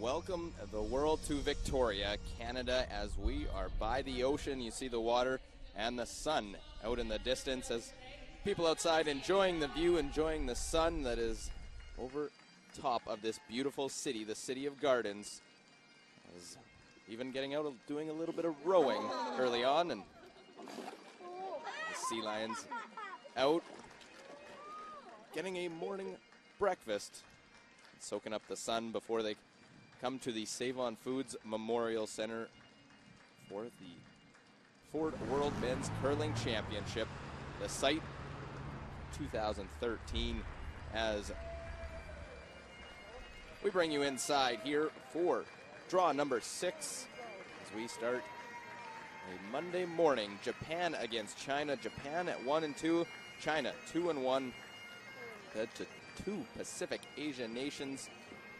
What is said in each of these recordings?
welcome the world to Victoria, Canada, as we are by the ocean. You see the water and the sun out in the distance as people outside enjoying the view, enjoying the sun that is over top of this beautiful city, the City of Gardens. As even getting out, doing a little bit of rowing early on, and the sea lions out getting a morning breakfast, soaking up the sun before they come to the Save On Foods Memorial Center for the Ford World Men's Curling Championship, the site 2013, as we bring you inside here for draw number 6 as we start a Monday morning. Japan against China. Japan at 1-2, China 2-1. Head to 2 Pacific Asian nations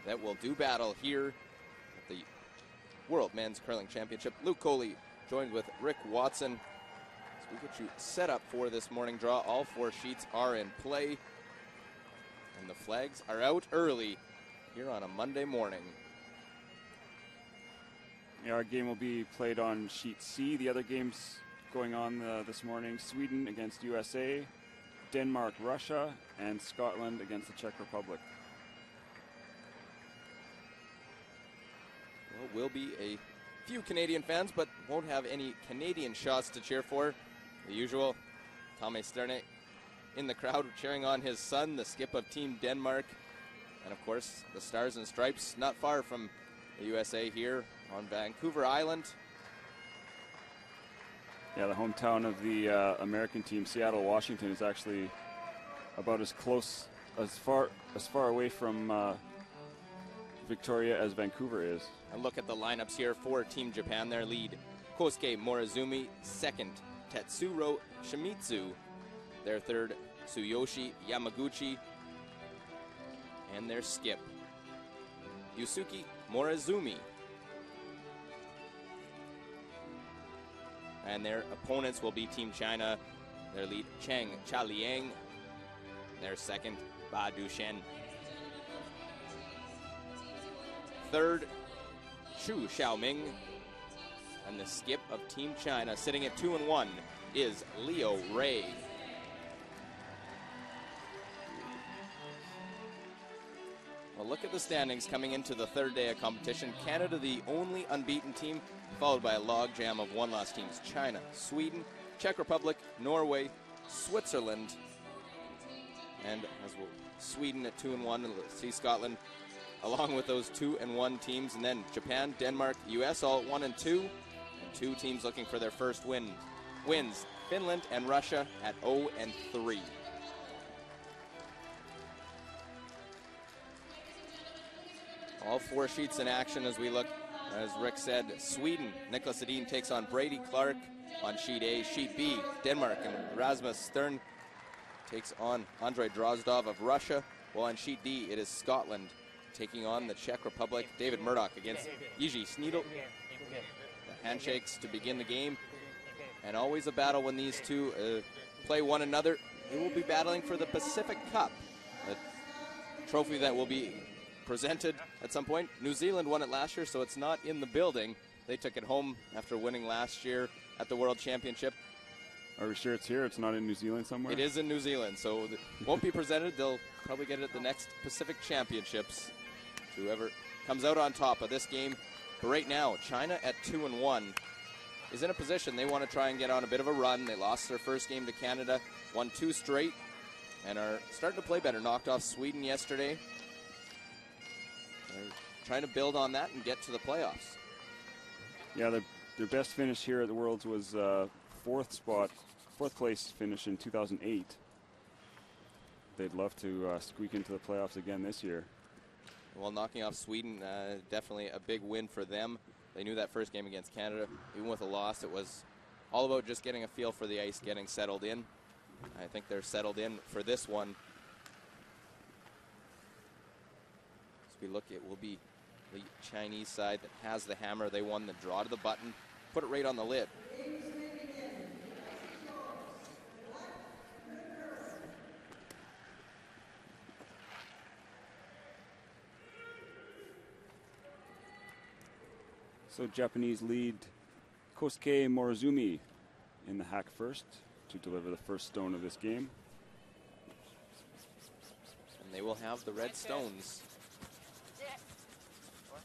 that will do battle here at the World Men's Curling Championship. Luke Coley joined with Rick Watson as we get you set up for this morning draw. All 4 sheets are in play, and the flags are out early here on a Monday morning. Yeah, our game will be played on sheet C. The other games going on this morning: Sweden against USA, Denmark, Russia, and Scotland against the Czech Republic. Well, will be a few Canadian fans, but won't have any Canadian shots to cheer for. The usual, Tommy Sterne in the crowd cheering on his son, the skip of Team Denmark. And of course, the Stars and Stripes not far from the USA here on Vancouver Island. Yeah, the hometown of the American team, Seattle, Washington, is actually about as close, as far away from Victoria as Vancouver is. And look at the lineups here for Team Japan. Their lead, Kosuke Morizumi. Second, Tetsuro Shimizu. Their third, Tsuyoshi Yamaguchi. And their skip, Yusuke Morizumi. And their opponents will be Team China. Their lead, Cheng Chaliang. Their second, Ba Dushen. Third, Xu Xiaoming. And the skip of Team China, sitting at 2-1, is Leo Ray. Well, look at the standings coming into the third day of competition. Canada, the only unbeaten team, followed by a logjam of one-loss teams: China, Sweden, Czech Republic, Norway, Switzerland, and as well, Sweden at 2-1. And let's see Scotland along with those 2-1 teams, and then Japan, Denmark, US all at 1-2, and 2 teams looking for their first wins: Finland and Russia at 0-3. All 4 sheets in action as we look. As Rick said, Sweden, Niklas Edin takes on Brady Clark on sheet A. Sheet B, Denmark and Rasmus Stern takes on Andrei Drozdov of Russia. While on sheet D, it is Scotland taking on the Czech Republic. David Murdoch against Jiří Sneedl. The handshakes to begin the game. And always a battle when these two play one another. They will be battling for the Pacific Cup, a trophy that will be presented at some point. New Zealand won it last year, so it's not in the building. They took it home after winning last year at the World Championship. Are we sure it's here? It's not in New Zealand somewhere? It is in New Zealand, so it won't be presented. They'll probably get it at the next Pacific Championships. Whoever comes out on top of this game. But right now, China at 2-1 is in a position they want to try and get on a bit of a run. They lost their first game to Canada, won 2 straight, and are starting to play better. Knocked off Sweden yesterday. They're trying to build on that and get to the playoffs. Yeah, their best finish here at the Worlds was fourth place finish in 2008. They'd love to squeak into the playoffs again this year. Well, knocking off Sweden, definitely a big win for them. They knew that first game against Canada, even with a loss, it was all about just getting a feel for the ice, getting settled in. I think they're settled in for this one. We look, it will be the Chinese side that has the hammer. They won the draw to the button, put it right on the lid. So Japanese lead Kosuke Morozumi in the hack first to deliver the first stone of this game. And they will have the red stones.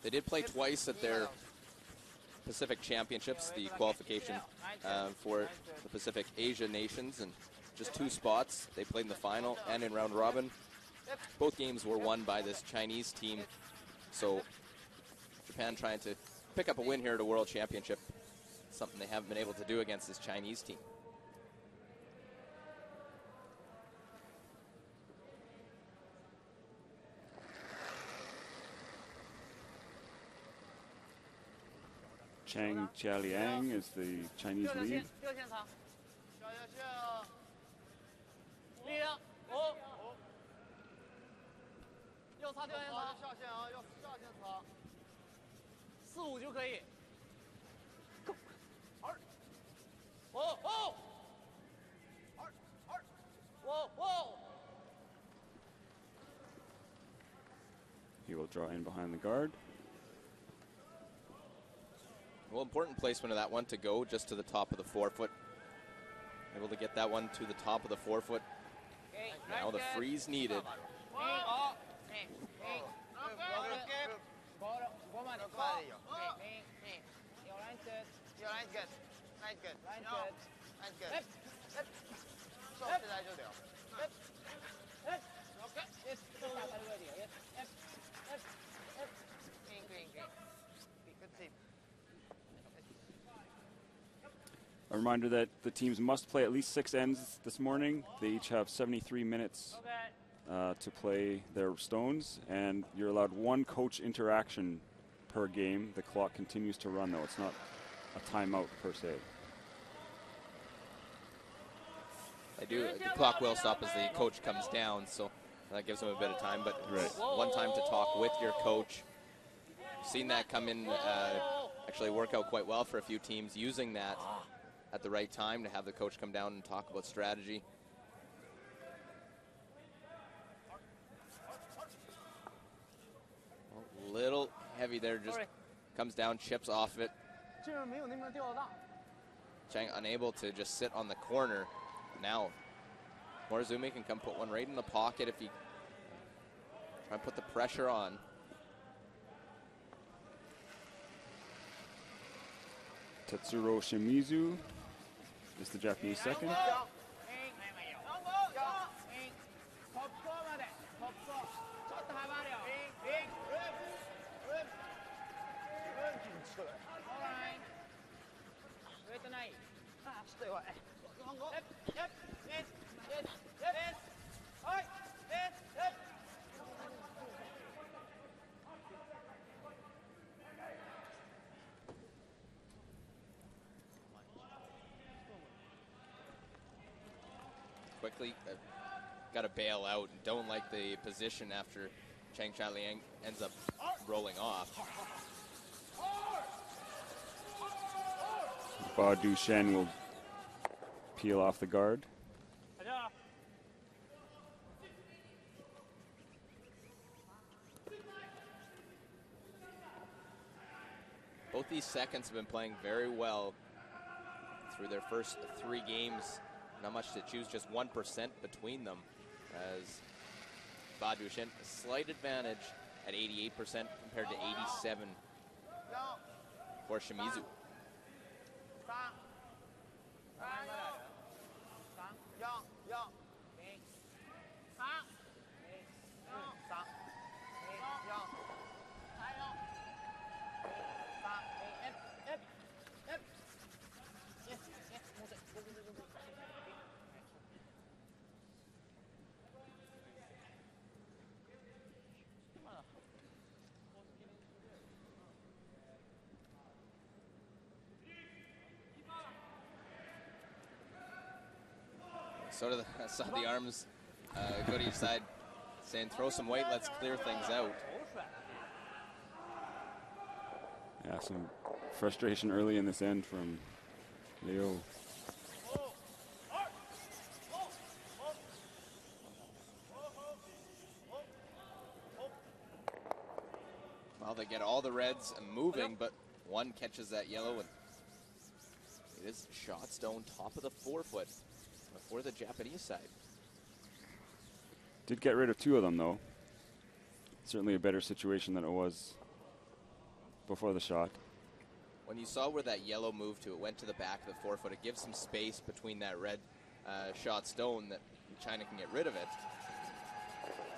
They did play twice at their Pacific Championships, the qualification for the Pacific Asia nations, and just 2 spots. They played in the final and in round robin. Both games were won by this Chinese team, so Japan trying to pick up a win here at a World Championship, something they haven't been able to do against this Chinese team. Chang Jialiang is the Chinese lead. He will draw in behind the guard. Well, important placement of that one to go just to the top of the forefoot. Able to get that one to the top of the forefoot. Now the freeze needed. A reminder that the teams must play at least 6 ends this morning. They each have 73 minutes to play their stones, and you're allowed 1 coach interaction per game. The clock continues to run, though. It's not a timeout per se. The clock will stop as the coach comes down, so that gives them a bit of time, but one time to talk with your coach. Seen that come in, actually work out quite well for a few teams, using that at the right time to have the coach come down and talk about strategy. A little heavy there, just comes down, chips off it. Chang unable to just sit on the corner. Now, Morozumi can come put one right in the pocket if he try and put the pressure on. Tetsuro Shimizu is the Japanese second. Quickly, got to bail out. Don't like the position after Chang Jialiang ends up rolling off. Ba Du-shen will peel off the guard. Both these seconds have been playing very well through their first 3 games. Not much to choose, just 1% between them, as Ba Du-shen a slight advantage at 88% compared to 87 for Shimizu. Saw the arms go to each side, saying throw some weight, let's clear things out. Yeah, some frustration early in this end from Leo. Well, they get all the reds moving, but One catches that yellow, and it is shot stone top of the 4-foot for the Japanese side. Did get rid of 2 of them, though. Certainly a better situation than it was before the shot. When you saw where that yellow moved to, it went to the back of the 4-foot. It gives some space between that red shot stone that China can get rid of it.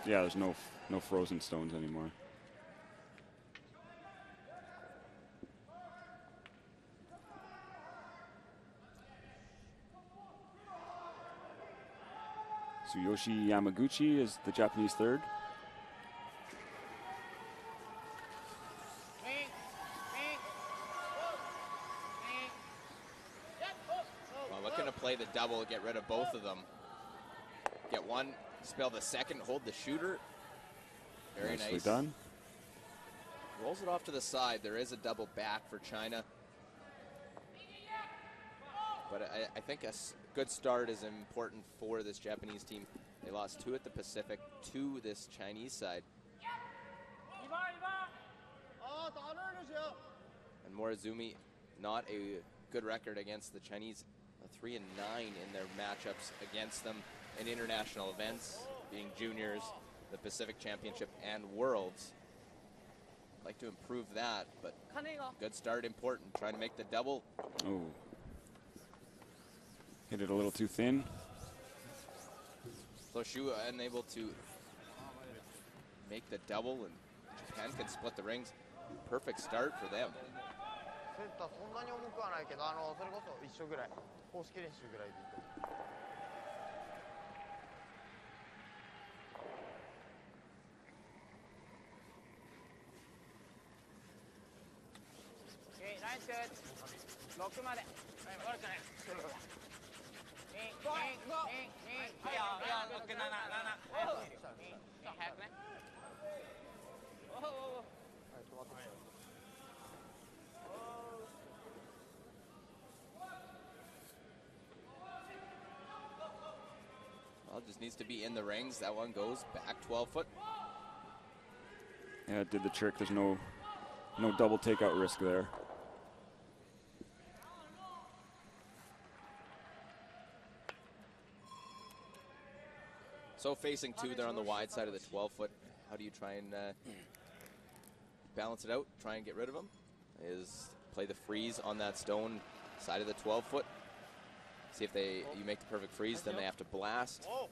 Yeah, there's no frozen stones anymore. Tsuyoshi Yamaguchi is the Japanese third. Well, looking to play the double, get rid of both of them. Get one, spell the second, hold the shooter. Very Nicely nice. done. Rolls it off to the side. There is a double back for China. But I think a good start is important for this Japanese team. They lost 2 at the Pacific to this Chinese side. And Morizumi, not a good record against the Chinese. 3-9 in their matchups against them in international events, being juniors, the Pacific Championship, and Worlds. Like to improve that, but good start important. Trying to make the double. Oh. Hit it a little too thin. So Shu unable to make the double, and Japan can split the rings. Perfect start for them. Well, just needs to be in the rings. That one goes back 12-foot. Yeah, it did the trick. There's no double takeout risk there. So facing 2, they're on the wide side of the 12-foot. How do you try and balance it out? Try and get rid of them? Is play the freeze on that stone side of the 12-foot. See if you make the perfect freeze, then they have to blast. Well,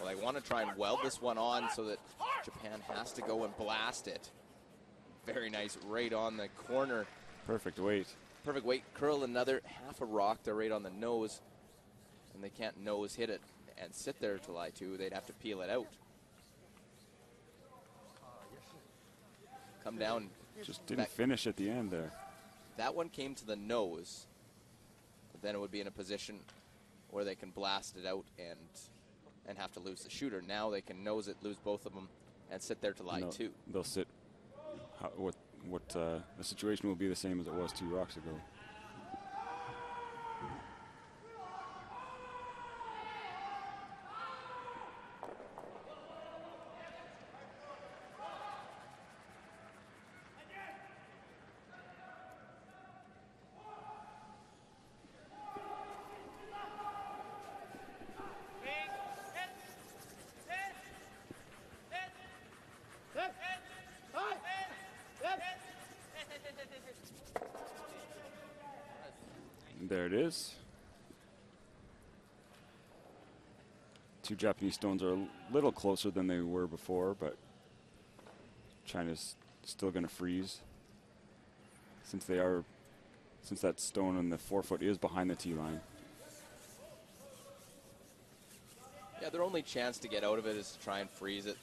they want to try and weld this one on so that Japan has to go and blast it. Very nice, right on the corner. Perfect weight. Perfect weight. Curl another half a rock there right on the nose. And they can't nose hit it and sit there till I2. They'd have to peel it out. Come down. Just didn't finish at the end there. That one came to the nose. But then it would be in a position where they can blast it out and have to lose the shooter. Now they can nose it, lose both of them, and sit there till I2. They'll sit. The situation will be the same as it was 2 rocks ago. There it is. 2 Japanese stones are a little closer than they were before, but China's still going to freeze since that stone on the 4-foot is behind the tee line. Yeah, their only chance to get out of it is to try and freeze it.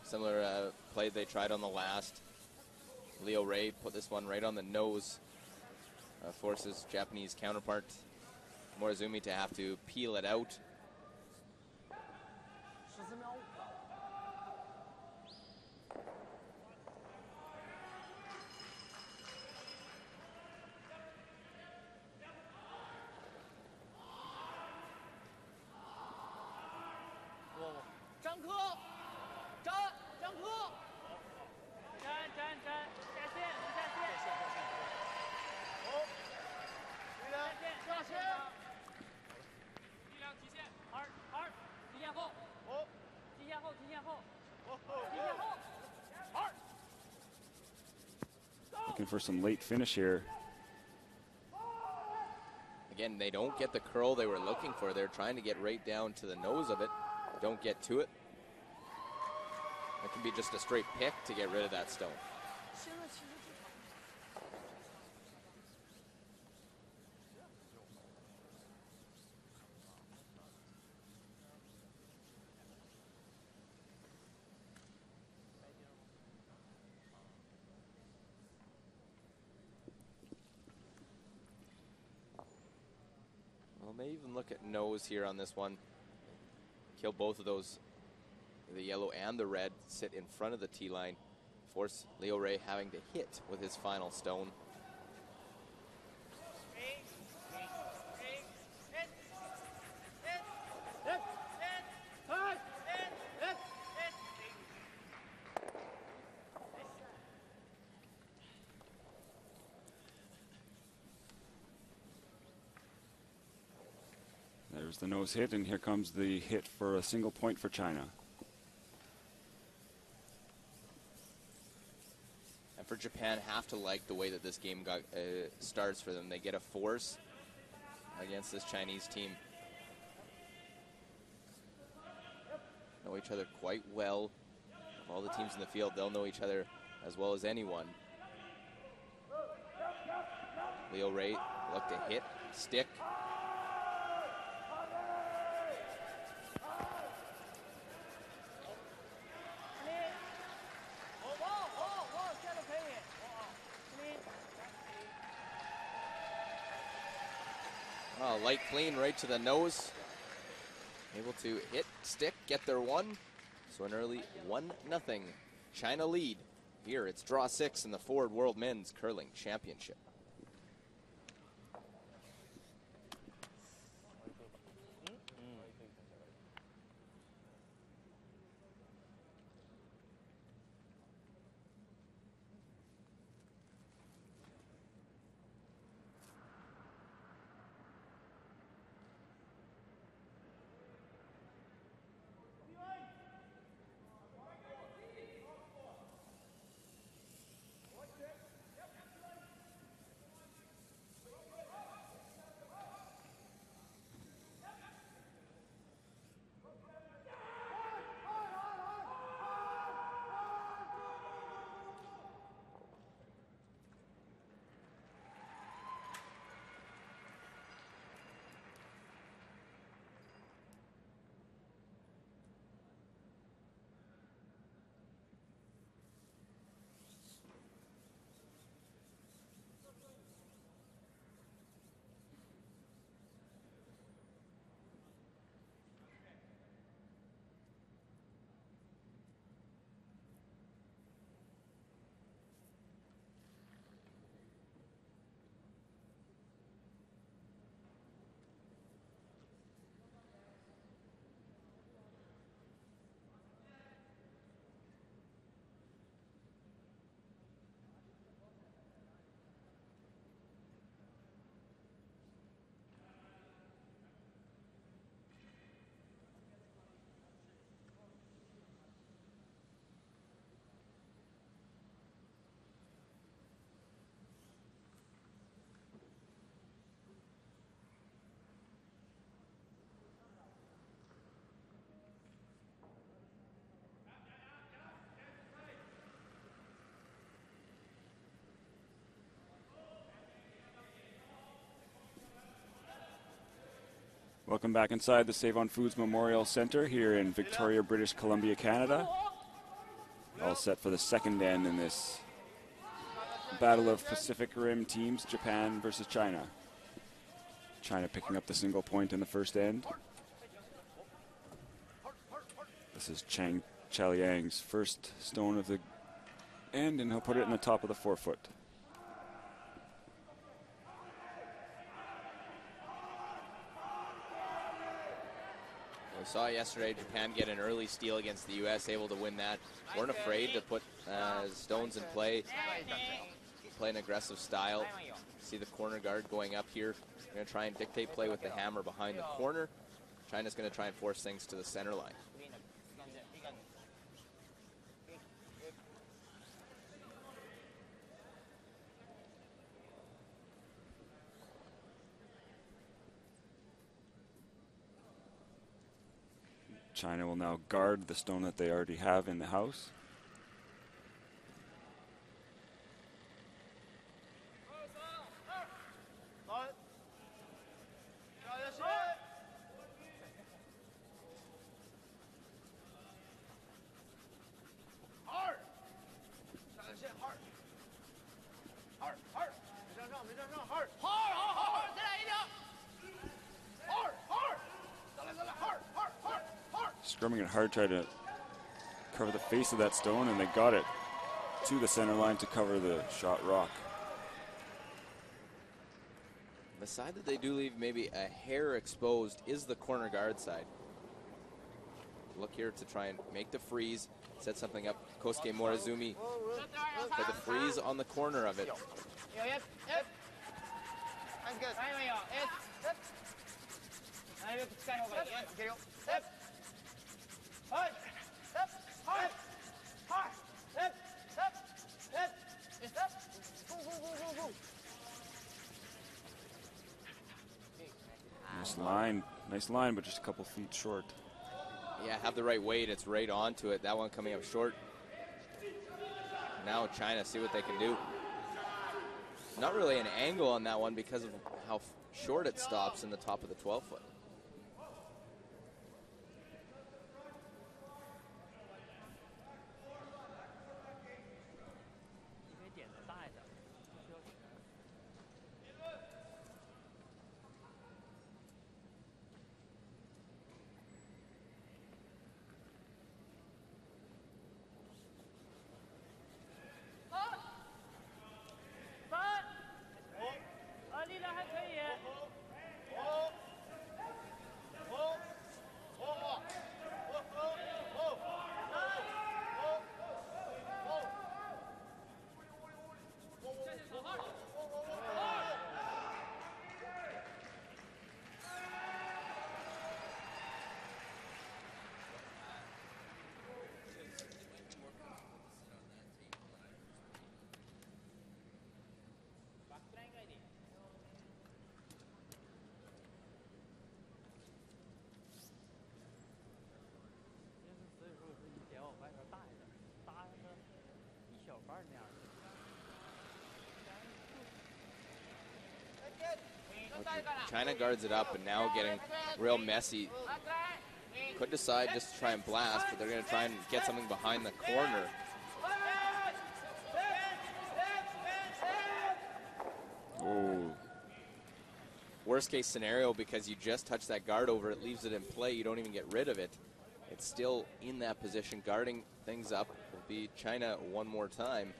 Similar play they tried on the last. Leo Ray put this one right on the nose. Forces Japanese counterpart Morizumi to have to peel it out. Looking for some late finish here. Again, they don't get the curl they were looking for. They're trying to get right down to the nose of it. Don't get to it. It can be just a straight pick to get rid of that stone. May even look at nose here on this one. Kill both of those, the yellow and the red, sit in front of the tee line. Force Leo Ray having to hit with his final stone. There's the nose hit, and here comes the hit for a single point for China. And for Japan, have to like the way that this game got starts for them. They get a force against this Chinese team. Know each other quite well. All the teams in the field, they'll know each other as well as anyone. Leo Ray look to hit, stick. Oh, light clean right to the nose. Able to hit, stick, get their one. So an early 1-0 China lead. Here it's draw 6 in the Ford World Men's Curling Championship. Welcome back inside the Save on Foods Memorial Center here in Victoria, British Columbia, Canada. All set for the second end in this battle of Pacific Rim teams, Japan versus China. China picking up the single point in the first end. This is Chang Chaliang's first stone of the end, and he'll put it in the top of the 4-foot. We saw yesterday Japan get an early steal against the U.S., able to win that. Weren't afraid to put stones in play, play an aggressive style. See the corner guard going up here. They're going to try and dictate play with the hammer behind the corner. China's going to try and force things to the center line. China will now guard the stone that they already have in the house. Scrumming it hard, try to cover the face of that stone, and they got it to the center line to cover the shot rock. The side that they do leave maybe a hair exposed is the corner guard side. Look here to try and make the freeze, set something up. Kosuke Morizumi for the freeze on the corner of it. Nice line, but just a couple feet short. Yeah, have the right weight. It's right onto it. That one coming up short. Now China, see what they can do. Not really an angle on that one because of how short it stops in the top of the 12-foot. China guards it up, and now getting real messy. Could decide just to try and blast, but they're going to try and get something behind the corner. Oh. Worst case scenario, because you just touch that guard over, it leaves it in play. You don't even get rid of it. It's still in that position, guarding things up. Will be China one more time.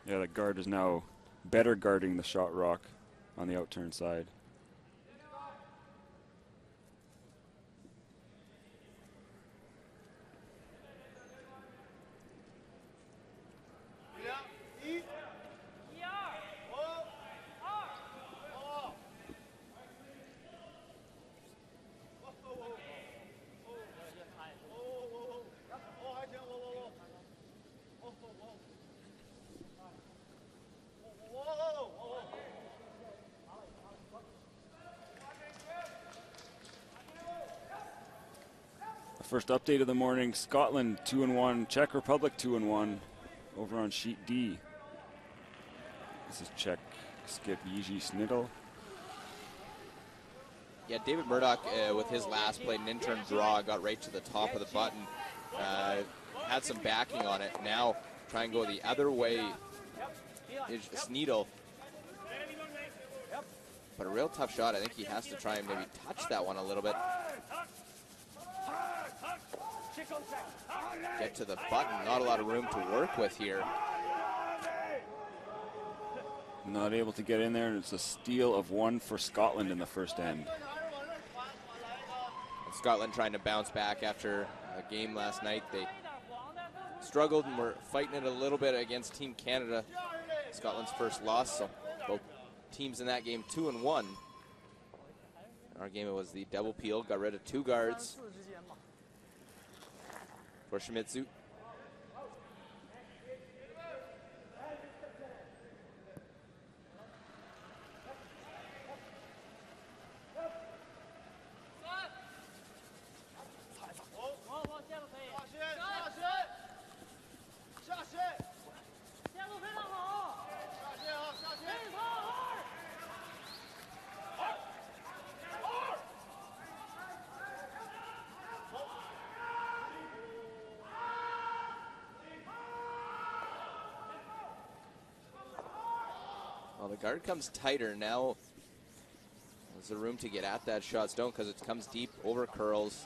Yeah, the guard is now better guarding the shot rock on the outturn side. First update of the morning, Scotland 2-1, Czech Republic 2-1 over on sheet D. This is Czech skip Jiří Snidl. Yeah, David Murdoch with his last play, an in-turn draw, got right to the top of the button. Had some backing on it. Now try and go the other way is Snidl. But a real tough shot. I think he has to try and maybe touch that one a little bit. Get to the button. Not a lot of room to work with here. Not able to get in there, and it's a steal of one for Scotland in the first end. And Scotland trying to bounce back after a game last night. They struggled and were fighting it a little bit against Team Canada. Scotland's first loss, so both teams in that game 2-1. In our game it was the double peel, got rid of two guards for Shimizu. Well, the guard comes tighter now. There's the room to get at that shot stone because it comes deep over curls.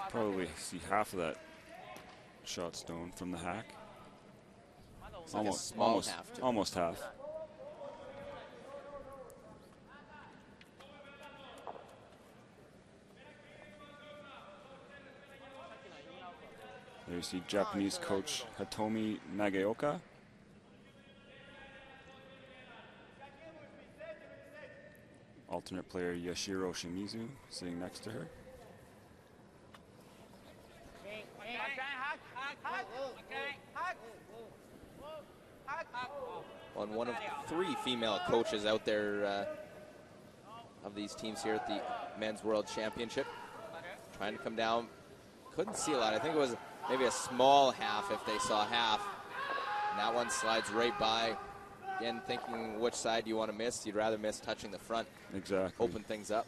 Probably see half of that shot stone from the hack. It's like a small half. Almost half. There you see Japanese coach Hitomi Nagaoka. Alternate player Yashiro Shimizu sitting next to her. On one of 3 female coaches out there of these teams here at the Men's World Championship. Trying to come down. Couldn't see a lot. I think it was maybe a small half if they saw half. And that one slides right by. Again, thinking which side you want to miss. You'd rather miss touching the front. Exactly. Open things up.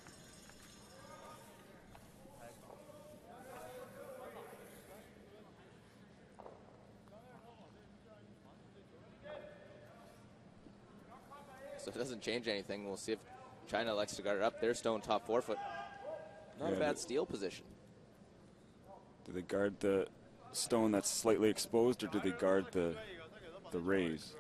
So it doesn't change anything. We'll see if China likes to guard it up. Their stone top 4 foot. Not a bad steal position. Do they guard the stone that's slightly exposed, or do they guard the raise?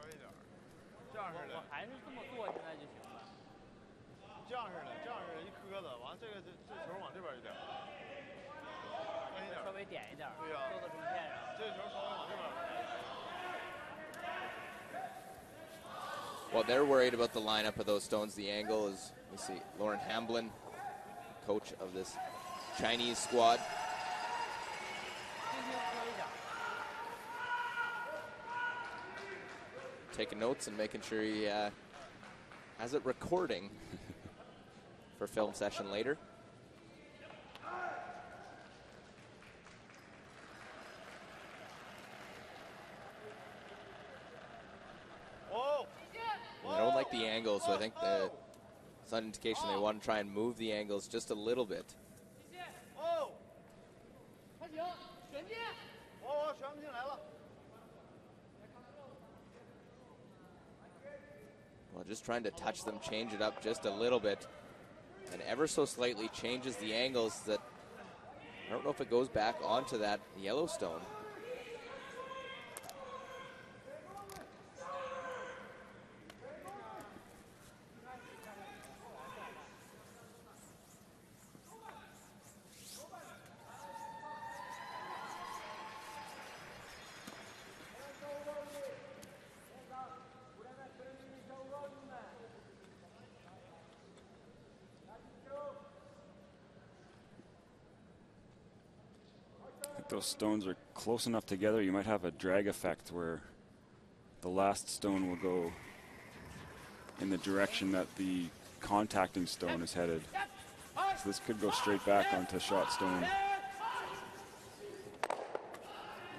Well, they're worried about the lineup of those stones. The angle is, you see, Lauren Hamblin, coach of this Chinese squad. Taking notes and making sure he has it recording for film session later. They don't like the angle, so I think it's an indication they want to try and move the angles just a little bit. Well, just trying to touch them, change it up just a little bit, and ever so slightly changes the angles that I don't know if it goes back onto that Yellowstone. Those stones are close enough together, you might have a drag effect where the last stone will go in the direction that the contacting stone is headed. So this could go straight back onto shot stone.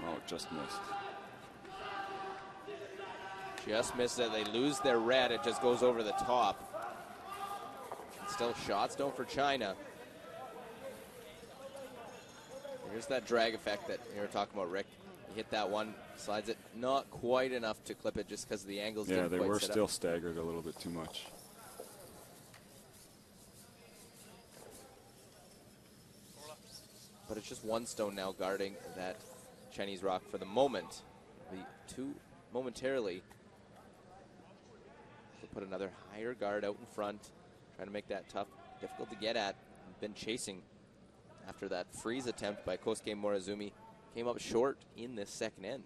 Oh, it just missed. Just missed it. They lose their red. It just goes over the top. And still shot stone for China. Here's that drag effect that you were talking about, Rick. You hit that one, slides it not quite enough to clip it just because the angles didn't quite they were set still up. staggered a little bit too much. But it's just one stone now guarding that Chinese rock for the moment. The 2 momentarily. They'll put another higher guard out in front, trying to make that tough, difficult to get at. Been chasing after that freeze attempt by Kosuke Morizumi. Came up short in this second end.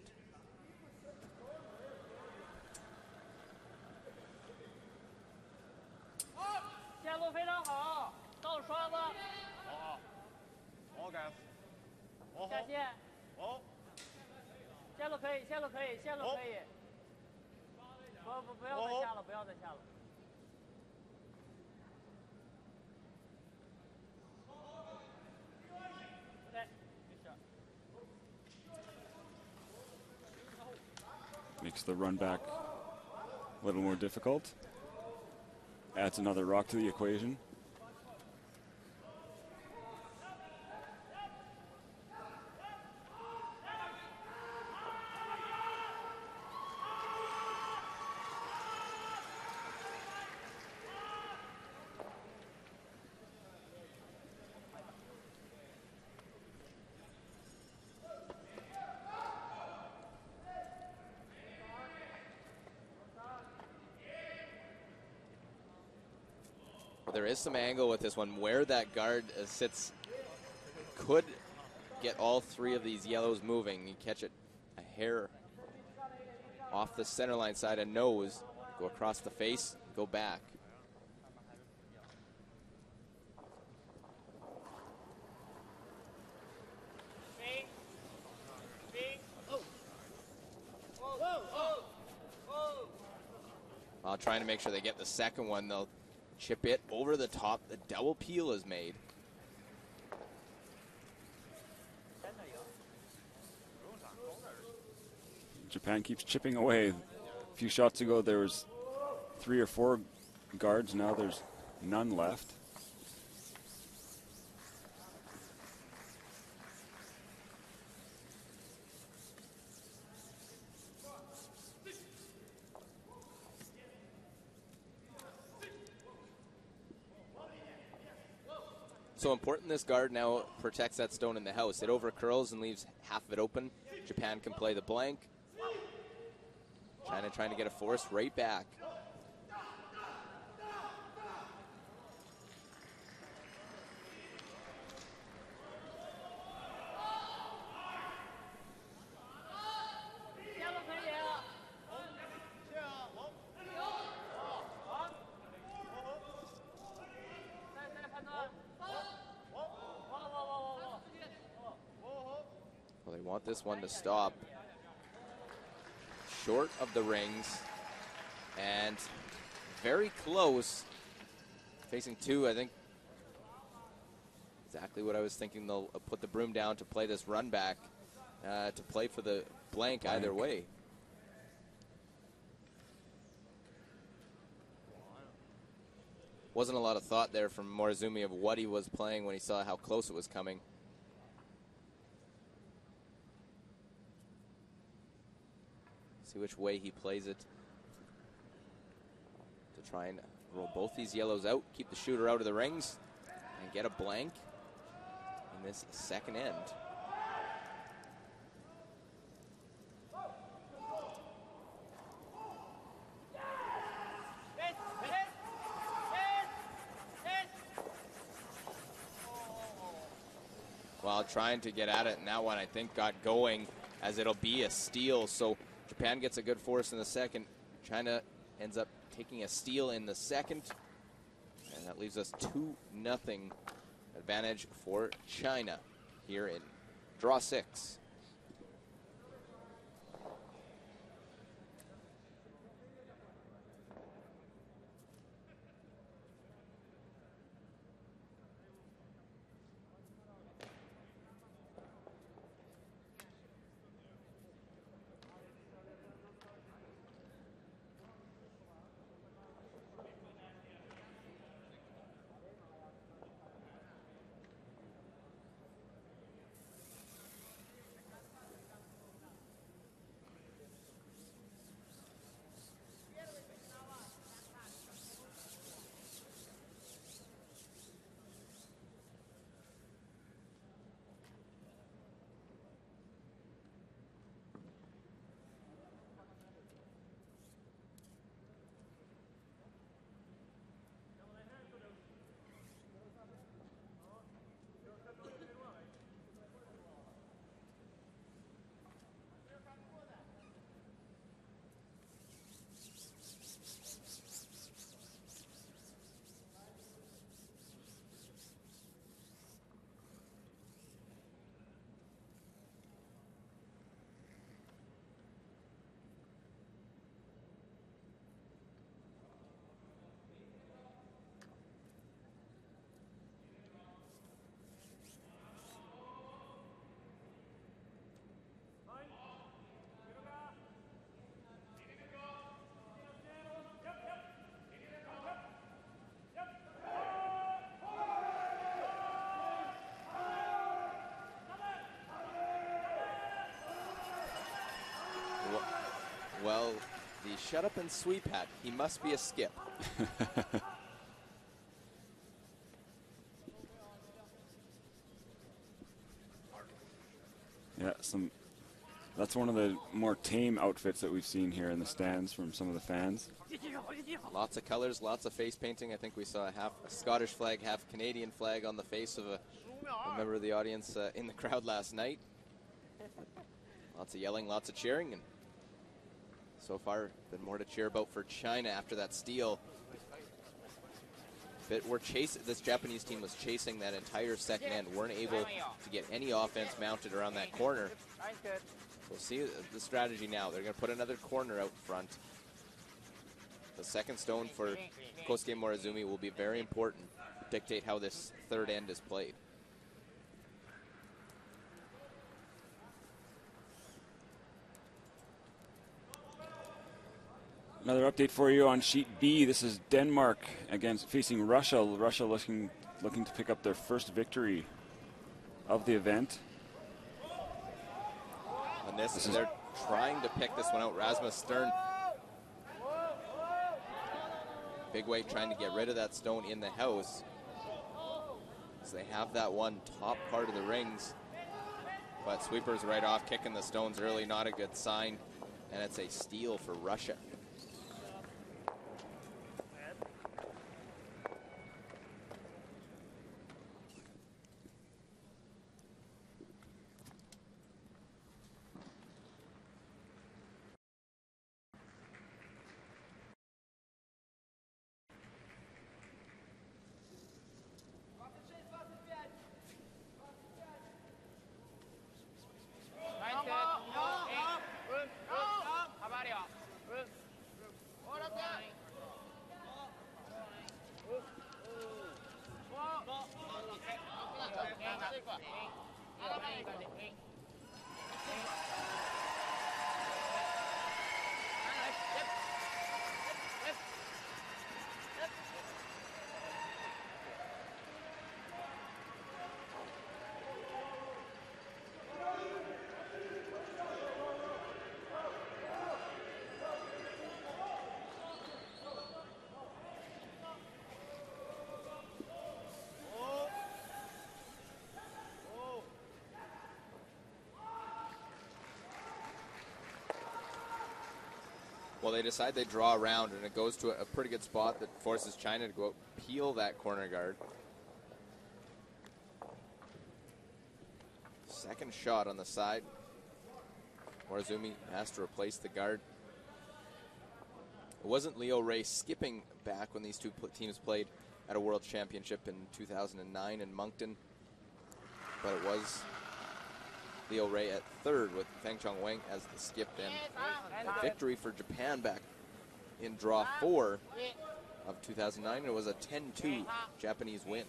Makes the run back a little more difficult. Adds another rock to the equation. Well, there is some angle with this one. Where that guard sits could get all three of these yellows moving. You catch it a hair off the center line side and nose, go across the face, go back. While trying to make sure they get the second one, they'll chip it over the top. The double peel is made. Japan keeps chipping away. A few shots ago there was 3 or 4 guards. Now there's none left. So important this guard now protects that stone in the house. It over curls and leaves half of it open. Japan can play the blank. China trying to get a force right back. Well, they want this one to stop. Short of the rings and very close. Facing 2, I think exactly what I was thinking. They'll put the broom down to play this run back, to play for the blank either way. Wasn't a lot of thought there from Morizumi of what he was playing when he saw how close it was coming. See which way he plays it to try and roll both these yellows out, keep the shooter out of the rings, and get a blank in this second end. While trying to get at it, and that one I think got going as it'll be a steal. So Japan gets a good force in the second. China ends up taking a steal in the second. And that leaves us 2-0 advantage for China here in draw 6. Well, the shut up and sweep hat, he must be a skip. Yeah, some That's one of the more tame outfits that we've seen here in the stands from some of the fans. Lots of colors, lots of face painting. I think we saw half a Scottish flag, half Canadian flag on the face of a member of the audience in the crowd last night. Lots of yelling, lots of cheering, and so far been more to cheer about for China after that steal. But this Japanese team was chasing that entire second end, weren't able to get any offense mounted around that corner. We'll see the strategy now. They're going to put another corner out front. The second stone for Kosuke Morizumi will be very important, dictate how this third end is played. Another update for you on sheet B. This is Denmark facing Russia. Russia looking to pick up their first victory of the event. And they're trying to pick this one out. Rasmus Stern, big weight, trying to get rid of that stone in the house. So they have that one top part of the rings. But sweepers right off, kicking the stones early, not a good sign. And it's a steal for Russia. Well, they decide they draw around, and it goes to a pretty good spot that forces China to go out, peel that corner guard. Second shot on the side. Morizumi has to replace the guard. It wasn't Leo Ray skipping back when these two teams played at a World Championship in 2009 in Moncton, but it was Leo Ray at third with Feng Chong Wang as the skip in. A victory for Japan back in draw 4 of 2009. It was a 10-2 Japanese win.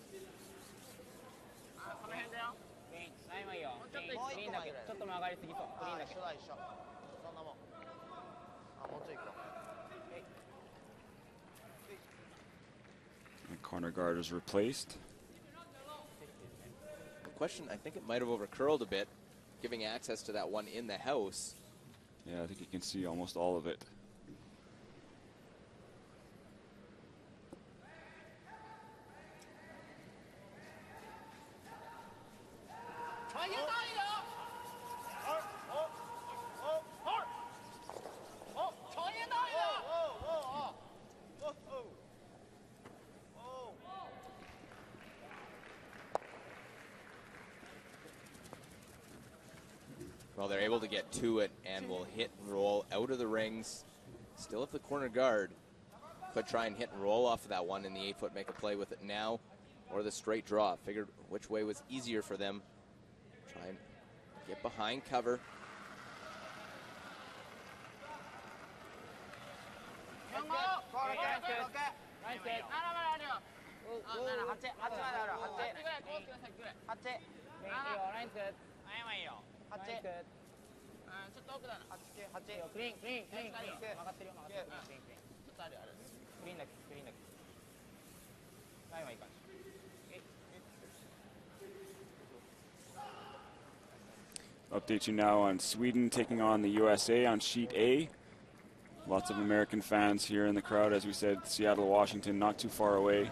The corner guard is replaced. The question, I think it might have overcurled a bit, giving access to that one in the house. Yeah, I think you can see almost all of it. Well, they're able to get to it and will hit and roll out of the rings. Still have the corner guard. Could try and hit and roll off of that one in the 8-foot, make a play with it now, or the straight draw. Figured which way was easier for them. Try and get behind cover. Update you now on Sweden taking on the USA on sheet A. Lots of American fans here in the crowd. As we said, Seattle, Washington, not too far away.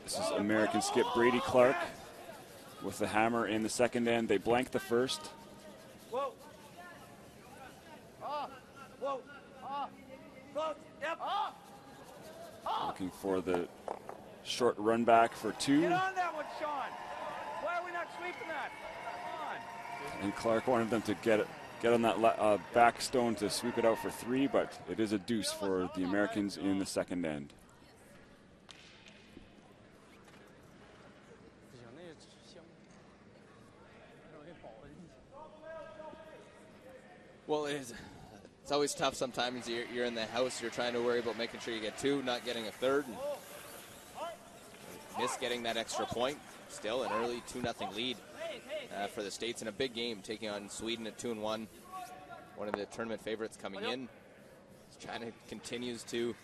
This is American skip Brady Clark with the hammer in the second end. They blank the first. Looking for the short run back for 2. Get on that one, Sean. Why are we not sweeping that? Come on. And Clark wanted them to get on that back stone to sweep it out for 3, but it is a deuce for the Americans in the second end. Well, it's always tough sometimes. You're in the house, you're trying to worry about making sure you get 2, not getting a third. And miss getting that extra point. Still an early 2-0 lead for the States in a big game, taking on Sweden at 2-1. One of the tournament favorites coming in. China continues to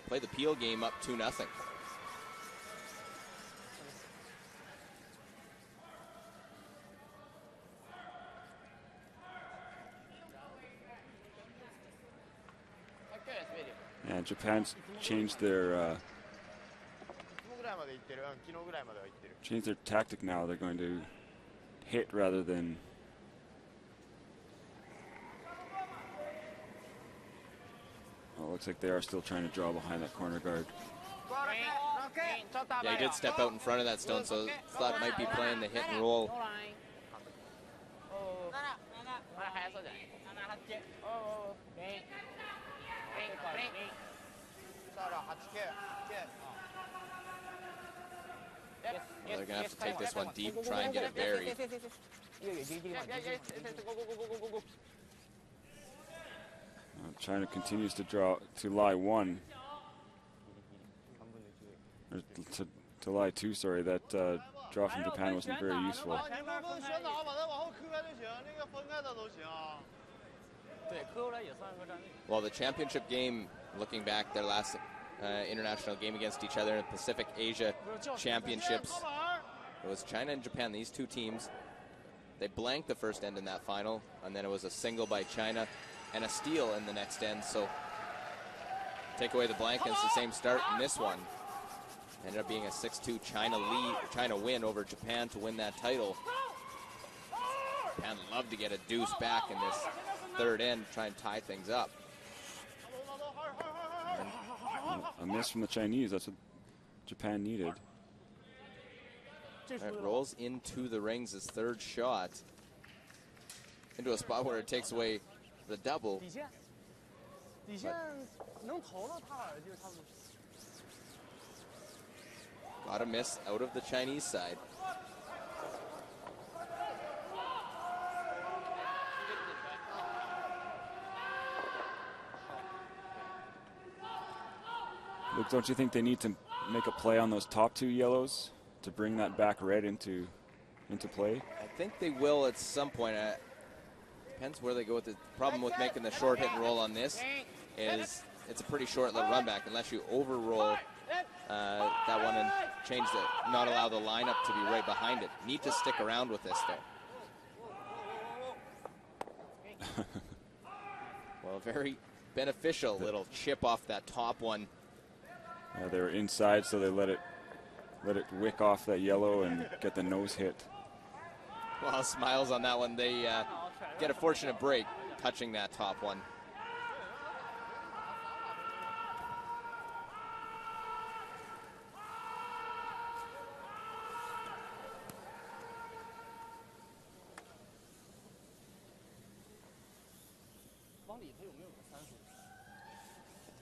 play the Peel game up 2-0. And Japan's changed their tactic now. They're going to hit rather than it looks like they are still trying to draw behind that corner guard. Yeah, he did step out in front of that stone, so thought might be playing the hit and roll. Well, they're going to have to take this one deep, try and get it buried. China continues to lie 1. Or to lie 2, sorry. That draw from Japan wasn't very useful. Well, the championship game, looking back, their last international game against each other in the Pacific Asia Championships, it was China and Japan, these 2 teams. They blanked the first end in that final, and then it was a single by China and a steal in the next end. So take away the blank, and it's the same start in this one. Ended up being a 6-2 China win over Japan to win that title. Japan loved to get a deuce back in this third end, try and tie things up. A miss from the Chinese. That's what Japan needed. It rolls into the rings, his third shot. Into a spot where it takes away the double. Got a miss out of the Chinese side. Luke, don't you think they need to make a play on those top 2 yellows to bring that back red into play? I think they will at some point. Depends where they go with it. The problem with making the short hit and roll on this is it's a pretty short little run back unless you over-roll that one and change it, not allow the lineup to be right behind it. Need to stick around with this, though. Well, very beneficial little chip off that top one. Yeah, they were inside, so they let it wick off that yellow and get the nose hit. Well, smiles on that one. They get a fortunate break touching that top one.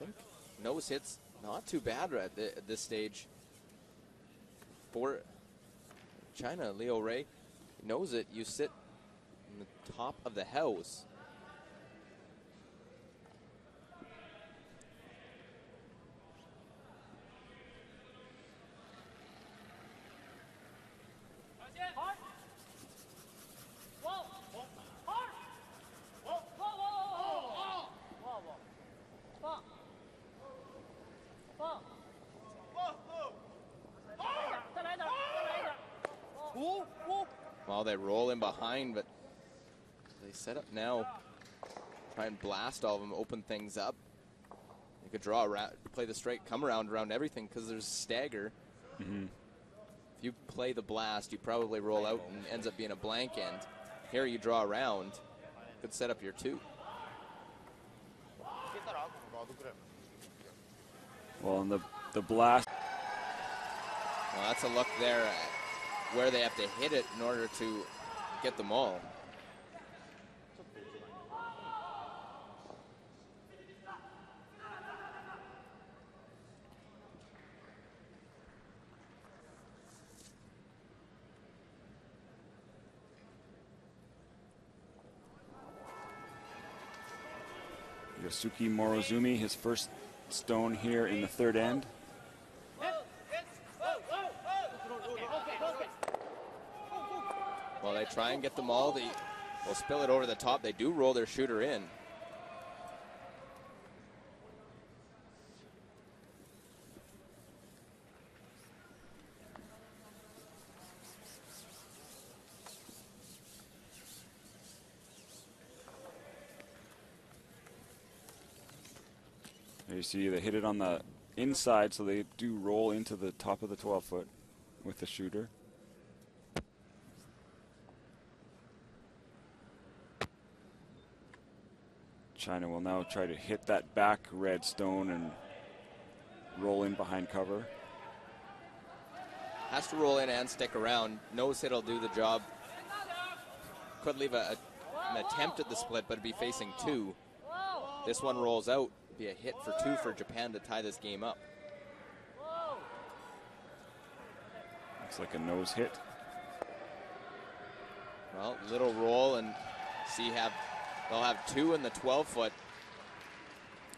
I think nose hits not too bad at this stage for China. Leo Ray knows it. You sit on the top of the house. Well, they roll in behind, but they set up now. Try and blast all of them, open things up. You could draw around, play the straight come around everything because there's stagger. Mm-hmm. If you play the blast, you probably roll out and ends up being a blank end. Here you draw around, could set up your 2. Well, and the blast. Well, that's a look there at where they have to hit it in order to get them all. Yosuke Morozumi, his first stone here in the third end. Well, they try and get them all. They will spill it over the top. They do roll their shooter in. There you see they hit it on the inside, so they do roll into the top of the 12-foot with the shooter. China will now try to hit that back red stone and roll in behind cover. Has to roll in and stick around. Nose hit will do the job. Could leave an attempt at the split, but it'd be facing two. This one rolls out. Be a hit for two for Japan to tie this game up. Looks like a nose hit. Well, little roll, and see they'll have two in the 12-foot.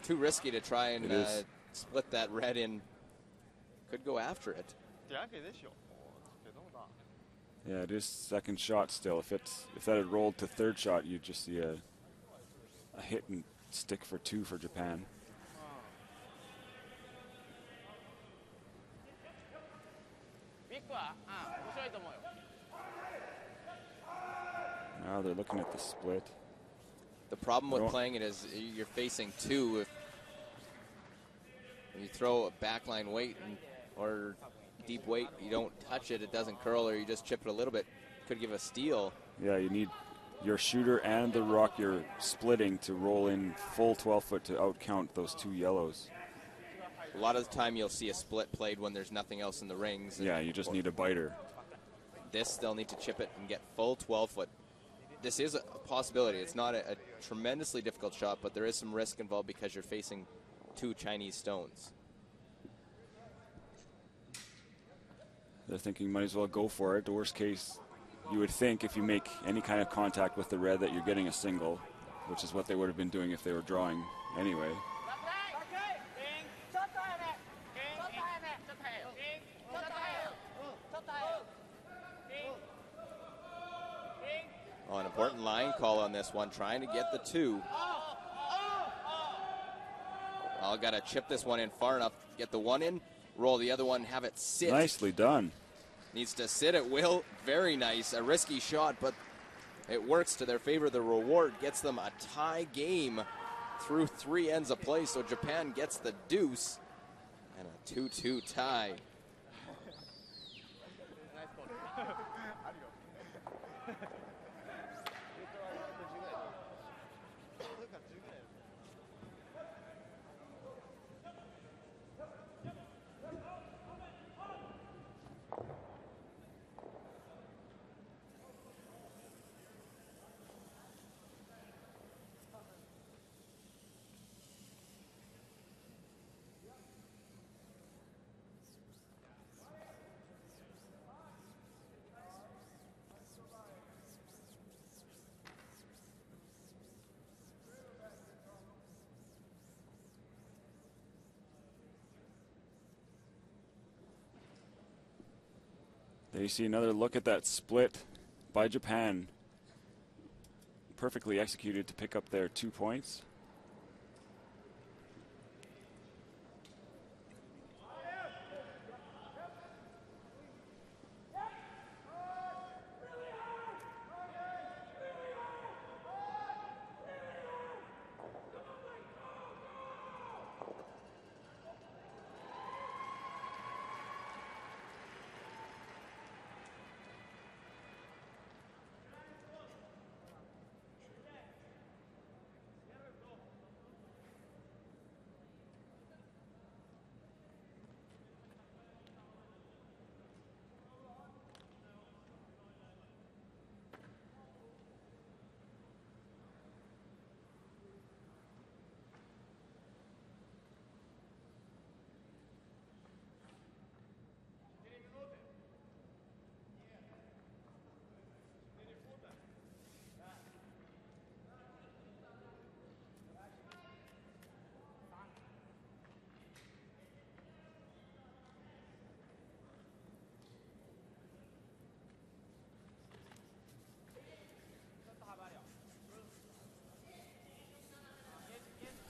Too risky to try and split that red in. Could go after it. Yeah, it is second shot still. If that had rolled to third shot, you'd just see a hit and stick for two for Japan. Now they're looking at the split. The problem with playing it is you're facing two. If you throw a backline weight or deep weight, you don't touch it, it doesn't curl, or you just chip it a little bit, could give a steal. Yeah, you need your shooter and the rock you're splitting to roll in full 12-foot to outcount those two yellows. A lot of the time you'll see a split played when there's nothing else in the rings. Yeah, you just need a biter. This, they'll need to chip it and get full 12-foot. This is a possibility. It's not a tremendously difficult shot, but there is some risk involved because you're facing two Chinese stones. They're thinking might as well go for it. The worst case, you would think if you make any kind of contact with the red that you're getting a single, which is what they would have been doing if they were drawing anyway. Oh, an important line call on this one, trying to get the two. Oh, got to chip this one in far enough, get the one in, roll the other one, have it sit. Nicely done. Needs to sit at will. Very nice. A risky shot, but it works to their favor. The reward gets them a tie game through three ends of play, so Japan gets the deuce and a 2-2 tie. There you see another look at that split by Japan. Perfectly executed to pick up their 2 points.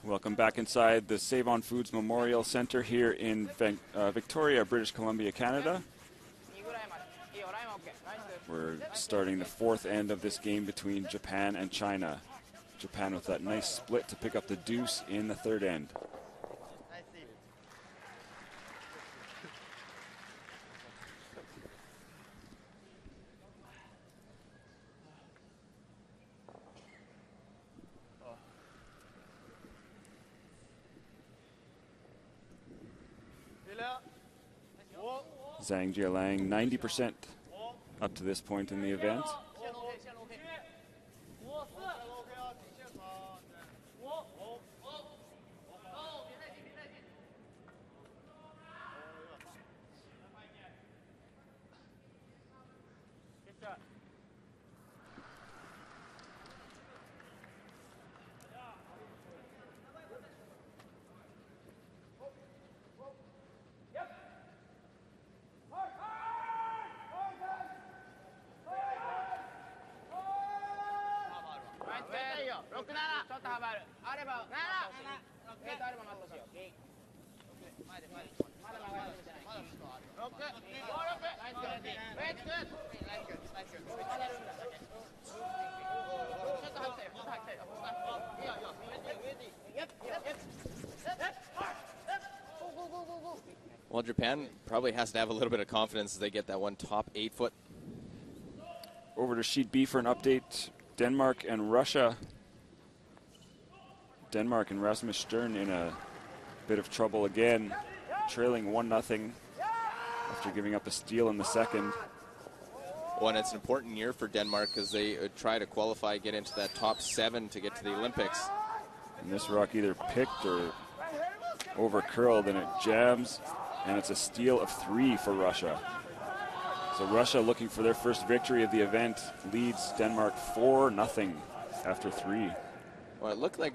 Welcome back inside the Save On Foods Memorial Center here in Victoria, British Columbia, Canada. We're starting the fourth end of this game between Japan and China. Japan with that nice split to pick up the deuce in the third end. Zhang Jialang, 90% up to this point in the event. Well, Japan probably has to have a little bit of confidence as they get that one top 8 foot. Over to Sheet B for an update. Denmark and Russia. Denmark and Rasmus Stern in a bit of trouble again, trailing 1-0 after giving up a steal in the second. Well, and it's an important year for Denmark because they try to qualify, get into that top 7 to get to the Olympics. And this rock either picked or over curled, and it jams, and it's a steal of 3 for Russia. So Russia, looking for their first victory of the event, leads Denmark 4-0 after 3. Well, it looked like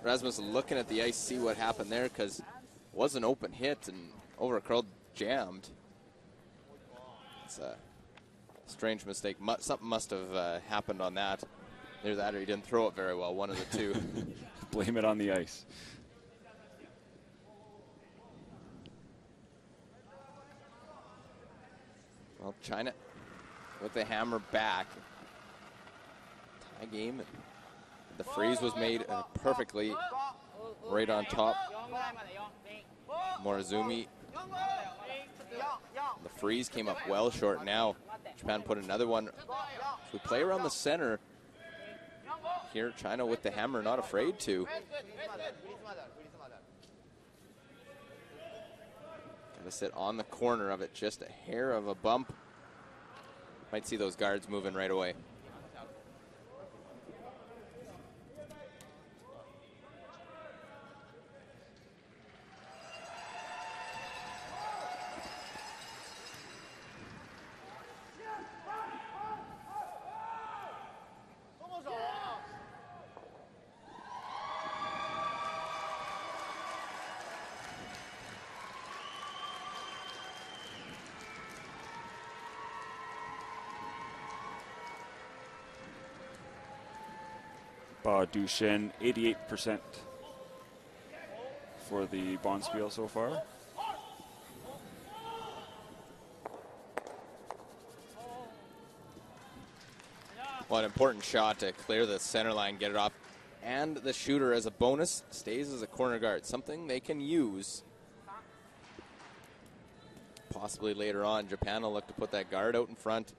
Rasmus looking at the ice, see what happened there, because it was an open hit and over curled, jammed. It's a strange mistake. Something must have happened on that. Either that or he didn't throw it very well, one of the two. Blame it on the ice. Well, China with the hammer back. Tie game. The freeze was made perfectly right on top. Morozumi. The freeze came up well short now. Japan put another one. If we play around the center here, China with the hammer, not afraid to. Gotta sit on the corner of it, just a hair of a bump. Might see those guards moving right away. Duchenne, 88% for the Bonspiel so far. Well, an important shot to clear the center line, get it off. And the shooter, as a bonus, stays as a corner guard. Something they can use. Possibly later on, Japan will look to put that guard out in front.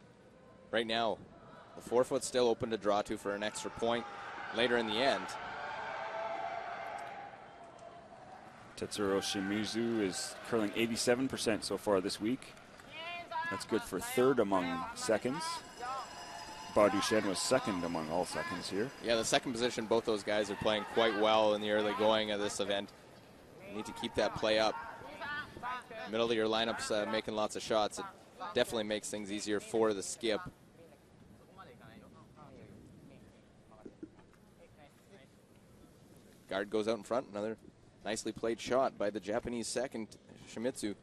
Right now, the 4 foot's still open to draw to for an extra point later in the end. Tetsuro Shimizu is curling 87% so far this week. That's good for third among seconds. Duchenne was second among all seconds here. Yeah, the second position, both those guys are playing quite well in the early going of this event. You need to keep that play up. Middle of your lineup's making lots of shots. It definitely makes things easier for the skip. Guard goes out in front. Another nicely played shot by the Japanese second, Shimizu.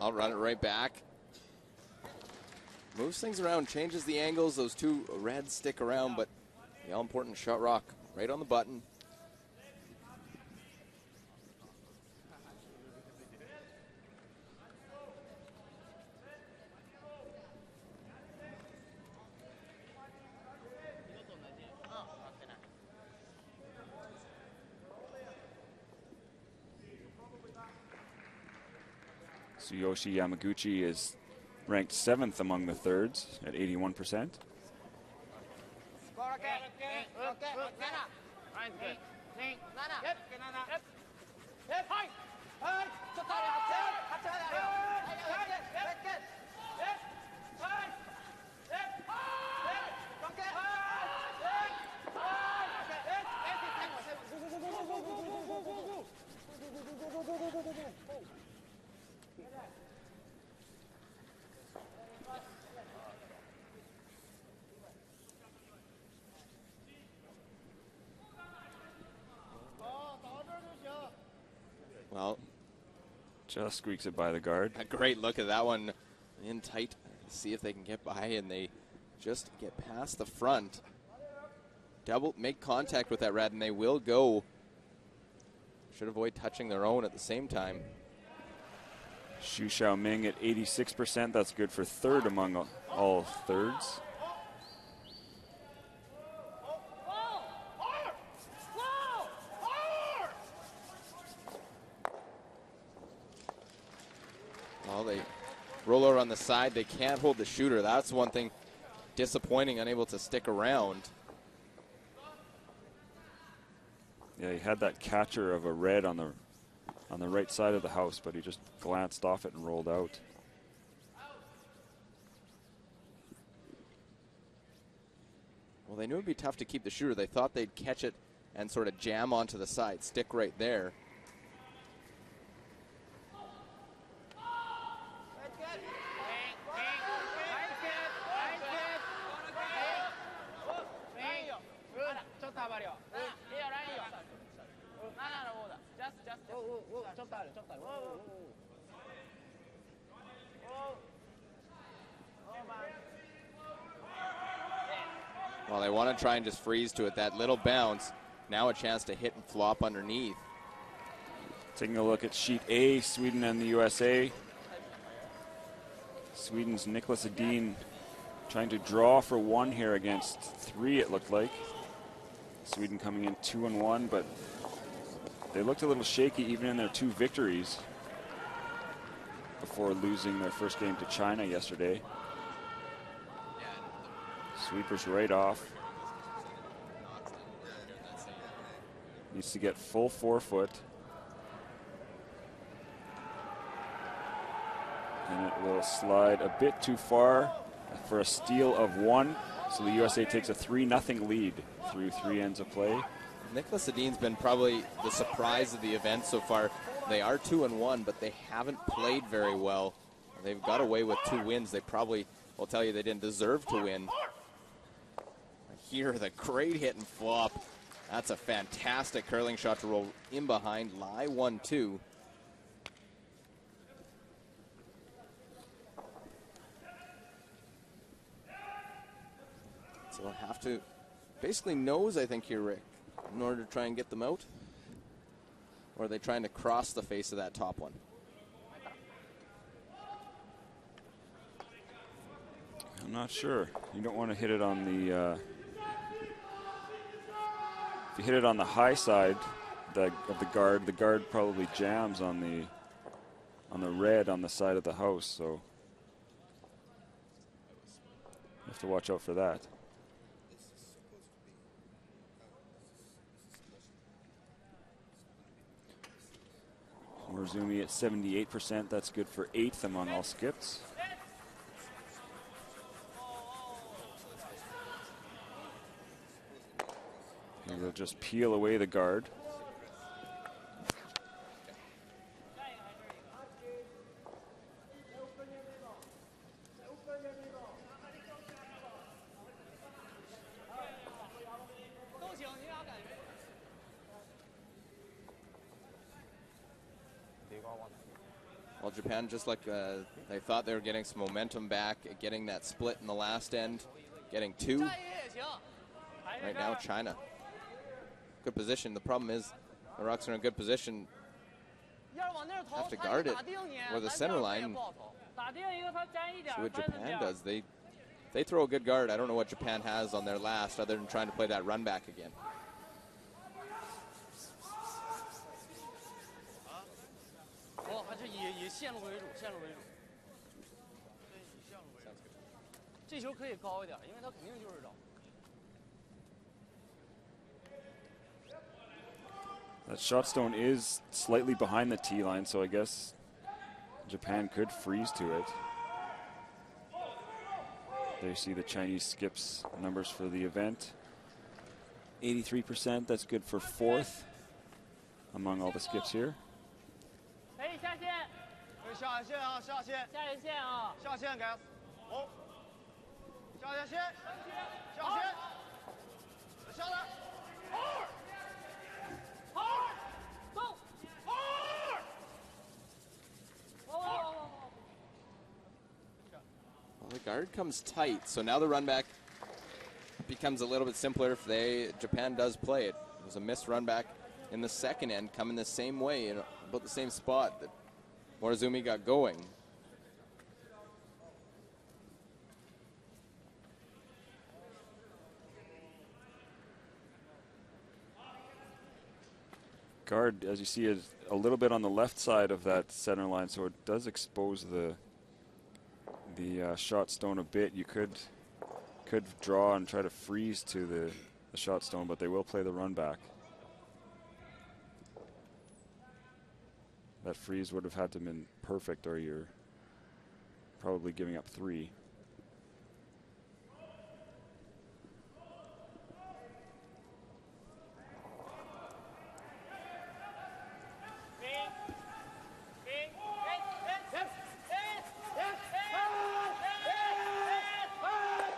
I'll run it right back. Moves things around, changes the angles. Those two reds stick around, but the all-important shot rock right on the button. Tsuyoshi Yamaguchi is ranked 7th among the thirds at 81%. Well, just squeaks it by the guard. a great look at that one in tight. See if they can get by, and they just get past the front. Make contact with that red, and they will go. Should avoid touching their own at the same time. Xu Xiaoming at 86%. That's good for third among all thirds. Well, they roll over on the side. They can't hold the shooter. That's one thing disappointing, unable to stick around. Yeah, he had that catcher of a red on the right side of the house, but he just glanced off it and rolled out. Well, they knew it would be tough to keep the shooter. They thought they'd catch it and sort of jam onto the side, stick right there. Well, they want to try and just freeze to it. That little bounce, now a chance to hit and flop underneath. Taking a look at sheet A, Sweden and the USA. Sweden's Niklas Edin trying to draw for one here against three, it looked like. Sweden coming in 2-1, but they looked a little shaky even in their two victories before losing their first game to China yesterday. Sweepers right off. Needs to get full 4-foot. And it will slide a bit too far for a steal of one. So the USA takes a 3-0 lead through 3 ends of play. Niklas Edin's been probably the surprise of the event so far. They are 2-1, but they haven't played very well. They've got away with 2 wins. They probably will tell you they didn't deserve to win. Here, the great hit and flop. That's a fantastic curling shot to roll in behind. Lie 1-2. So they'll have to basically nose, I think, here, Rick, in order to try and get them out. Or are they trying to cross the face of that top one? I'm not sure. You don't want to hit it on the... if you hit it on the high side of the guard probably jams on the red on the side of the house, so you have to watch out for that. Morizumi at 78%. That's good for 8th among all skips. And they'll just peel away the guard. Well, Japan, just like they thought they were getting some momentum back, getting that split in the last end, getting 2. Right now, China. Good position. The problem is the Rocks are in a good position. Have to guard it or the center line. See what Japan does. They throw a good guard. I don't know what Japan has on their last other than trying to play that run back again. That shot stone is slightly behind the tee line, so I guess Japan could freeze to it. There you see the Chinese skips numbers for the event. 83%, that's good for 4th among all the skips here. Well, the guard comes tight, so now the run back becomes a little bit simpler if Japan does play it. It was a missed run back in the second end, coming the same way in about the same spot that Morozumi got going. Guard, as you see, is a little bit on the left side of that center line, so it does expose the shot stone a bit. You could draw and try to freeze to the shot stone, but they will play the run back. That freeze would have had to have been perfect, or you're probably giving up 3.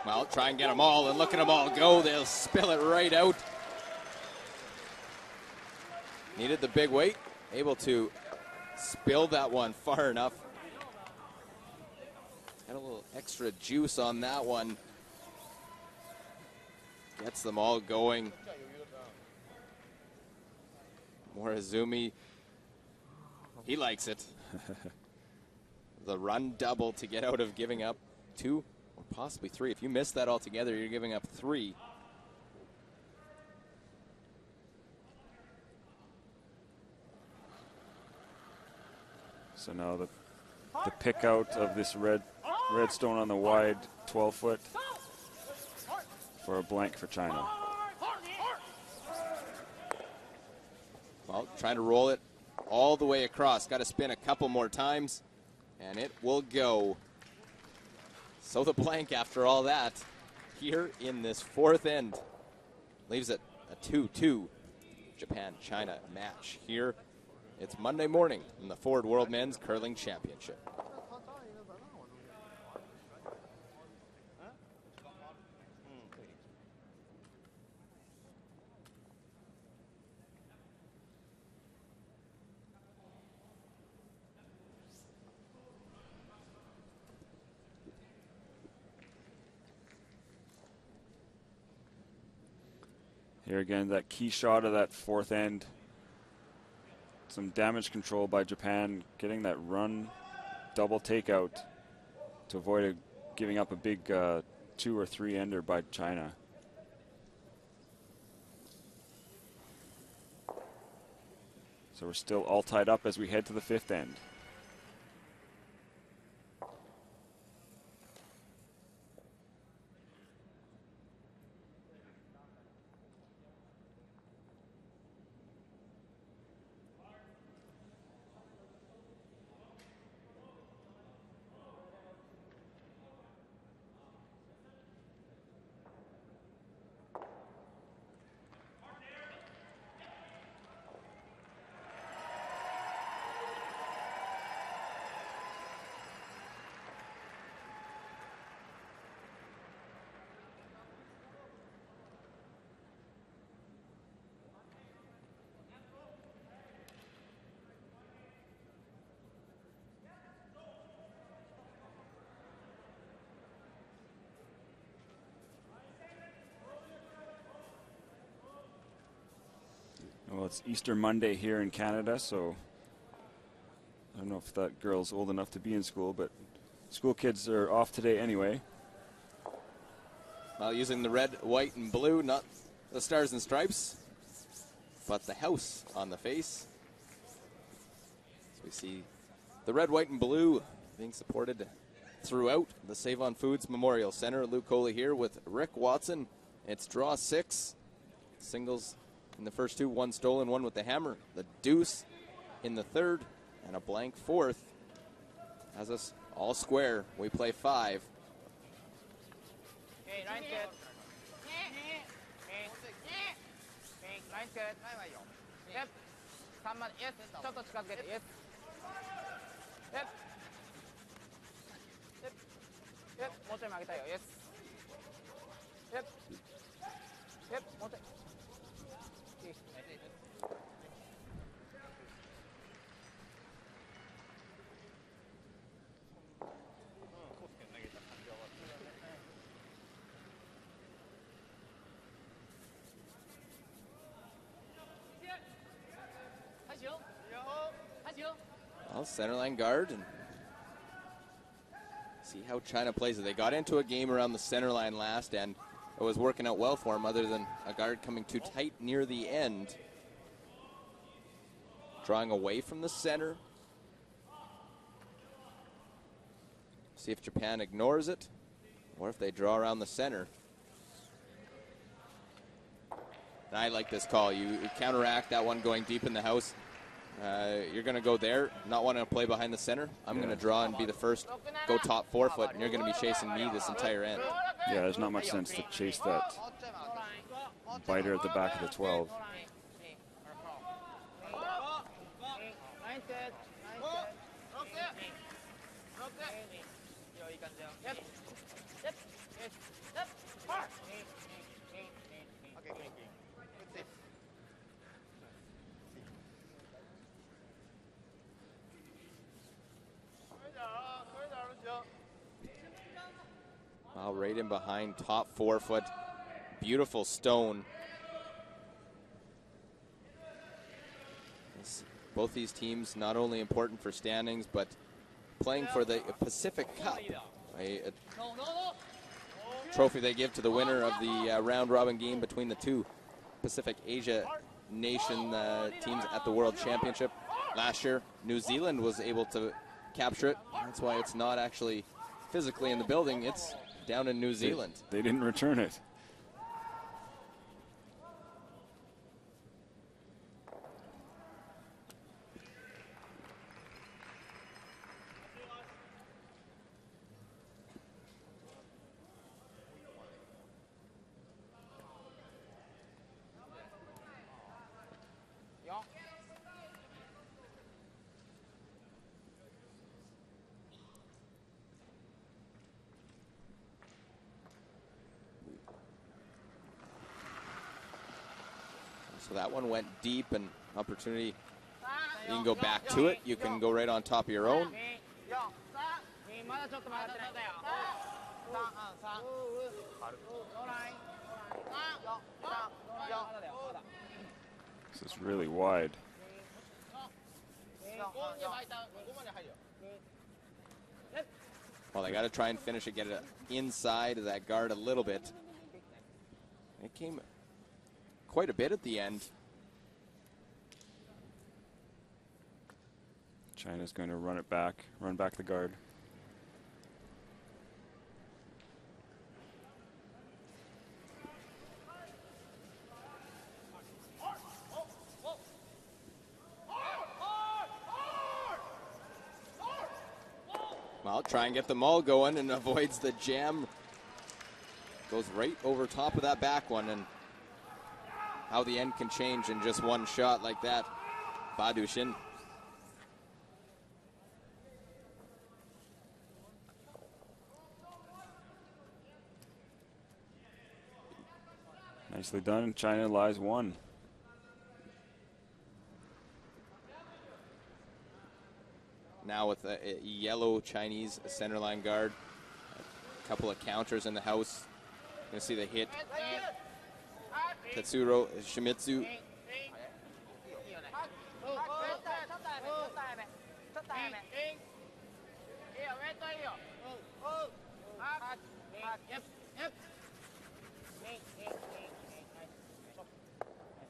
Well, try and get them all, and look at them all go. They'll spill it right out. Needed the big weight, able to spill that one far enough. Got a little extra juice on that one. Gets them all going. Morozumi, he likes it. The run double to get out of giving up 2 or possibly 3. If you miss that altogether, you're giving up 3. So now the pick out of this red stone on the wide 12-foot for a blank for China. Well, trying to roll it all the way across. Got to spin a couple more times, and it will go. So the blank after all that here in this 4th end leaves it a 2-2 Japan-China match here. It's Monday morning in the Ford World Men's Curling Championship. Here again, that key shot of that 4th end. Some damage control by Japan, getting that run double takeout to avoid giving up a big 2 or 3 ender by China. So we're still all tied up as we head to the 5th end. Well, it's Easter Monday here in Canada, so I don't know if that girl's old enough to be in school, but school kids are off today anyway. Well, using the red, white, and blue, not the stars and stripes, but the house on the face. So we see the red, white, and blue being supported throughout the Save on Foods Memorial Center. Luke Coley here with Rick Watson. It's draw 6. Singles in the first 2, 1 stolen, 1 with the hammer. The deuce in the third, and a blank fourth. Has us all square. We play 5. Well, centerline guard, and see how China plays it. They got into a game around the center line last, and it was working out well for them, other than a guard coming too tight near the end. Drawing away from the center. See if Japan ignores it, or if they draw around the center. And I like this call. You counteract that one going deep in the house. You're going to go there, not wanting to play behind the center. I'm going to draw and be the first, go top 4 foot, and you're going to be chasing me this entire end. Yeah, there's not much sense to chase that biter at the back of the 12. Wow, right in behind, top 4 foot, beautiful stone. Both these teams not only important for standings, but playing for the Pacific Cup, a trophy they give to the winner of the round-robin game between the 2 Pacific Asia nation teams at the World Championship. Last year, New Zealand was able to capture it. That's why it's not actually physically in the building. It's down in New Zealand. They didn't return it. So that one went deep, and opportunity. You can go back to it. You can go right on top of your own. This is really wide. Well, they got to try and finish it, get it inside of that guard a little bit. It came quite a bit at the end. China's going to run it back, run back the guard. Well, try and get the maul going, and avoids the jam. Goes right over top of that back one, and how the end can change in just one shot like that. Badushin. Nicely done. China lies 1. Now with a yellow Chinese centerline guard. A couple of counters in the house. Going to see the hit. Tetsuro Shimizu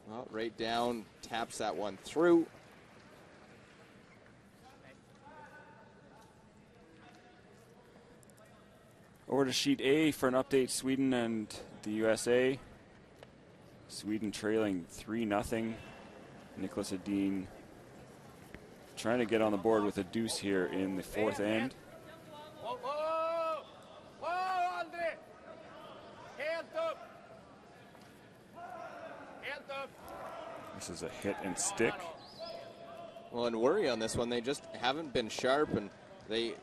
Well, right down, taps that one through. Over to sheet A for an update, Sweden and the USA. Sweden trailing 3-0. Nicholas Edin trying to get on the board with a deuce here in the fourth end. This is a hit and stick. Well, and worry on this one, they just haven't been sharp, and they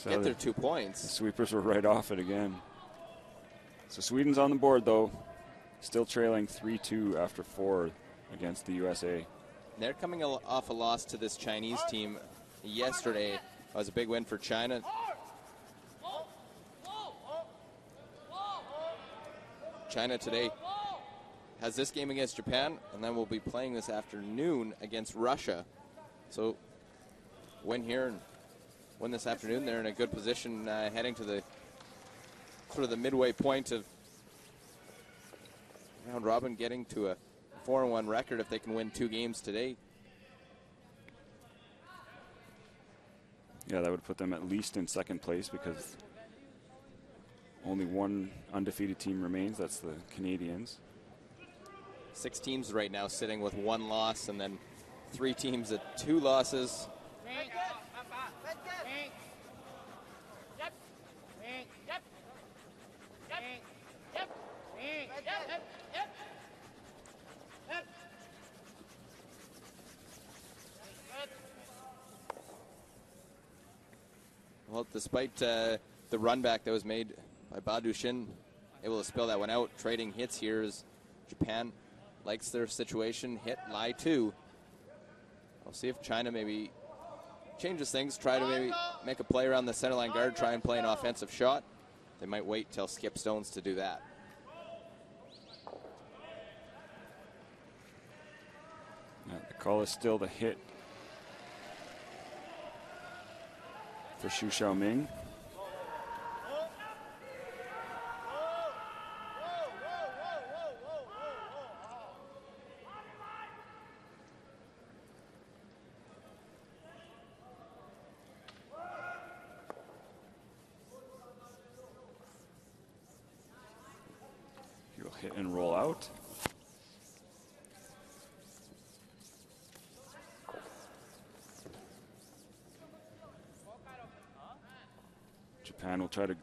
get their 2 points. The sweepers were right off it again. So Sweden's on the board, though. Still trailing 3-2 after 4 against the USA. They're coming off a loss to this Chinese team yesterday. It was a big win for China. China today has this game against Japan, and then we'll be playing this afternoon against Russia. So win here and win this afternoon. They're in a good position heading to the sort of the midway point of round robin, getting to a 4-1 record if they can win 2 games today. Yeah, that would put them at least in second place because only one undefeated team remains. That's the Canadians. 6 teams right now sitting with 1 loss, and then 3 teams at 2 losses. Well, despite the run back that was made by Badu Shin, able to spill that one out, trading hits here as Japan likes their situation. Hit, lie 2. We'll see if China maybe changes things, try to maybe make a play around the center line guard, try and play an offensive shot. They might wait till Skip Stones to do that. The call is still the hit for Xu Xiaoming. He'll hit and roll out. Japan will try to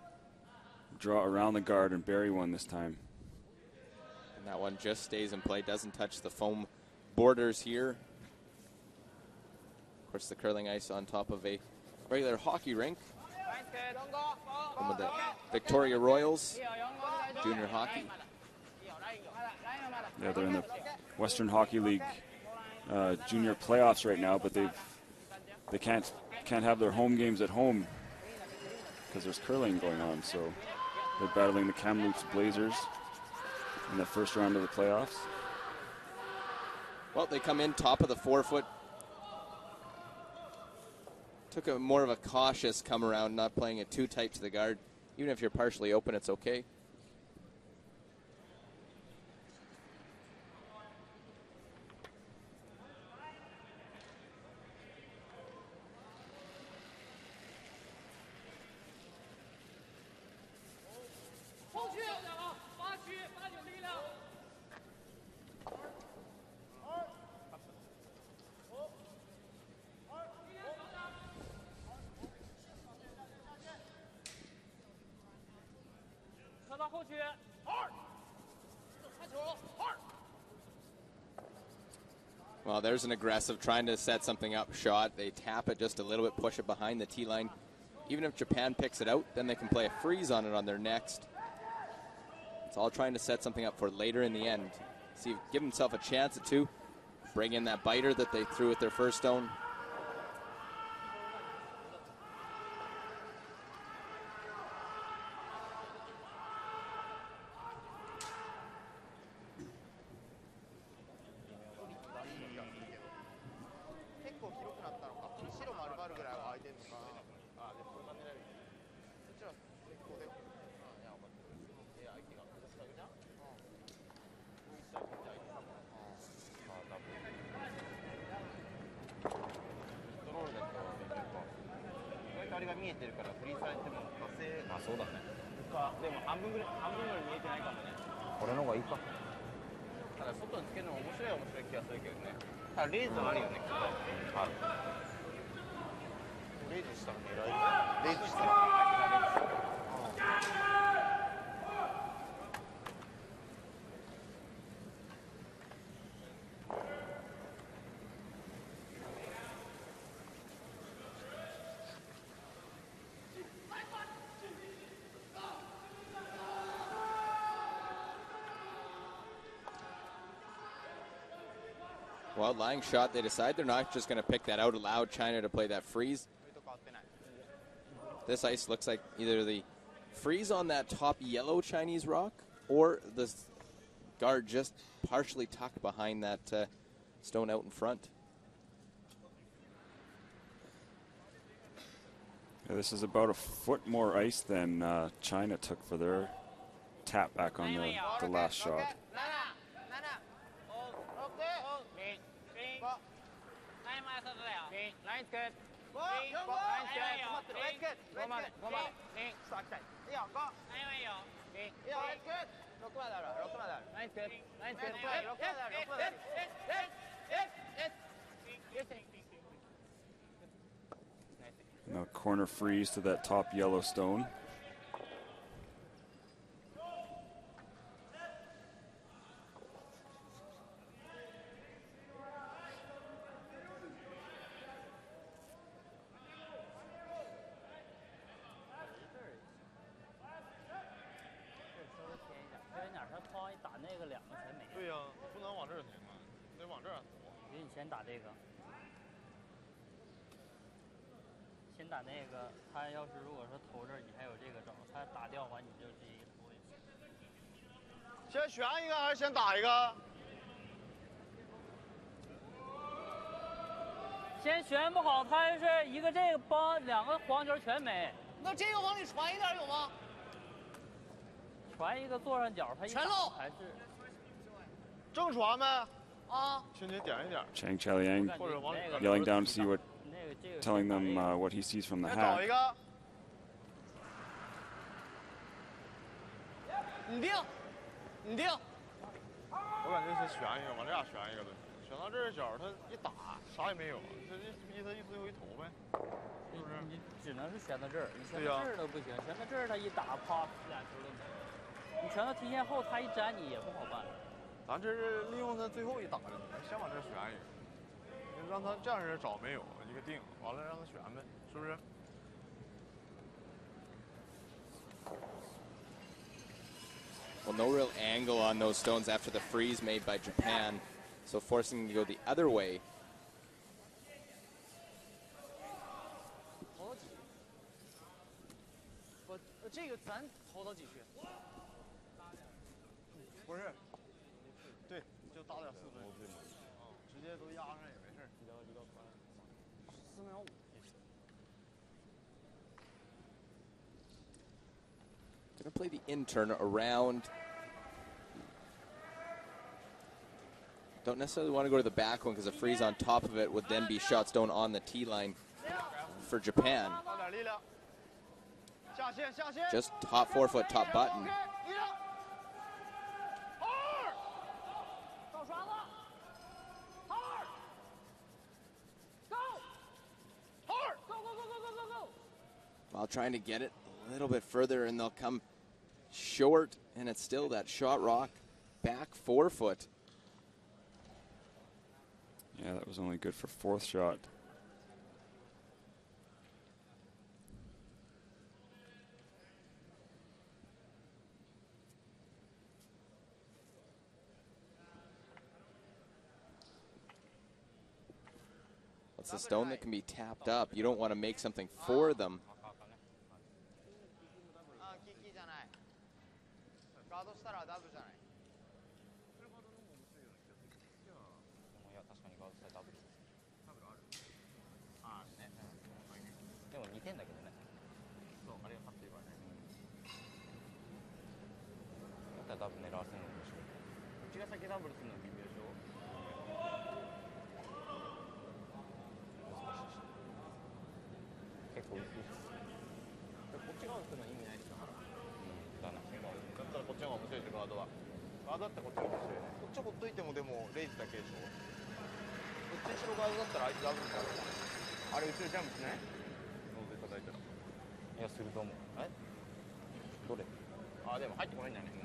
draw around the guard and bury one this time. And that one just stays in play, doesn't touch the foam borders here. Of course, the curling ice on top of a regular hockey rink. Home of the Victoria Royals, junior hockey. Yeah, they're in the Western Hockey League junior playoffs right now, but they can't have their home games at home because there's curling going on. So they're battling the Kamloops Blazers in the first round of the playoffs. Well, they come in top of the 4-foot. Took a more of a cautious come around, not playing it too tight to the guard. Even if you're partially open, it's okay. Well, there's an aggressive trying to set something up shot. They tap it just a little bit, push it behind the tee line. Even if Japan picks it out, then they can play a freeze on it on their next. It's all trying to set something up for later in the end. See, give himself a chance at 2. Bring in that biter that they threw at their first stone. 見えてるからフリーズされても火星あそうだねかでも半分ぐらい見えてないかもねこれの方がいいかただ外につけるのも面白い気がするけどねただレーズあるよねきっとあるレーズしたら狙いレーズしたら Well, lying shot, they decide they're not just going to pick that out, allow China to play that freeze. This ice looks like either the freeze on that top yellow Chinese rock or the guard just partially tucked behind that stone out in front. Yeah, this is about a foot more ice than China took for their tap back on the last shot. Now corner freeze to that top yellow stone. Chang Chaliang yelling down to see what, telling them what he sees from the hack. Well, no real angle on those stones after the freeze made by Japan, so forcing them to go the other way. Going to play the in-turn around. Don't necessarily want to go to the back one because a freeze on top of it would then be shot stone on the tee line for Japan. Just top forefoot, top button. While trying to get it a little bit further, and they'll come short, and it's still that shot rock back forefoot. Yeah, that was only good for fourth shot. It's a stone that can be tapped up. You don't want to make something for them. ち側打つの意味ないでしょ。だな。だったらこっちの方が面白いでガードは。ガードだったらこっちが面白いね。こっちほっといてもでもレイズだけでしょ。こっち後ろガードだったらあいつダブルになる。あれ後ろジャンプしない？ノーゼ叩いたら。いやすると思う。え？どれ？あでも入ってこないんだよね。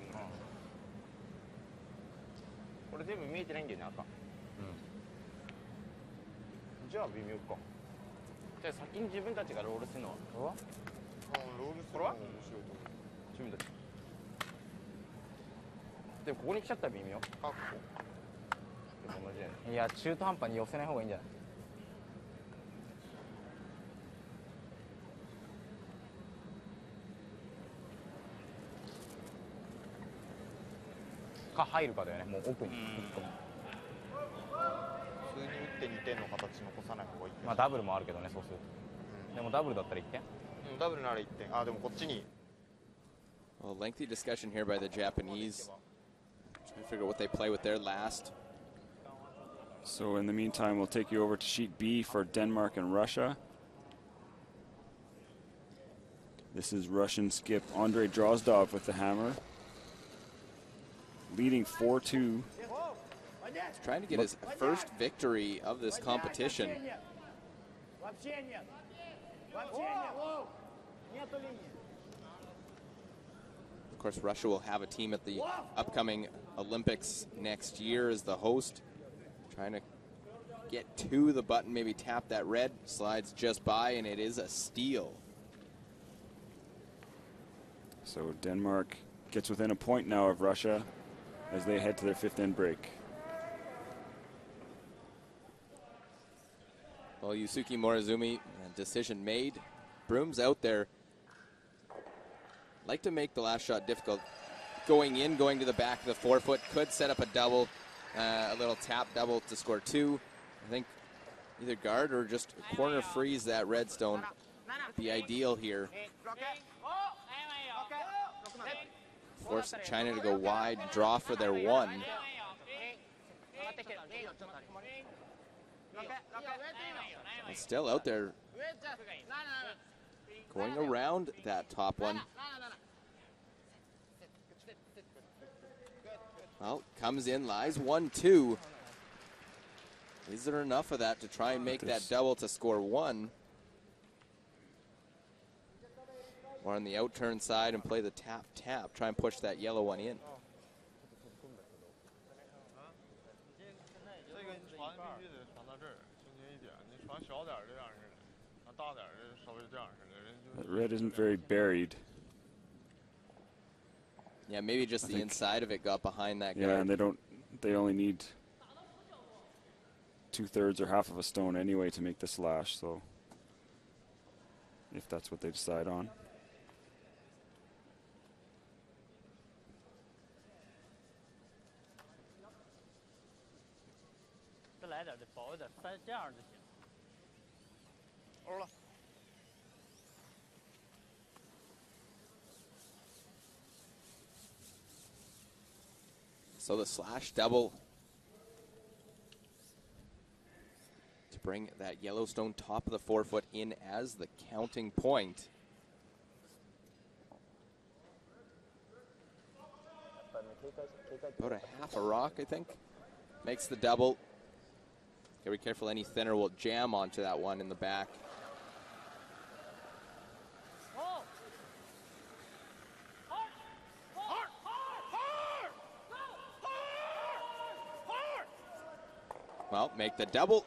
これ全部見えてないんだよね赤。じゃあ微妙か。じゃあ先に自分たちがロールするのは。これは？ロールするのは面白いと思う。自分たち。でもここに来ちゃったら微妙。あ、ここ。でも同じやね。いや中途半端に寄せない方がいいんじゃない？か入るかだよね。もう奥に。普通に打って2点の形残さない方がいい。まあダブルもあるけどねそうすると。でもダブルだったら1点。ダブルなら1点。あでもこっちに。Well, lengthy discussion here by the Japanese. Trying to figure out what they play with their last. So in the meantime, we'll take you over to sheet B for Denmark and Russia. This is Russian skip Andrei Drozdov with the hammer, leading 4-2. He's trying to get his first victory of this competition. Of course, Russia will have a team at the upcoming Olympics next year as the host. Trying to get to the button, maybe tap that red, slides just by, and it is a steal. So Denmark gets within a point now of Russia as they head to their fifth end break. Well, Yusuke Morizumi, decision made. Broom's out there. Like to make the last shot difficult. Going in, going to the back of the forefoot, could set up a double, a little tap double to score 2. I think either guard or just corner freeze that redstone. Be ideal here. Force China to go wide, draw for their 1. And still out there going around that top one. Well, comes in, lies 1-2. Is there enough of that to try and make that double to score 1? Or on the outturn side and play the tap-tap. Try and push that yellow one in. That red isn't very buried. Yeah, maybe just the inside of it got behind that guard. Yeah, and they only need 2/3 or half of a stone anyway to make the slash, so if that's what they decide on. So the slash double to bring that Yellowstone top of the forefoot in as the counting point. About a half a rock, I think. Makes the double. Gotta be careful, any thinner will jam onto that one in the back. Well, make the double.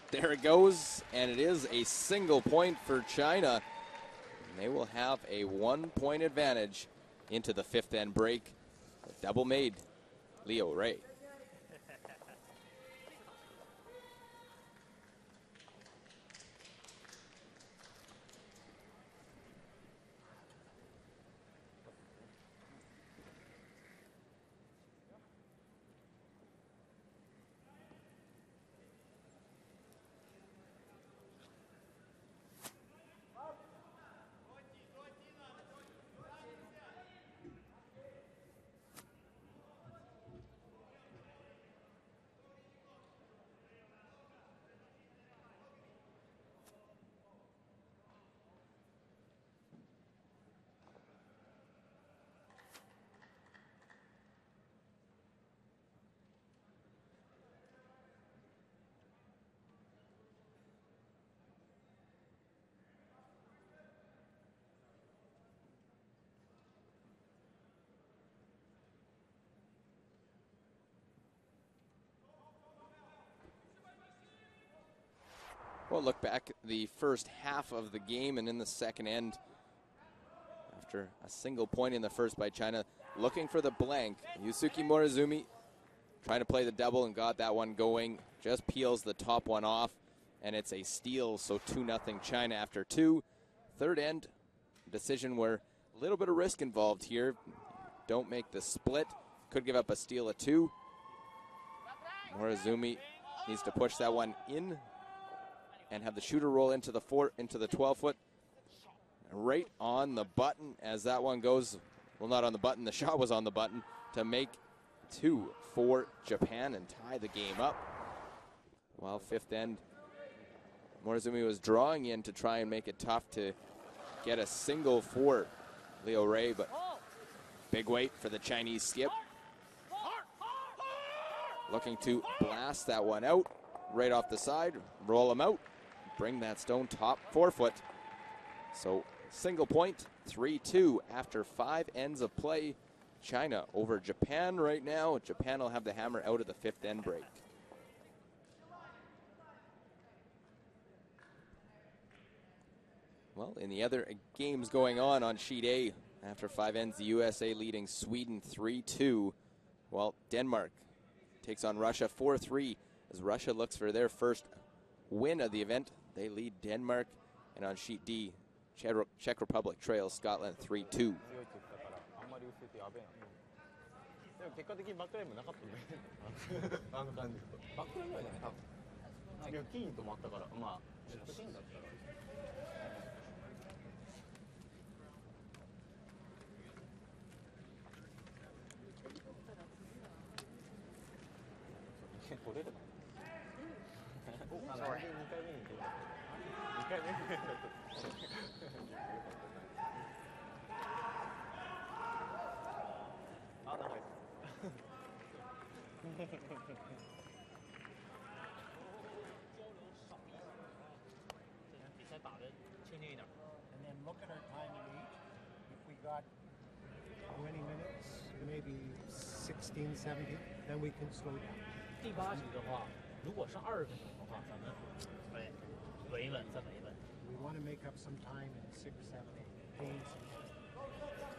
There it goes, and it is a single point for China. And they will have a 1-point advantage into the fifth end break. The double made Leo Ray. Well, look back the first half of the game, and in the second end, after a single point in the first by China, looking for the blank, Yusuke Morozumi trying to play the double and got that one going. Just peels the top one off, and it's a steal, so 2-0 China after 2. Third end, decision where a little bit of risk involved here. Don't make the split. Could give up a steal of 2. Morozumi needs to push that one in and have the shooter roll into the 12-foot. Right on the button as that one goes. Well, not on the button. The shot was on the button to make 2 for Japan and tie the game up. While fifth end, Morozumi was drawing in to try and make it tough to get a single for Leo Ray, but big weight for the Chinese skip. Looking to blast that one out right off the side, roll him out, bring that stone top 4-foot. So single point, 3-2 after 5 ends of play. China over Japan right now. Japan will have the hammer out of the fifth end break. Well, in the other games going on sheet A, after 5 ends, the USA leading Sweden 3-2, while Denmark takes on Russia 4-3 as Russia looks for their first win of the event. They lead Denmark, and on sheet D, Czech Republic trails Scotland 3-2. 結果的にバックラインもなかったね。あの感じ。バックラインぐらいだね、多分。いや、キーに止まったから、まあ、シーンだったら。取れるの？あの、2回目に出た。2回目に出た。あ、長い。And then look at our time in each. If we got 20 minutes, maybe 16, 17, then we can slow down. 第8局的话，如果是20分钟的话，咱们维稳再维稳。We want to make up some time in 6, 7, 8 games.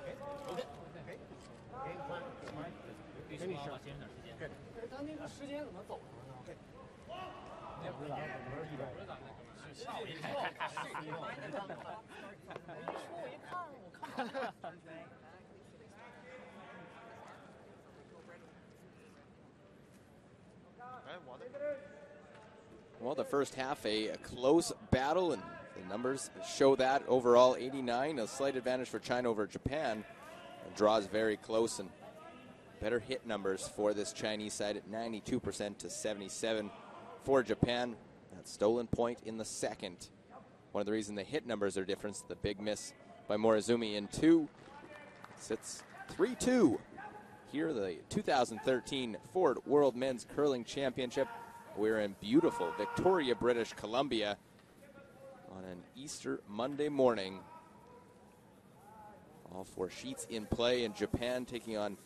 Okay? OK， Okay? Game plan. Smart. 必须要节省点时间。 Good. 但是他那个时间怎么走的呢？ Okay. 那不知道，不是咱们吓我一跳，吓一跳！你说我一看，我看不到。 Well, the first half, a close battle, and the numbers show that. Overall, 89, a slight advantage for China over Japan. The draw is very close, and better hit numbers for this Chinese side at 92% to 77 for Japan. That stolen point in the second. One of the reasons the hit numbers are different is the big miss by Morozumi in 2. Sits 3-2. Here, the 2013 Ford World Men's Curling Championship. We're in beautiful Victoria, British Columbia on an Easter Monday morning. All 4 sheets in play, and Japan taking on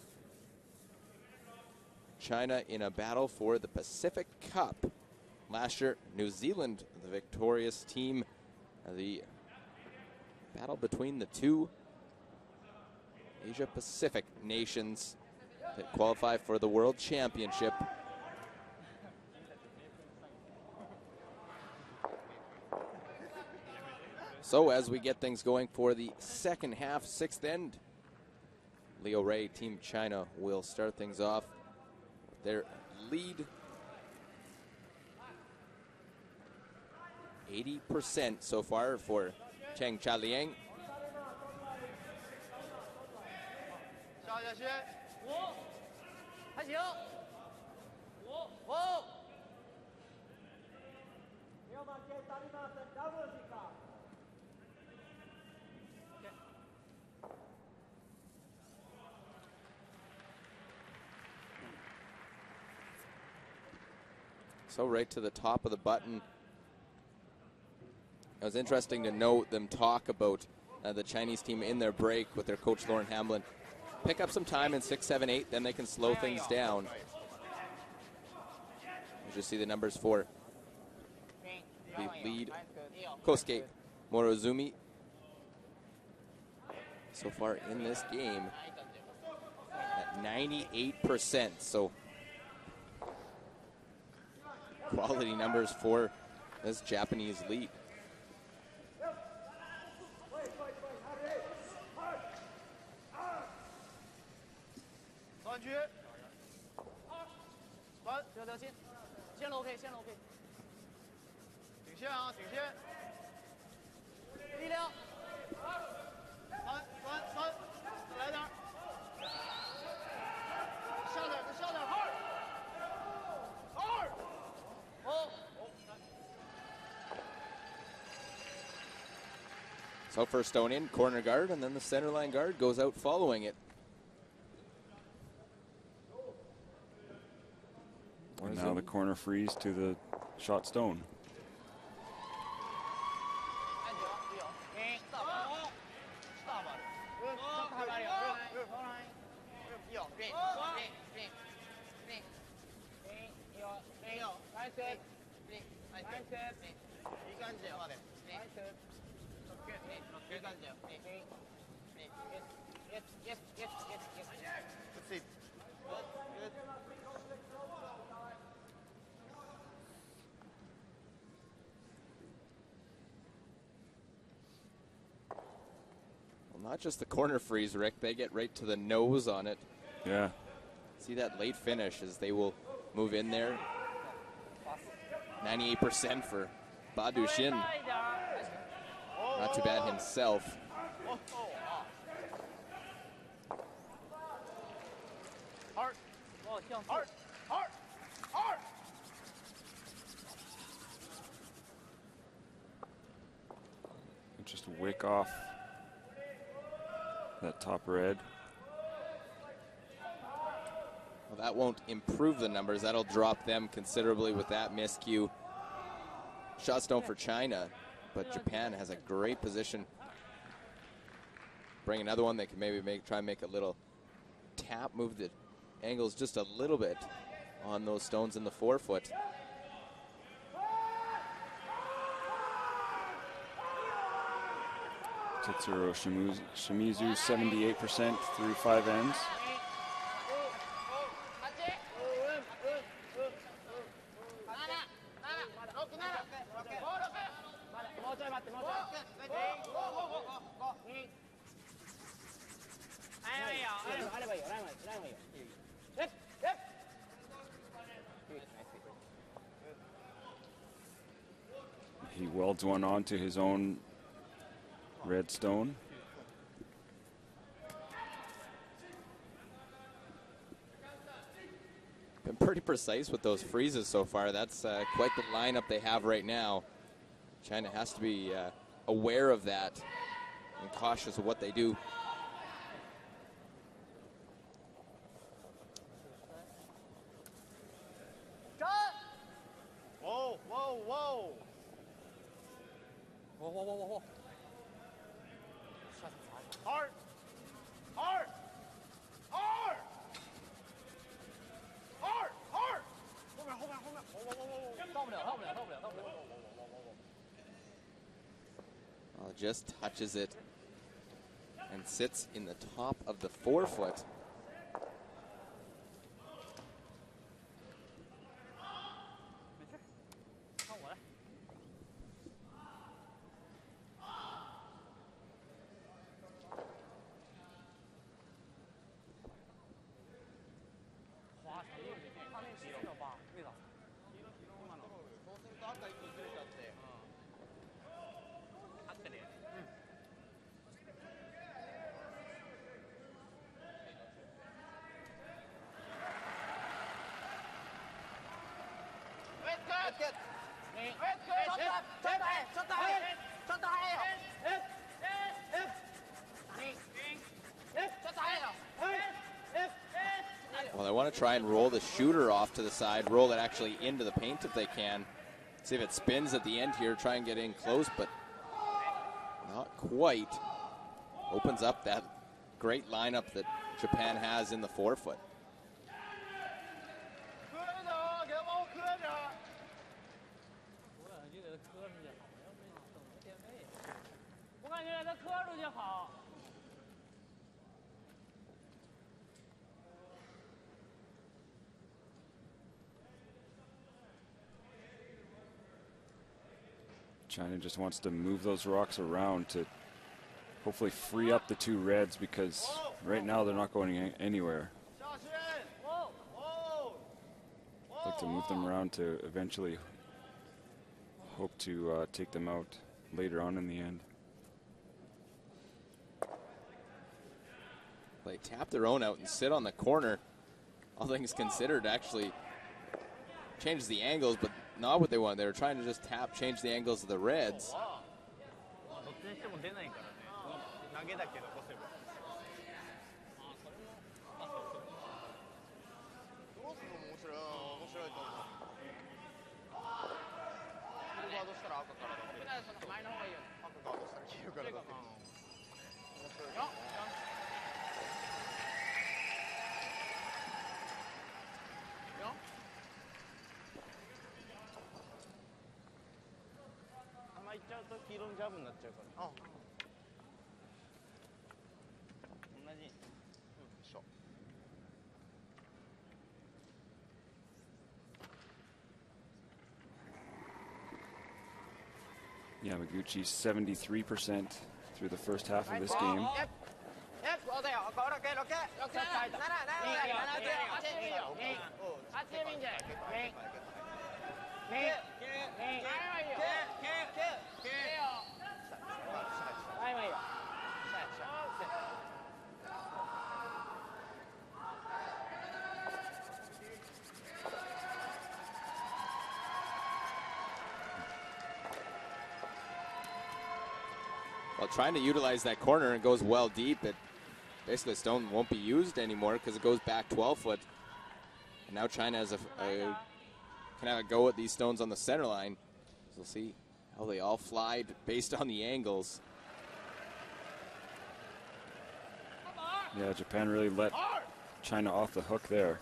China in a battle for the Pacific Cup. Last year, New Zealand, the victorious team. The battle between the 2 Asia-Pacific nations that qualify for the World Championship. So as we get things going for the second half, sixth end, Leo Ray, Team China, will start things off. Their lead, 80% so far for Cheng Chaliang. 下下先5，还行。5。So right to the top of the button. It was interesting to note them talk about the Chinese team in their break with their coach Lauren Hamlin. Pick up some time in 6, 7, 8, then they can slow things down. You just see the numbers for the lead Kosuke Morozumi so far in this game at 98%. So quality numbers for this Japanese lead. So first stone in, corner guard, and then the center line guard goes out following it. And now the corner freeze to the shot stone. Well, not just the corner freeze, Rick. They get right to the nose on it. Yeah. See that late finish as they will move in there. 98% for Badu Shin. Not too bad himself. Just wick off that top red. Well, that won't improve the numbers. That'll drop them considerably with that miscue. Shot stone for China, but Japan has a great position. Bring another one. They can maybe try and make a little tap, move the angles just a little bit on those stones in the forefoot. Tetsuro Shimizu 78% through 5 ends. He welds one onto his own red stone. Been pretty precise with those freezes so far. That's quite the lineup they have right now. China has to be aware of that and cautious of what they do. Whoa, whoa, whoa. Whoa, whoa, whoa, whoa, whoa. Hard. Hard. Hard. Hard. Hard. 后面，后面，后面。whoa, whoa, whoa, whoa. 到不了，到不了，到不了，到不了。Well, just touches it and sits in the top of the forefoot. Well, they want to try and roll the shooter off to the side, roll it actually into the paint if they can. See if it spins at the end here, try and get in close, but not quite. Opens up that great lineup that Japan has in the forefoot. 觉它磕出去好。 China just wants to move those rocks around to hopefully free up the two reds, because right now they're not going anywhere. I'd like to move them around to eventually hope to take them out later on in the end. They tap their own out and sit on the corner. All things considered, actually changes the angles, but not what they want. They were trying to just tap, change the angles of the reds. Yamaguchi 73% through the first half of this game. Well, trying to utilize that corner and goes well deep. It basically stone won't be used anymore because it goes back 12 foot. And now China has can have a go at these stones on the center line. So we'll see how they all fly based on the angles. Yeah, Japan really let China off the hook there.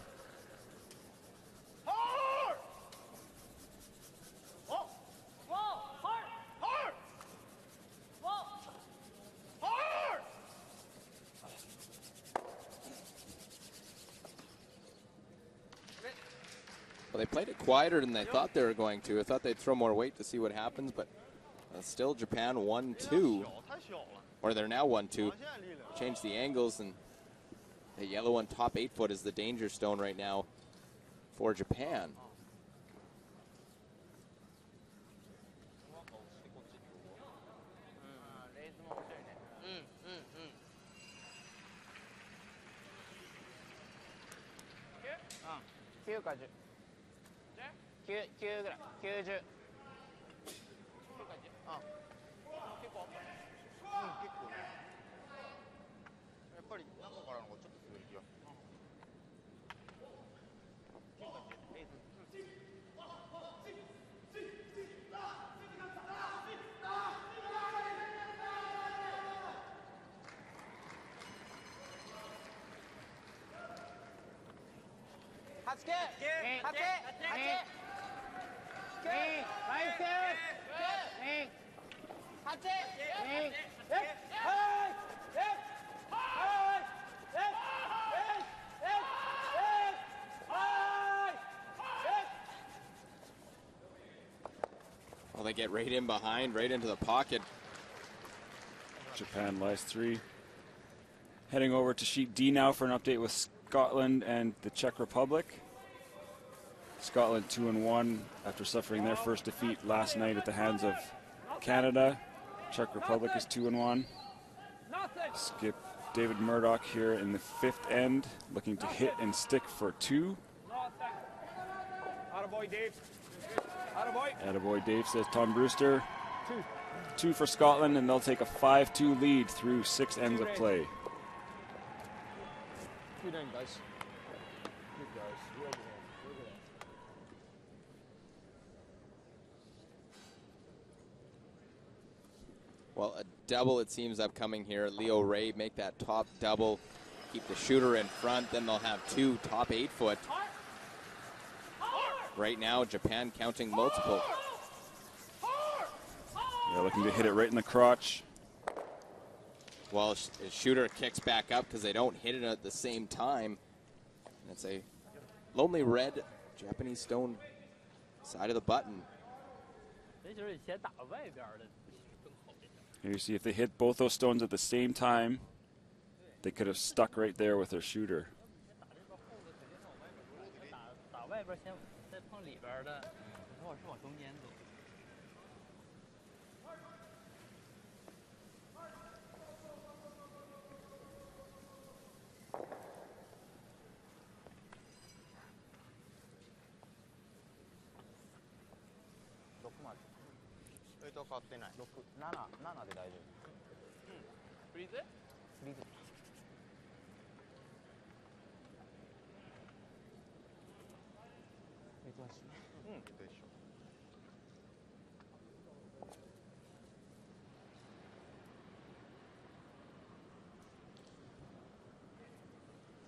Well, they played it quieter than they thought they were going to. I thought they'd throw more weight to see what happens, but still Japan 1-2. Or they're now 1-2. Change the angles, and the yellow one, top 8 foot, is the danger stone right now for Japan. Well, they get right in behind, right into the pocket. Japan lies 3. Heading over to sheet D now for an update with Scotland and the Czech Republic. Scotland 2-1 after suffering their first defeat last night at the hands of Canada. Czech Republic is 2-1. Skip David Murdoch here in the 5th end, looking to hit and stick for 2. Attaboy, Dave. Attaboy, Dave, says Tom Brewster. 2 for Scotland, and they'll take a 5-2 lead through 6 ends of play. Good end, guys. Good guys. Well done. Well, a double, it seems, upcoming here. Leo Ray make that top double, keep the shooter in front, then they'll have 2 top 8 foot. Right now, Japan counting multiple. Yeah, looking to hit it right in the crotch. Well, his shooter kicks back up because they don't hit it at the same time. And it's a lonely red Japanese stone side of the button. Here you see if they hit both those stones at the same time, they could have stuck right there with their shooter.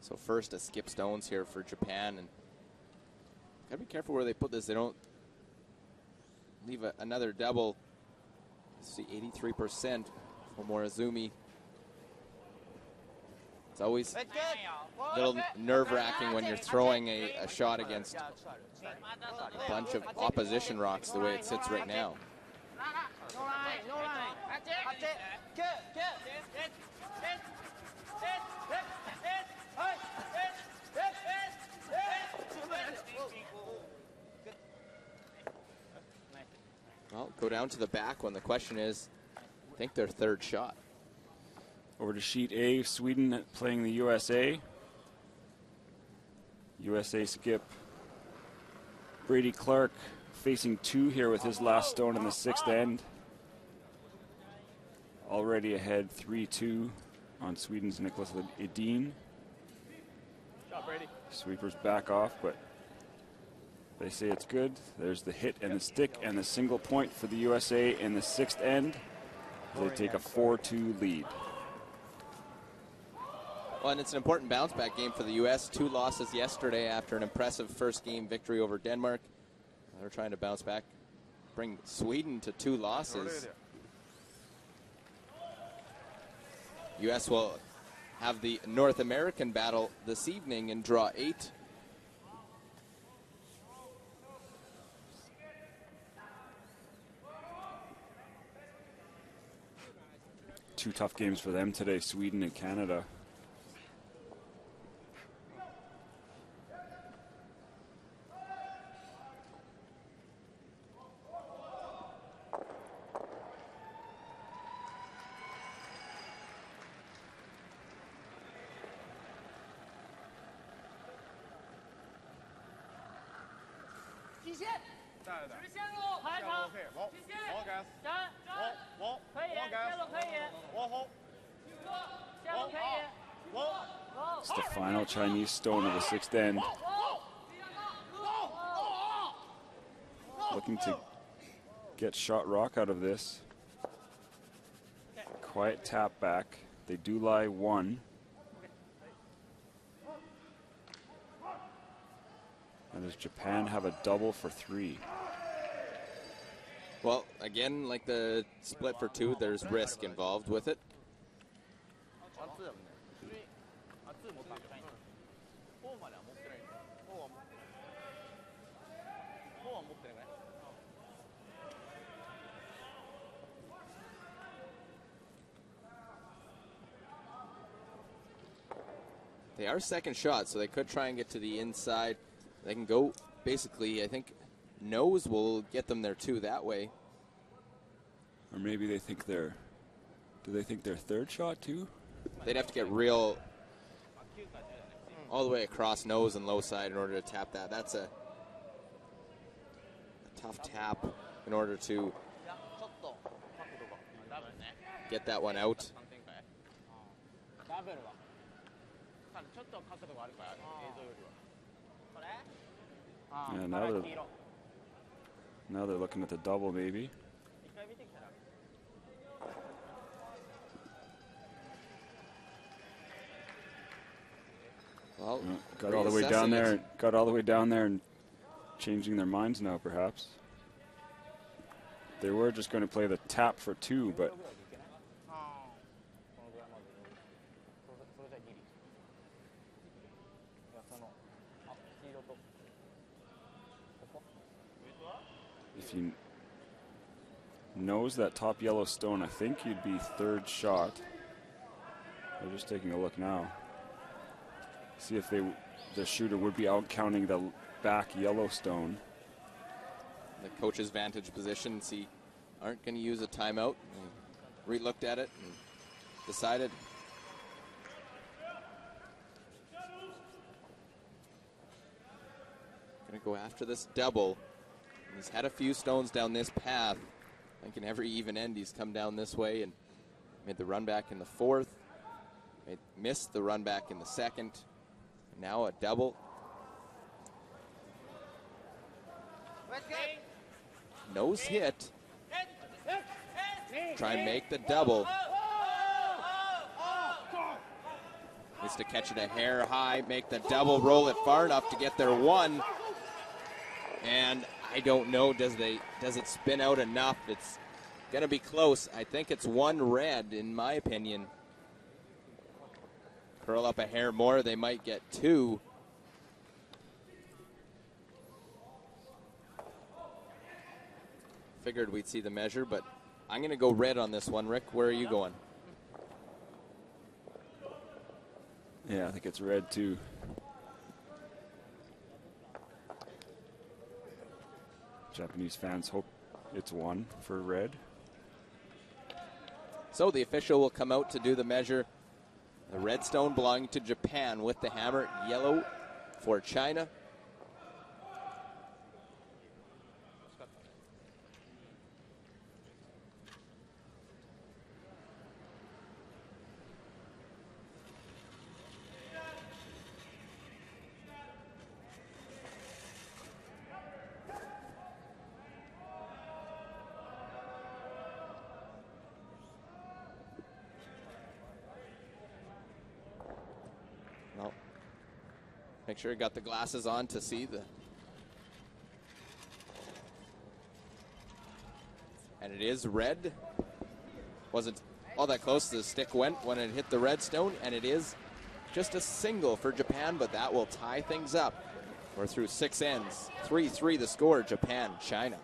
So first a skip stones here for Japan, and gotta be careful where they put this. They don't leave another double. See 83% for Morozumi. It's always a little nerve-wracking when you're throwing a shot against a bunch of opposition rocks the way it sits right now. Well, go down to the back when the question is, I think their third shot. Over to sheet A, Sweden playing the USA. USA skip Brady Clark facing 2 here with his last stone in the 6th end. Already ahead 3-2 on Sweden's Nicholas Edin. Sweepers back off, but they say it's good. There's the hit and the stick and the single point for the USA in the 6th end. They take a 4-2 lead. Well, and it's an important bounce-back game for the U.S. 2 losses yesterday after an impressive first-game victory over Denmark. They're trying to bounce back, bring Sweden to 2 losses. U.S. will have the North American battle this evening in draw 8. Two tough games for them today, Sweden and Canada. It's the final Chinese stone of the 6th end. Looking to get shot rock out of this. Quiet tap back. They do lie 1. And does Japan have a double for 3? Well, again, like the split for 2, there's risk involved with it. They are second shot, so they could try and get to the inside. They can go, basically, I think nose will get them there too that way. Or maybe they think they're, do they think their third shot too? They'd have to get real, all the way across nose and low side in order to tap that. That's a tough tap in order to get that one out. Yeah, now they're looking at the double maybe. Well, got all the way down there. Got all the way down there and changing their minds now, perhaps. They were just going to play the tap for 2, but ギリ。いや、その、あ、黄色と。ここ If he knows that top yellow stone, I think he'd be third shot. We're just taking a look now. See if the shooter would be out counting the back yellow stone. The coach's vantage position, see, aren't going to use a timeout. They re-looked at it and decided. Going to go after this double. He's had a few stones down this path. I think in every even end he's come down this way and made the run back in the fourth. Missed the run back in the second. Now a double. Nose hit. Try and make the double. Needs to catch it a hair high, make the double, roll it far enough to get their one. And I don't know, does it spin out enough? It's going to be close. I think it's one red, in my opinion. Curl up a hair more, they might get two. Figured we'd see the measure, but I'm going to go red on this one. Rick, where are you going? Yeah, I think it's red too. Japanese fans hope it's one for red. So the official will come out to do the measure. The red stone belonging to Japan with the hammer, yellow for China. Make sure you got the glasses on to see the. And it is red. Wasn't all that close. The stick went when it hit the red stone, and it is just a single for Japan, but that will tie things up. We're through 6 ends. 3-3 the score, Japan, China.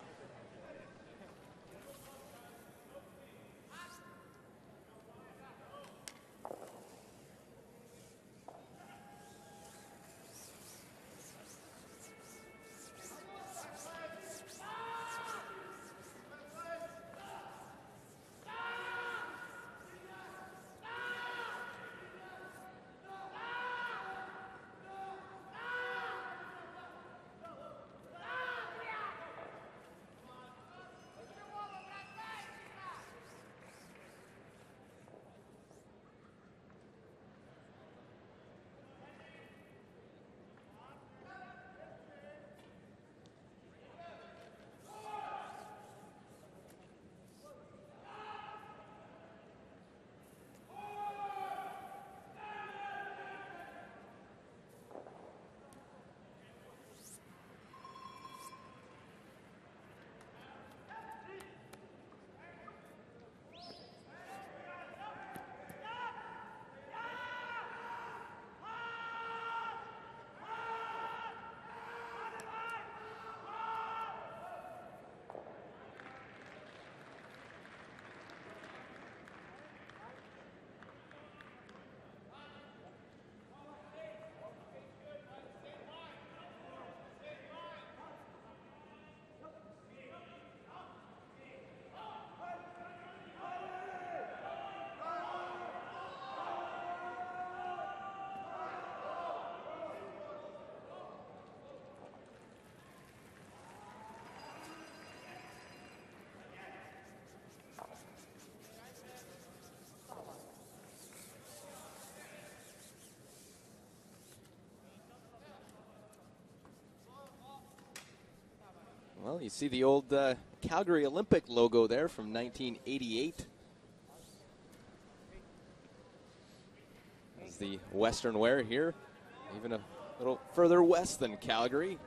Well, you see the old Calgary Olympic logo there from 1988. There's the Western wear here, even a little further west than Calgary,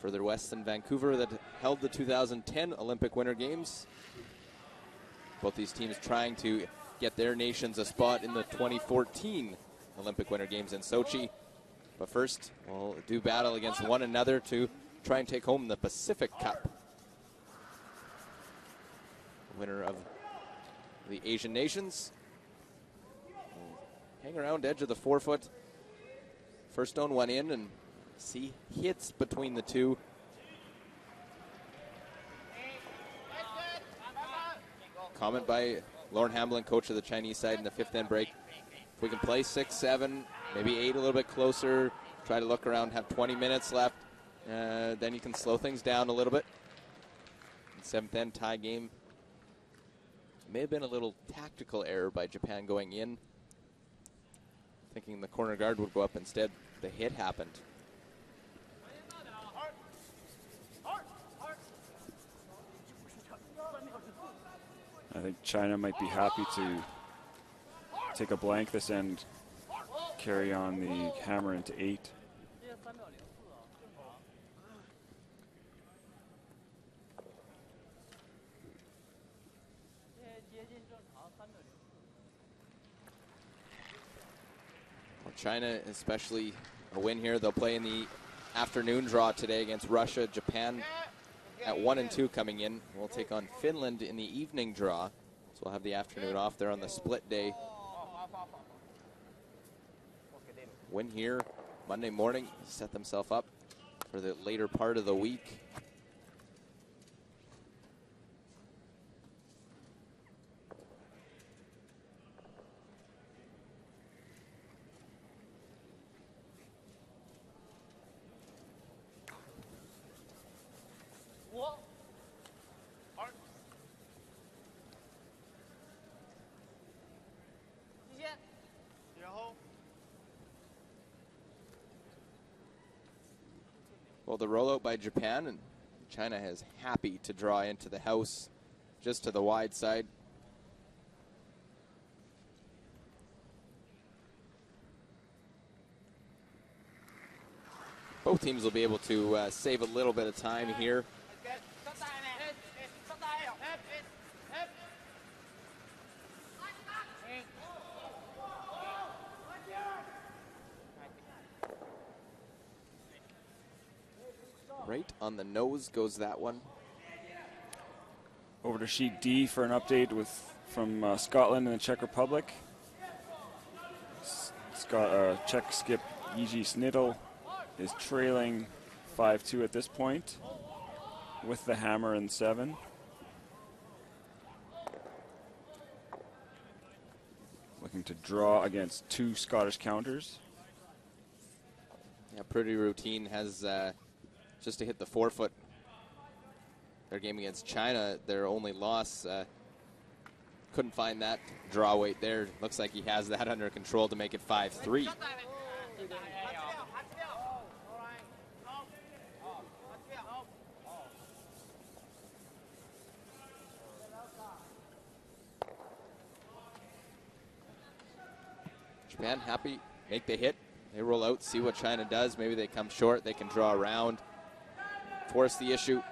further west than Vancouver that held the 2010 Olympic Winter Games. Both these teams trying to get their nations a spot in the 2014 Olympic Winter Games in Sochi. But first, we'll do battle against one another to try and take home the Pacific Cup. Winner of the Asian Nations. Hang around edge of the 4-foot. First stone one in, and see hits between the two. Comment by Lauren Hamblin, coach of the Chinese side in the 5th end break. If we can play 6, 7, maybe 8 a little bit closer, try to look around, have 20 minutes left, then you can slow things down a little bit. 7th end tie game. May have been a little tactical error by Japan going in, thinking the corner guard would go up. Instead, the hit happened. I think China might be happy to take a blank this end, carry on the hammer into 8. Well, China, especially a win here, they'll play in the afternoon draw today against Russia. Japan at 1 and 2 coming in. We'll take on Finland in the evening draw. So we'll have the afternoon off there on the split day. Win here Monday morning, set themselves up for the later part of the week. Well, the rollout by Japan, and China is happy to draw into the house just to the wide side. Both teams will be able to save a little bit of time here. Right on the nose goes that one. Over to sheet D for an update from Scotland and the Czech Republic. Czech skip Yiji Snittel is trailing 5-2 at this point with the hammer and 7. Looking to draw against 2 Scottish counters. Yeah, pretty routine has just to hit the 4-foot. Their game against China, their only loss, couldn't find that draw weight there. Looks like he has that under control to make it 5-3. Japan happy, make the hit. They roll out, see what China does. Maybe they come short, they can draw around, force the issue.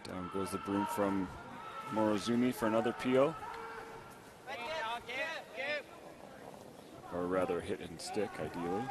Down goes the broom from Morozumi for another PO. Or rather hit and stick, ideally.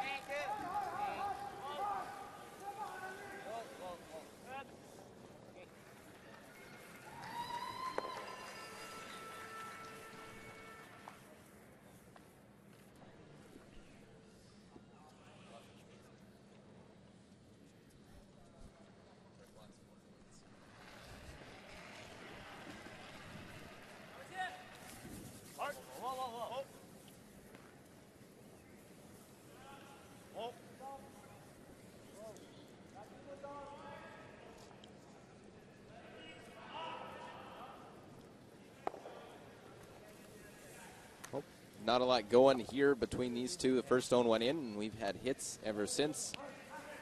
Not a lot going here between these two. The first stone went in, and we've had hits ever since.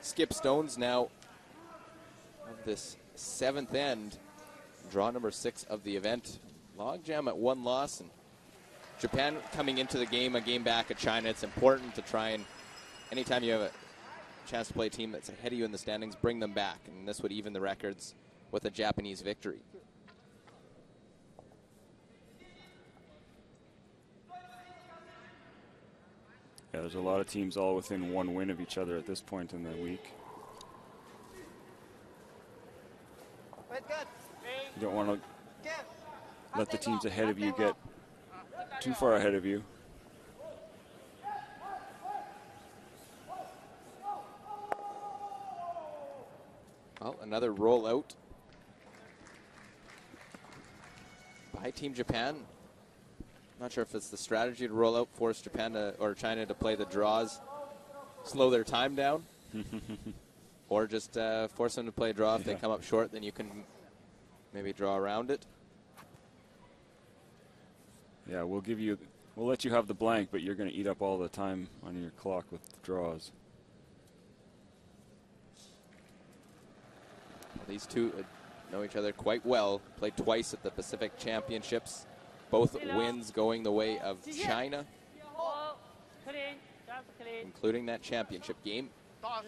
Skip stones now of this 7th end. Draw number 6 of the event. Logjam at 1 loss, and Japan coming into the game, a game back at China. It's important to try and, anytime you have a chance to play a team that's ahead of you in the standings, bring them back. And this would even the records with a Japanese victory. Yeah, there's a lot of teams all within 1 win of each other at this point in the week. You don't want to let the teams ahead of you get too far ahead of you. Well, another rollout by Team Japan. Not sure if it's the strategy to roll out, force Japan to, or China to play the draws, slow their time down, or just force them to play a draw. If they come up short, then you can maybe draw around it. Yeah, we'll let you have the blank, but you're going to eat up all the time on your clock with draws. These two know each other quite well. Played twice at the Pacific Championships. Both wins going the way of China, including that championship game. Well,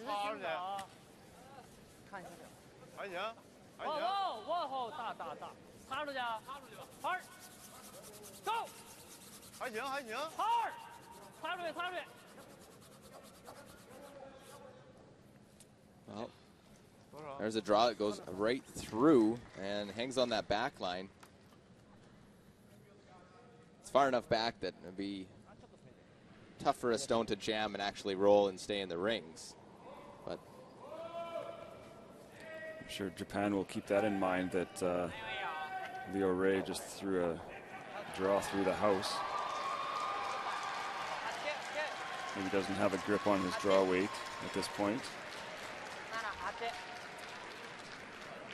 there's a draw that goes right through and hangs on that back line. It's far enough back that it would be tough for a stone to jam and actually roll and stay in the rings. But I'm sure Japan will keep that in mind, that Leo Ray just threw a draw through the house. Maybe doesn't have a grip on his draw weight at this point.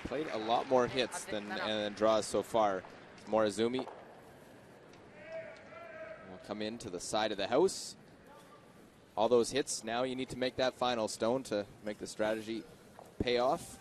Played a lot more hits than draws so far. Morizumi will come in to the side of the house. All those hits, now you need to make that final stone to make the strategy pay off.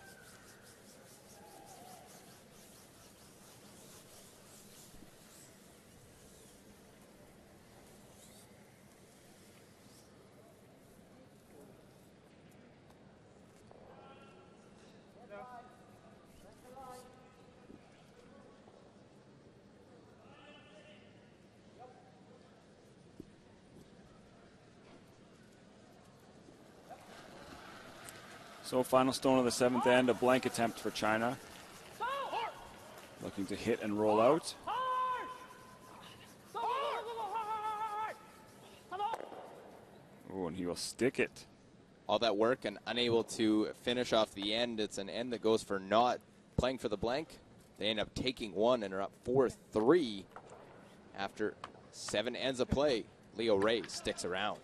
So final stone of the 7th end, a blank attempt for China. Looking to hit and roll out. Oh, and he will stick it. All that work and unable to finish off the end. It's an end that goes for not playing for the blank. They end up taking one and are up 4-3 after 7 ends of play. Leo Ray sticks around.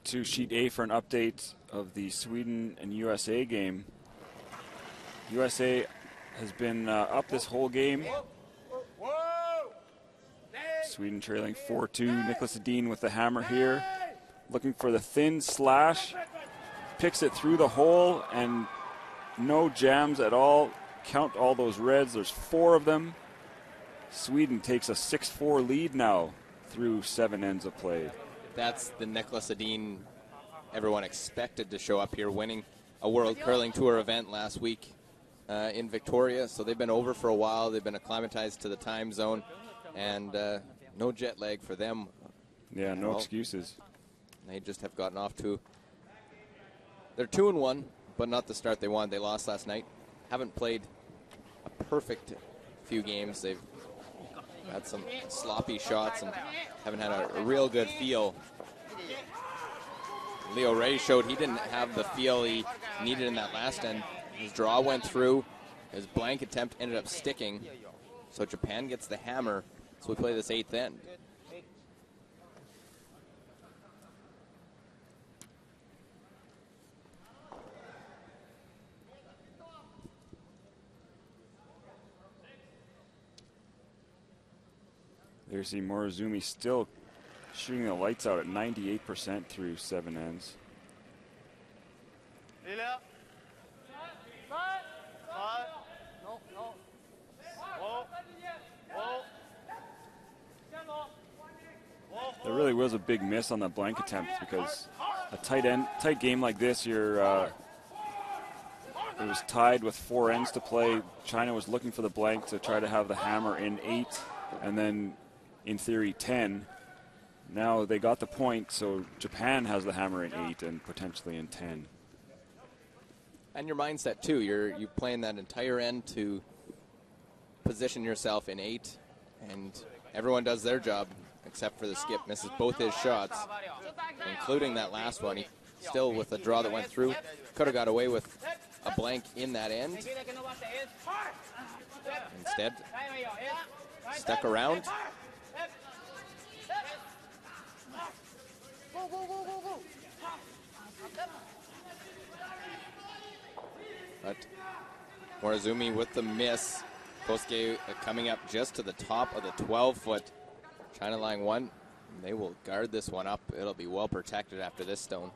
to sheet A for an update of the Sweden and USA game. USA has been up this whole game. Sweden trailing 4-2. Nicholas Edin with the hammer here. Looking for the thin slash. Picks it through the hole and no jams at all. Count all those reds. There's 4 of them. Sweden takes a 6-4 lead now through 7 ends of play. That's the Nicholas Edin everyone expected to show up here, winning a World Curling Tour event last week in Victoria. So they've been over for a while. They've been acclimatized to the time zone, and no jet lag for them. Yeah, no excuses. They just have gotten off to. They're 2-1, but not the start they wanted. They lost last night. Haven't played a perfect few games. They've had some sloppy shots and haven't had a real good feel. Leo Ray showed he didn't have the feel he needed in that last end. His draw went through. His blank attempt ended up sticking. So Japan gets the hammer. So we play this 8th end. There's the Morozumi still shooting the lights out at 98% through 7 ends. There really was a big miss on the blank attempt because a tight game like this, it was tied with 4 ends to play. China was looking for the blank to try to have the hammer in 8 and then in theory 10. Now they got the point, so Japan has the hammer in 8 and potentially in 10. And your mindset too. You're playing that entire end to position yourself in 8, and everyone does their job except for the skip. Misses both his shots, including that last one. He still with the draw that went through. Could have got away with a blank in that end. Instead, stuck around. But Morozumi with the miss. Kosuke coming up just to the top of the 12-foot. China line 1. They will guard this one up. It'll be well protected after this stone.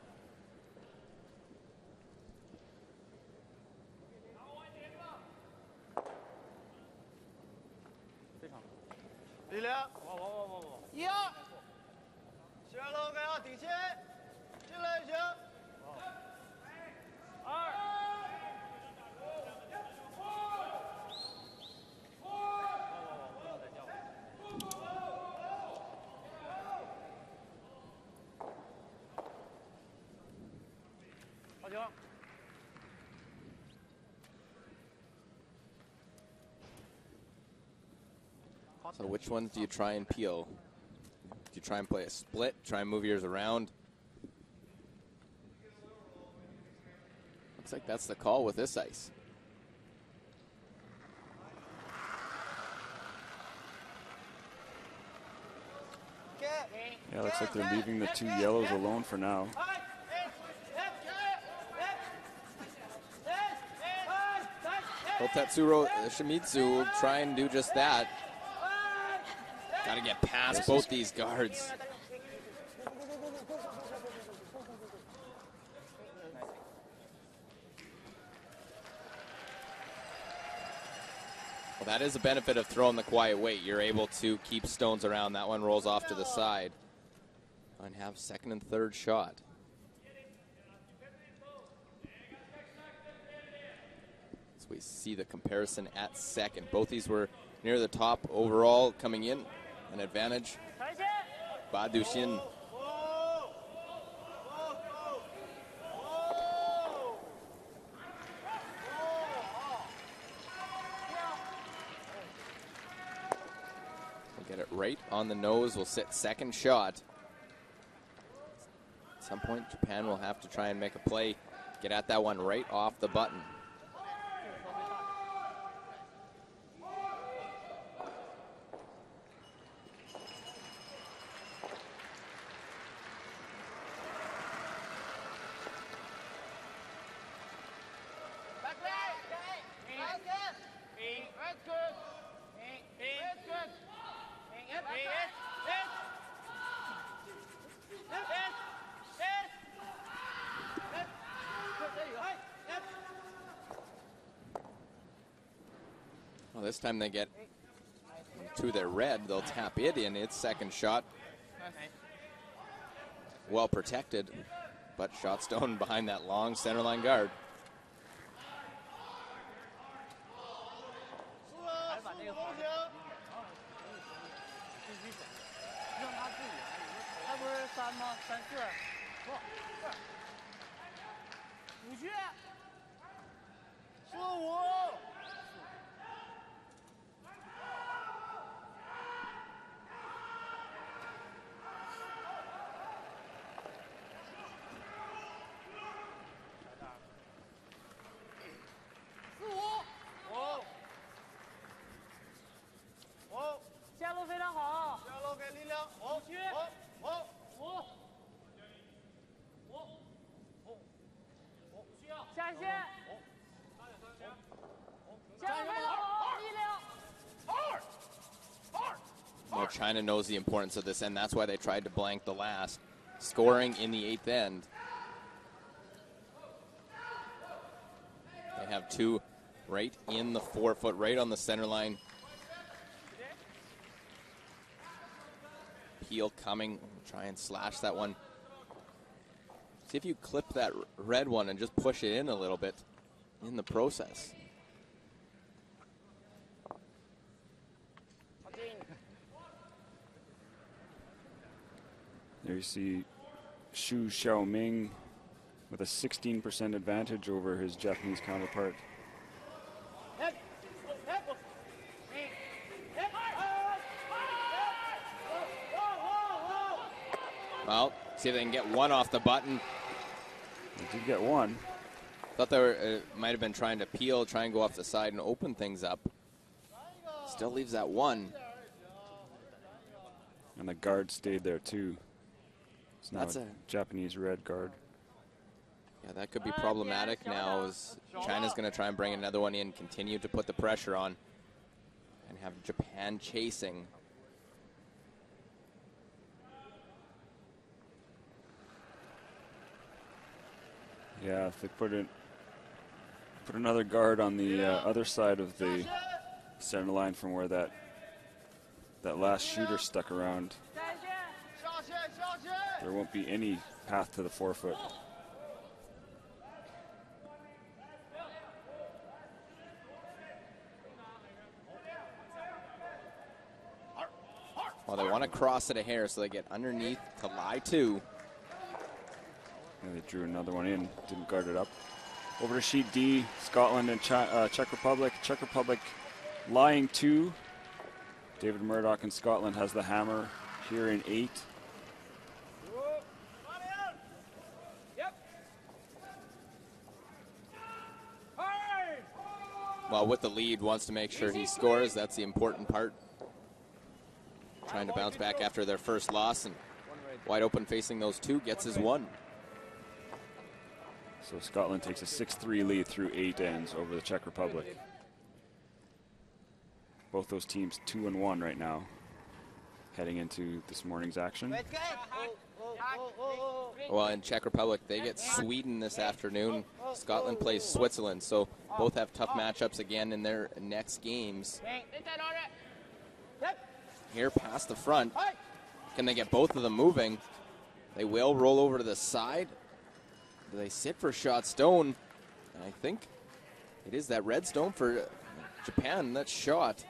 So which ones do you try and peel? Do you try and play a split? Try and move yours around? Looks like that's the call with this ice. Yeah, looks like they're leaving the 2 yellows alone for now. Well, Tetsuro Shimizu will try and do just that. Got to get past both these guards. Well, that is a benefit of throwing the quiet weight. You're able to keep stones around. That one rolls off to the side. And have second and third shot. So we see the comparison at second. Both these were near the top overall coming in. An advantage. Badushin. We'll get it right on the nose. We'll sit second shot. At some point, Japan will have to try and make a play. Get at that one right off the button. Well, this time they get to their red. They'll tap it in its second shot. Well protected, but shot stone behind that long center line guard. Well, China knows the importance of this, and that's why they tried to blank the last, scoring in the 8th end. They have two right in the 4-foot, right on the center line. Peel coming, try and slash that one. See if you clip that red one and just push it in a little bit in the process. There you see Xu Xiaoming with a 16% advantage over his Japanese counterpart. Well, see if they can get one off the button. They did get one. Thought they were, might have been trying to peel, try and go off the side and open things up. Still leaves that one. And the guard stayed there too. It's now That's a Japanese red guard. Yeah, that could be problematic now as China's going to try and bring another one in, continue to put the pressure on, and have Japan chasing. Yeah, if they put another guard on the other side of the center line from where that last shooter stuck around, there won't be any path to the 4-foot. Well, they want to cross it a hair, so they get underneath to lie two. And they drew another one in, didn't guard it up. Over to sheet D, Scotland and Czech Republic. Czech Republic lying two. David Murdoch in Scotland has the hammer here in 8. Well, with the lead, wants to make sure he scores. That's the important part. Trying to bounce back after their first loss, and wide open facing those two, gets his one. So Scotland takes a 6-3 lead through 8 ends over the Czech Republic. Both those teams 2-1 right now, heading into this morning's action. Well, in Czech Republic, they get Sweden this afternoon. Scotland plays Switzerland, so both have tough matchups again in their next games. Here past the front. Can they get both of them moving? They will roll over to the side. Do they sit for shot stone? And I think it is that red stone for Japan. That shot.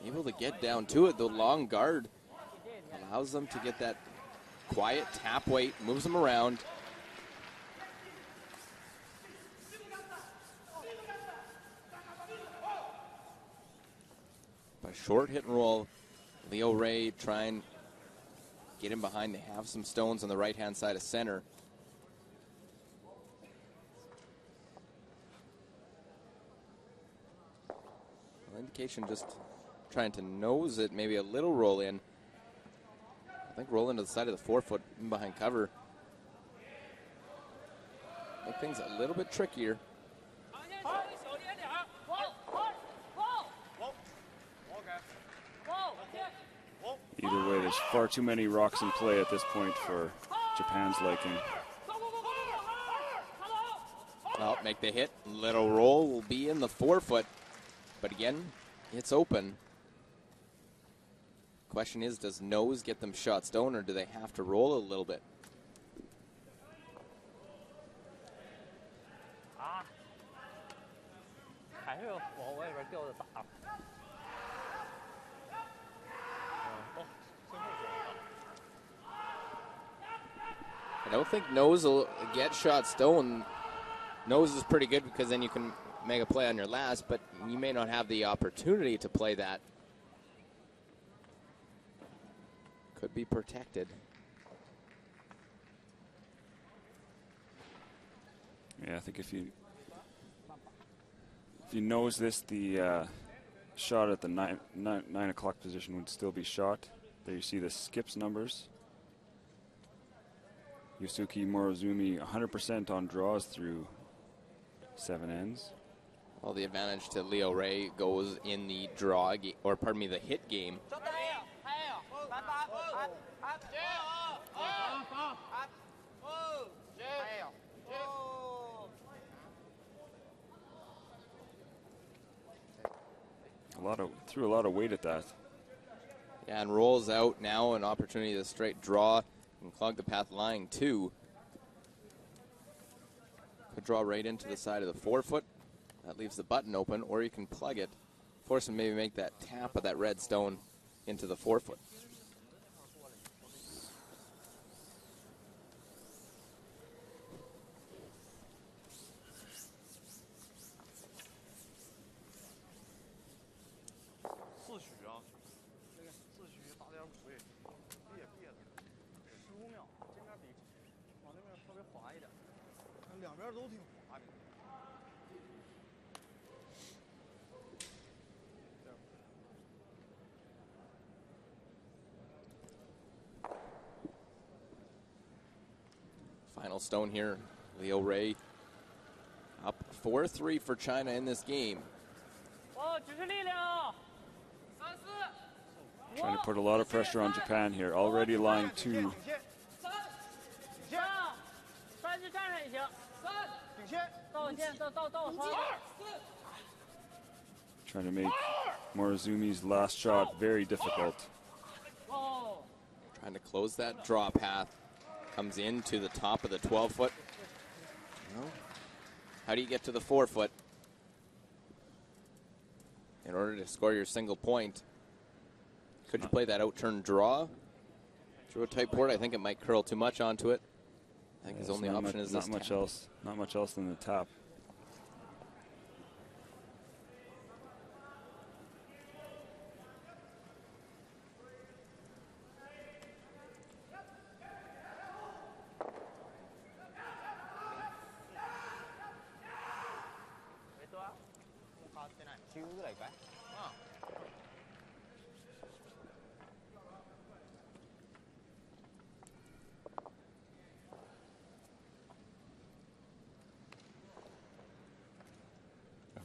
Able to get down to it. The long guard allows them to get that quiet tap weight, moves them around. By short hit and roll, Leo Ray trying get him behind. They have some stones on the right-hand side of center. Well, indication just trying to nose it, maybe a little roll in. I think roll into the side of the 4-foot behind cover. Make things a little bit trickier. far too many rocks in play at this point for Japan's liking. Well, make the hit. Little roll will be in the 4-foot. But again, it's open. Question is, does nose get them shot stone, or do they have to roll a little bit? I don't think nose will get shot stone. Nose is pretty good because then you can make a play on your last, but you may not have the opportunity to play that. Could be protected. Yeah, I think if you nose this, the shot at the 9 o'clock position would still be shot. There you see the skips numbers. Yusuke Morozumi 100% on draws through 7 ends. Well, the advantage to Leo Ray goes in the the hit game. Threw a lot of weight at that. Yeah, and rolls out now, an opportunity to straight draw and clog the path line 2. Could draw right into the side of the 4-foot. That leaves the button open, or you can plug it, force him maybe make that tap of that red stone into the 4-foot. Final stone here, Leo Ray up 4-3 for China in this game. Trying to put a lot of pressure on Japan here. Already line 2. Trying to make Morozumi's last shot very difficult. Trying to close that draw path. Comes into the top of the 12-foot. How do you get to the 4-foot? In order to score your single point, could you play that out-turn draw? Through a tight board, I think it might curl too much onto it. I think his only option is this tap. Not much else than the tap.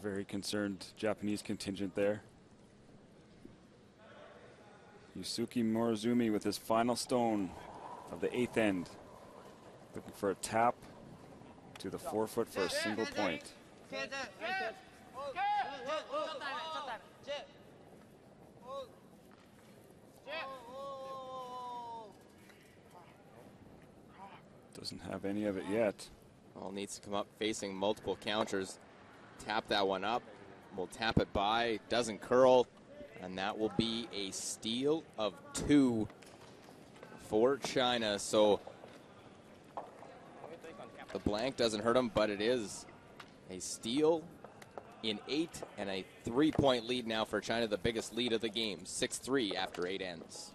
Very concerned Japanese contingent there. Yusuke Morozumi with his final stone of the 8th end. Looking for a tap to the 4-foot for a single point. Doesn't have any of it yet. Well, needs to come up facing multiple counters. Tap that one up. We'll tap it by. Doesn't curl. And that will be a steal of 2 for China. So the blank doesn't hurt them, but it is a steal in 8 and a 3-point lead now for China, the biggest lead of the game. 6-3 after 8 ends.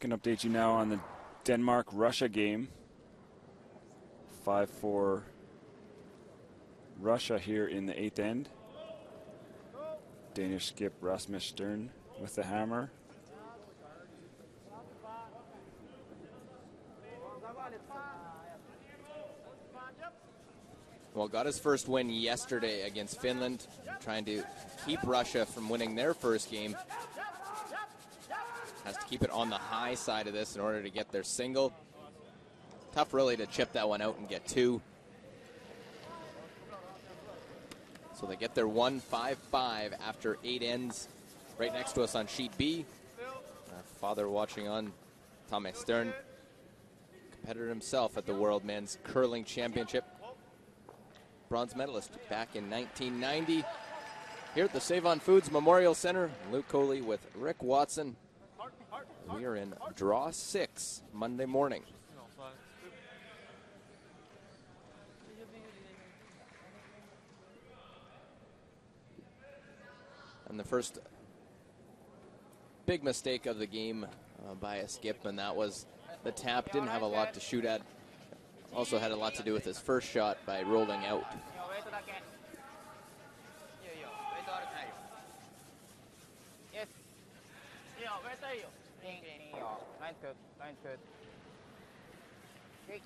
Can update you now on the Denmark-Russia game. 5-4 Russia here in the 8th end. Danish skip Rasmus Stern with the hammer. Well, got his first win yesterday against Finland, trying to keep Russia from winning their first game. Has to keep it on the high side of this in order to get their single. Tough really to chip that one out and get two. So they get their 1-5-5 after 8 ends. Right next to us on sheet B. Our father watching on, Thomas Stern, competitor himself at the World Men's Curling Championship. Bronze medalist back in 1990. Here at the Save On Foods Memorial Center, Luke Coley with Rick Watson. We are in draw 6 Monday morning. And the first big mistake of the game by a skip, and that was the tap. Didn't have a lot to shoot at. Also had a lot to do with his first shot by rolling out.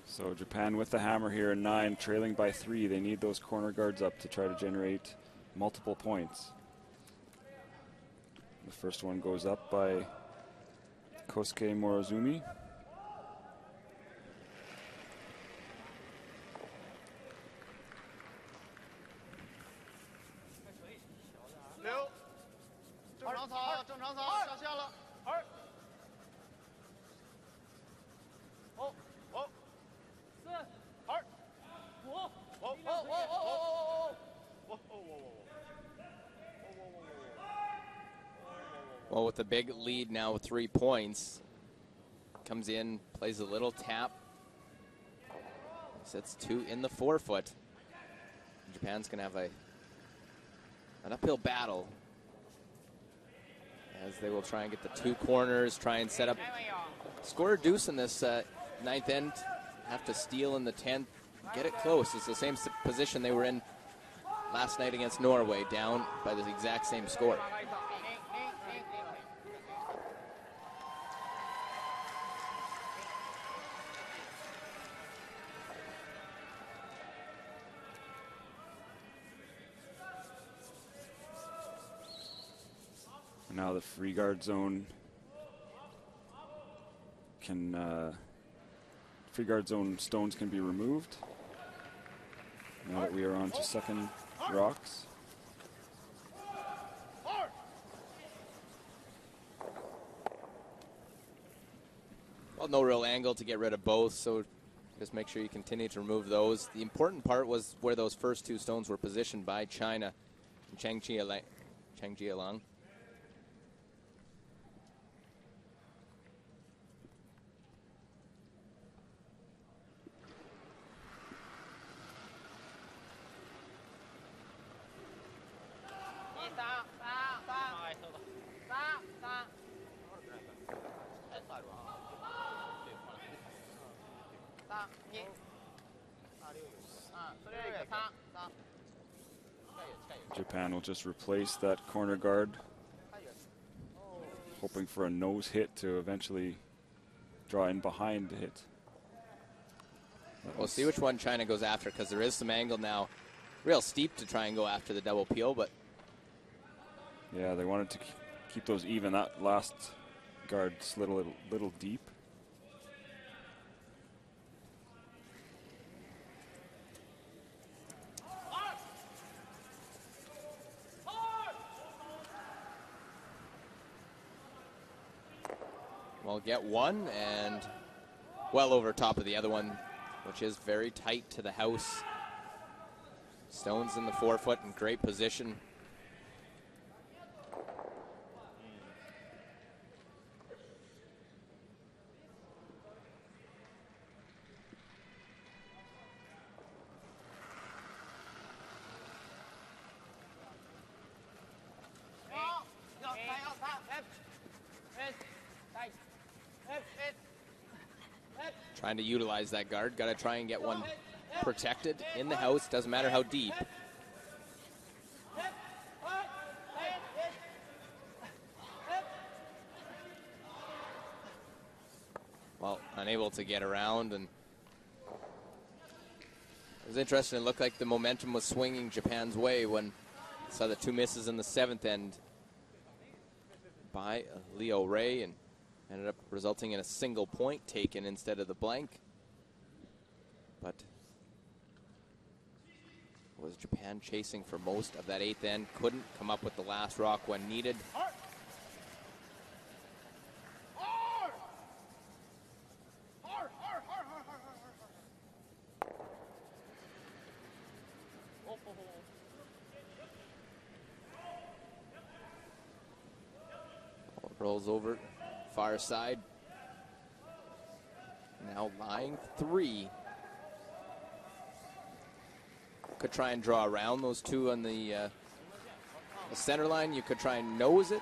So Japan with the hammer here in 9, trailing by 3. They need those corner guards up to try to generate multiple points. The first one goes up by Kosuke Morozumi. Well, with a big lead now with 3 points, comes in, plays a little tap, sets 2 in the forefoot. Japan's going to have an uphill battle as they will try and get the 2 corners, try and set up, score a deuce in this 9th end, have to steal in the 10th, get it close. It's the same position they were in last night against Norway, down by the exact same score. Now the free guard zone can free guard zone stones can be removed. Now that we are on to second rocks. Well, no real angle to get rid of both, so just make sure you continue to remove those. The important part was where those first 2 stones were positioned by China and Cheng Jielang. Japan will just replace that corner guard, hoping for a nose hit to eventually draw in behind the hit. We'll see which one China goes after, because there is some angle now. Real steep to try and go after the double peel, but... Yeah, they wanted to keep those even. That last guard slid a little deep. Well, get one, and well over top of the other one, which is very tight to the house. Stones in the forefoot in great position. Trying to utilize that guard. Got to try and get one protected in the house. Doesn't matter how deep. Well, unable to get around, and it was interesting. It looked like the momentum was swinging Japan's way when saw the two misses in the 7th end by Leo Ray, and ended up resulting in a single point taken instead of the blank. But was Japan chasing for most of that 8th end, couldn't come up with the last rock when needed. Rolls over, far side. Now line 3. Could try and draw around those two on the center line. You could try and nose it,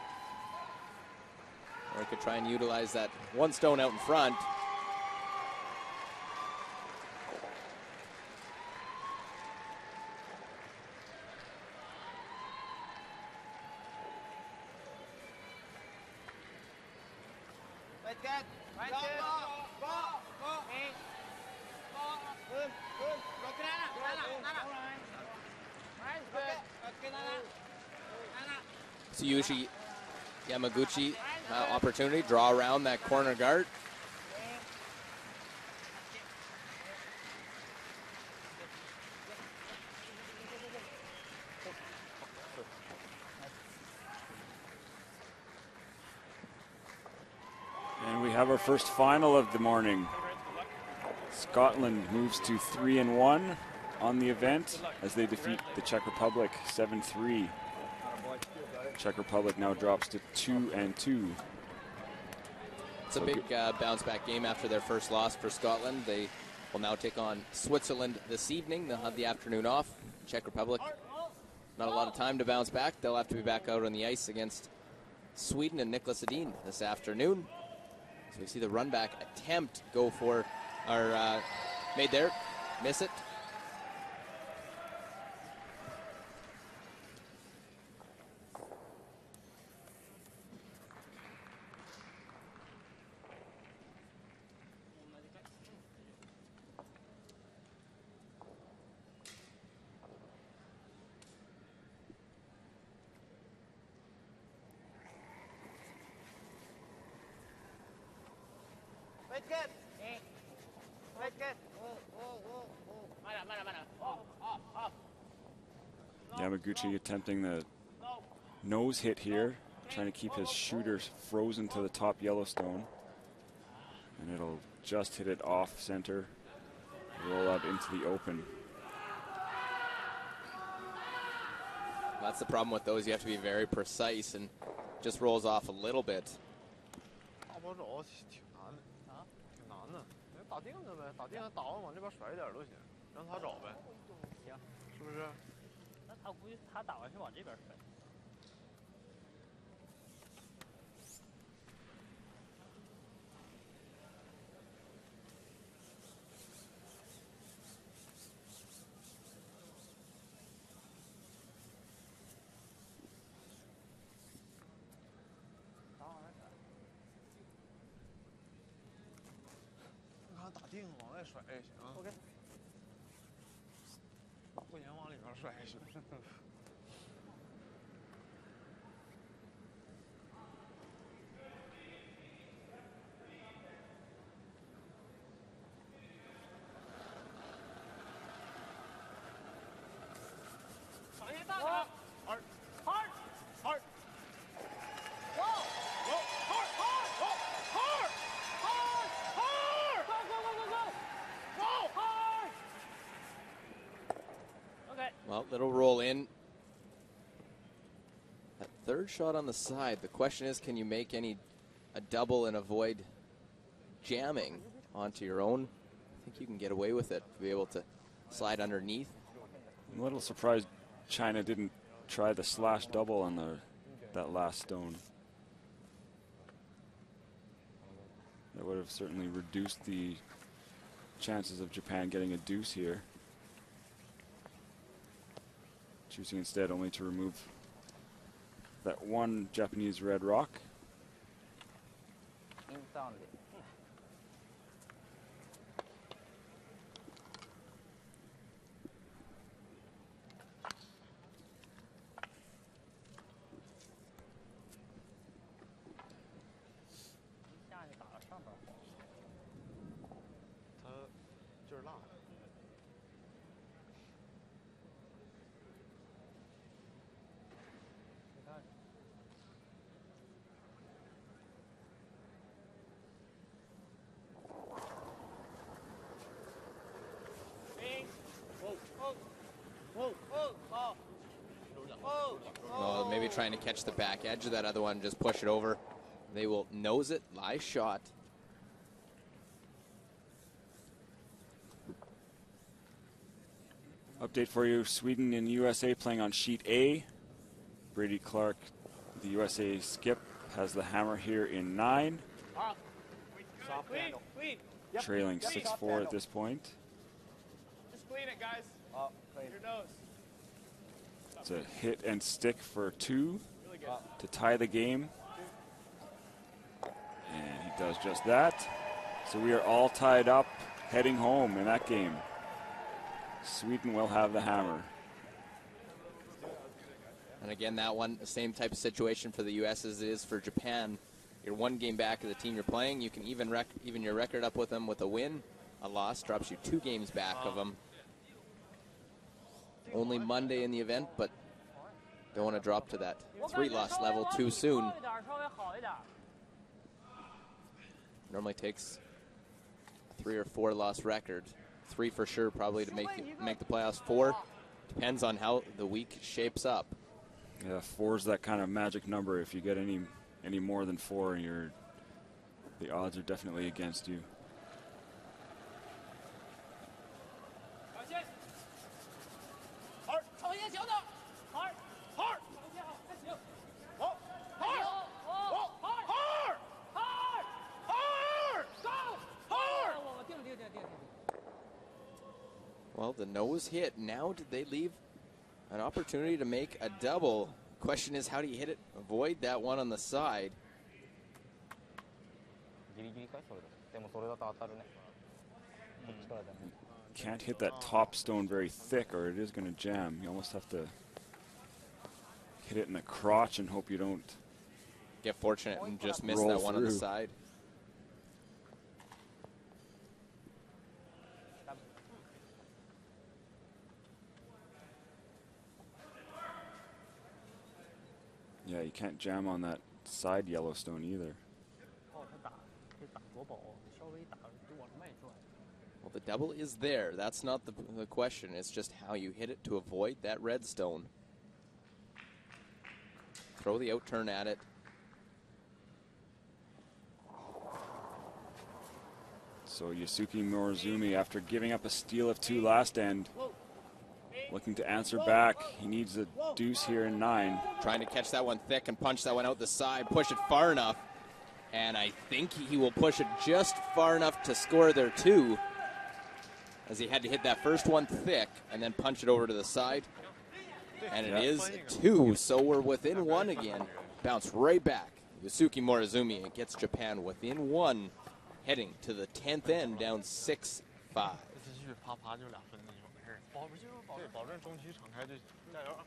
or you could try and utilize that one stone out in front. Tsuyushi Yamaguchi, opportunity, draw around that corner guard. And we have our first final of the morning. Scotland moves to 3-1 on the event as they defeat the Czech Republic 7-3. Czech Republic now drops to 2-2. It's a big bounce back game after their first loss for Scotland. They will now take on Switzerland this evening. They'll have the afternoon off. Czech Republic, not a lot of time to bounce back. They'll have to be back out on the ice against Sweden and Niklas Edin this afternoon. So we see the run back attempt go for our made there, miss it. Yamaguchi attempting the nose hit here, trying to keep his shooter frozen to the top Yellowstone. And it'll just hit it off center, roll out into the open. That's the problem with those. You have to be very precise, and just rolls off a little bit. 打钉子呗，打钉子打完往这边甩一点都行，让他找呗，行，是不是？那他估计他打完是往这边甩。打钉往外甩也行。OK。不行，往里边甩也行。上一大点。二。二。二。Go! Go! Hard! Hard! Go! Hard! Hard! Hard! Go! Go! Go! Go! Go! Go! Hard! Okay. Well, little roll in. That third shot on the side. The question is, can you make a double and avoid jamming onto your own? I think you can get away with it. Be able to slide underneath. I'm a little surprised China didn't try the slash double on that last stone. That would have certainly reduced the chances of Japan getting a deuce here. Choosing instead only to remove that one Japanese red rock. インターンで Well, maybe trying to catch the back edge of that other one, just push it over. They will nose it, live shot. Update for you, Sweden and USA playing on sheet A. Brady Clark, the USA skip, has the hammer here in 9. Trailing 6-4 at this point. Just clean it, guys. Your nose. It's a hit and stick for 2 Really good. to tie the game. And he does just that. So we are all tied up, heading home in that game. Sweden will have the hammer. And again, that one, the same type of situation for the U.S. as it is for Japan. You're one game back of the team you're playing. You can even your record up with them with a win. A loss drops you 2 games back of them. Only Monday in the event, but don't want to drop to that 3-loss level too soon. Normally takes a 3 or 4 loss record. 3 for sure probably to make the playoffs. 4 depends on how the week shapes up. Yeah, 4 is that kind of magic number. If you get any more than 4, the odds are definitely against you. Well, the nose hit. Now did they leave an opportunity to make a double? Question is, how do you hit it? Avoid that one on the side. Can't hit that top stone very thick or it is going to jam. You almost have to hit it in the crotch and hope you don't get fortunate and just miss roll that one on the through. side. Yeah, you can't jam on that side Yellowstone either. Well, the double is there. That's not the question. It's just how you hit it to avoid that red stone. Throw the out turn at it. So Yusuke Morozumi, after giving up a steal of 2 last end, looking to answer back. He needs a deuce here in 9. Trying to catch that one thick and punch that one out the side. Push it far enough. And I think he will push it just far enough to score there too, as he had to hit that first one thick and then punch it over to the side. And it is 2, so we're within 1 again. Bounce right back. Yusuke Morozumi gets Japan within 1, heading to the 10th end, down 6-5. 保证中期敞开就加油。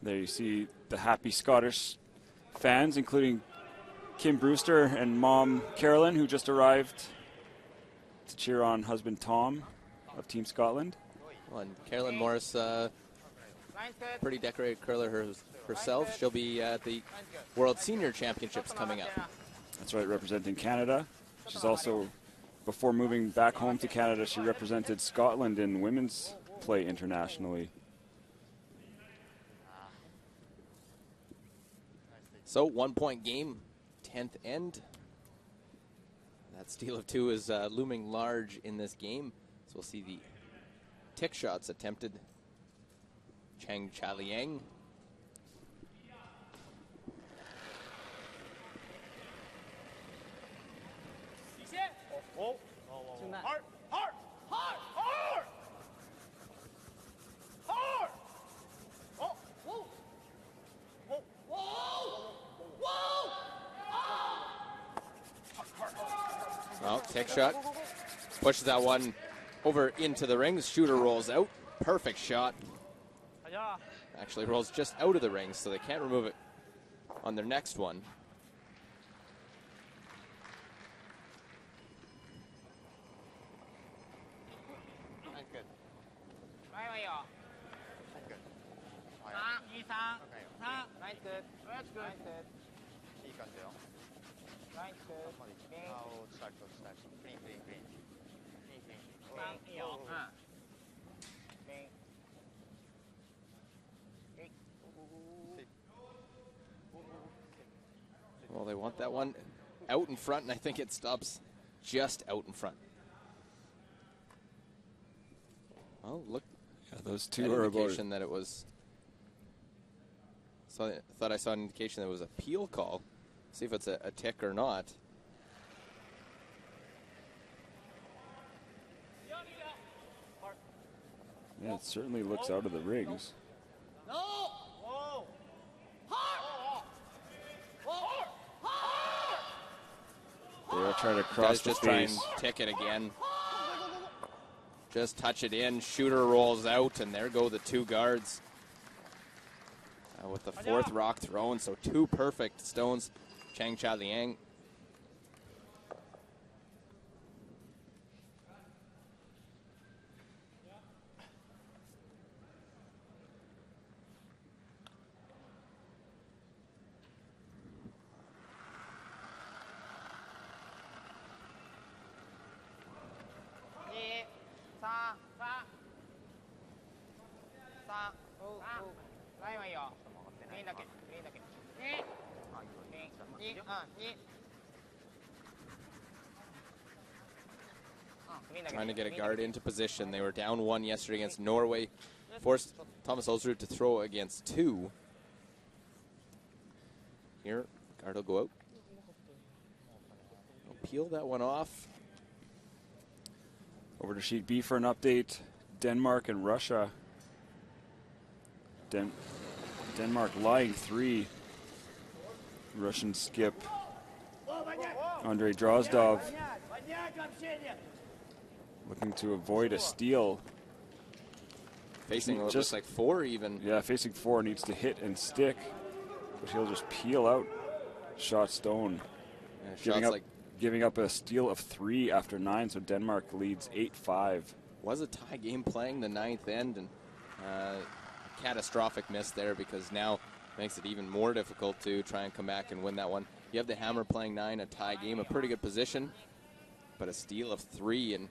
There you see the happy Scottish fans, including Kim Brewster and mom Carolyn, who just arrived to cheer on husband Tom of Team Scotland. Well, and Carolyn Morris, pretty decorated curler herself. She'll be at the World Senior Championships coming up. That's right, representing Canada. She's also, before moving back home to Canada, she represented Scotland in women's play internationally. So 1 point game, 10th end. That steal of 2 is looming large in this game. So we'll see the tick shots attempted. Chang Cha-Liang. Hard, hard, hard, hard! Hard! Oh, whoa! Whoa! Whoa! Whoa! Well, tick shot. Pushes that one over into the rings. Shooter rolls out. Perfect shot. Actually rolls just out of the rings, so they can't remove it on their next one. Well, they want that one out in front, and I think it stops just out in front. Well, look. Yeah, those two are indication that it was. So I thought I saw an indication that it was a peel call. See if it's a tick or not. Yeah, it certainly looks out of the rings. No! Whoa! Hard! Hard! Hard! They're trying to cross Guys the just try and face. tick it again. Just touch it in. Shooter rolls out, and there go the two guards. With the fourth rock thrown, so 2 perfect stones. Chang Cha-Liang. Trying to get a guard into position. They were down 1 yesterday against Norway. Forced Thomas Olsrud to throw against 2. Here, guard will go out. He'll peel that one off. Over to sheet B for an update. Denmark and Russia. Denmark lying 3. Russian skip Andrei Drozdov looking to avoid a steal. Facing just like 4 even. Yeah, facing 4, needs to hit and stick, but he'll just peel out shot stone. Yeah, giving up a steal of 3 after 9, so Denmark leads 8-5. Was a tie game playing the 9th end, and catastrophic miss there because now makes it even more difficult to try and come back and win that one. You have the Hammer playing 9, a tie game, a pretty good position, but a steal of 3, and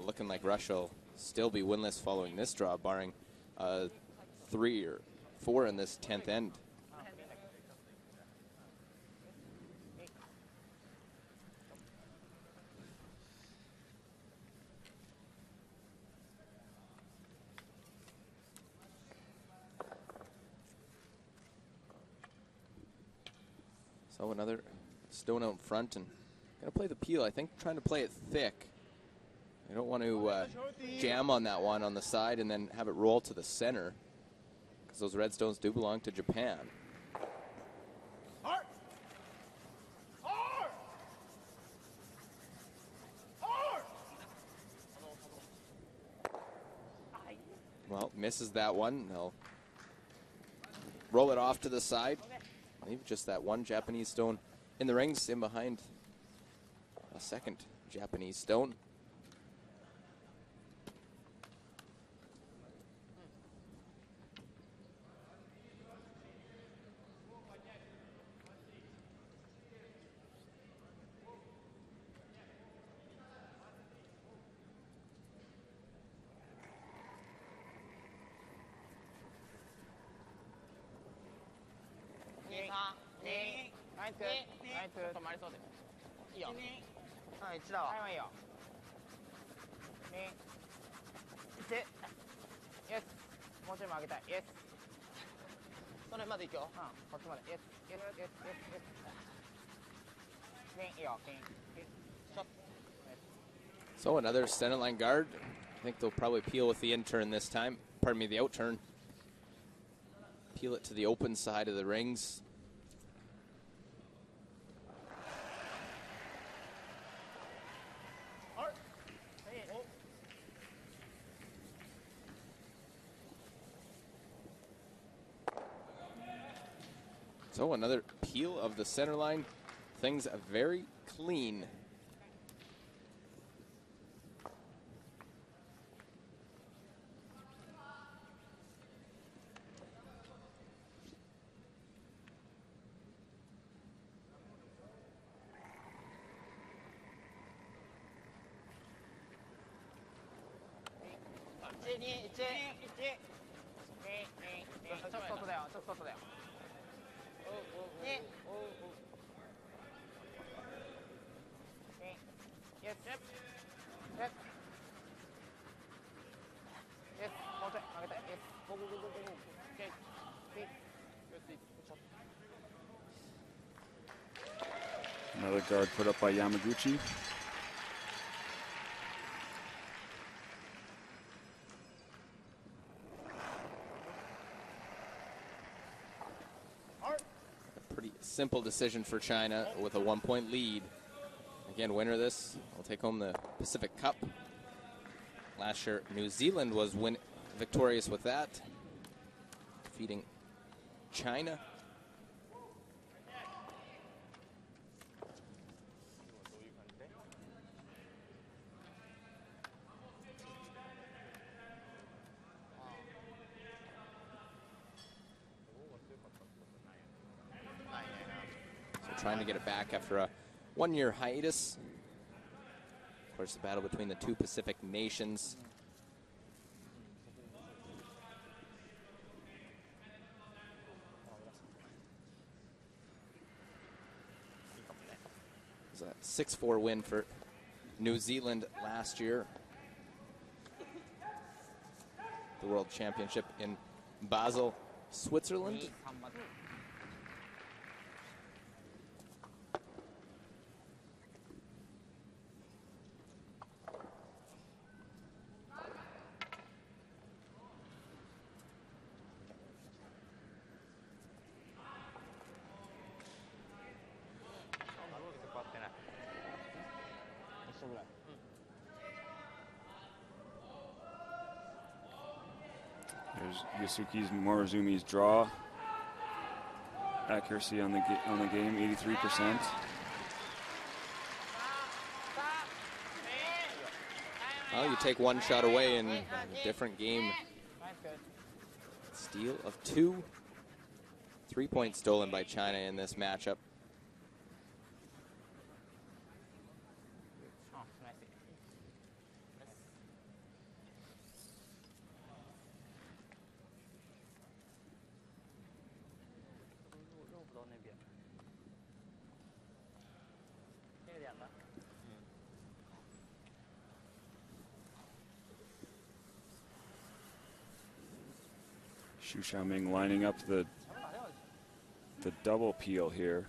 looking like Russia will still be winless following this draw, barring 3 or 4 in this 10th end. So another stone out front, and gonna play the peel. I think trying to play it thick. You don't want to jam on that one on the side and then have it roll to the center, because those red stones do belong to Japan. Hard! Hard! Hard! Well, misses that one. They'll roll it off to the side. Leave just that one Japanese stone in the rings, in behind a second Japanese stone. So another center line guard. I think they'll probably peel with the in-turn this time. Pardon me, the out-turn. Peel it to the open side of the rings. So another peel of the center line. Things are very clean. Another guard put up by Yamaguchi. A pretty simple decision for China with a 1-point lead. Again, winner of this will take home the Pacific Cup. Last year, New Zealand was victorious with that, defeating China. Trying to get it back after a one-year hiatus. Of course, the battle between the two Pacific nations. It was a 6-4 win for New Zealand last year. The World Championship in Basel, Switzerland. There's Yasuki Morizumi's draw accuracy on the game, 83%. Well, you take one shot away in a different game. Steal of 2. 3 points stolen by China in this matchup. Xu Xiaoming lining up the double peel here.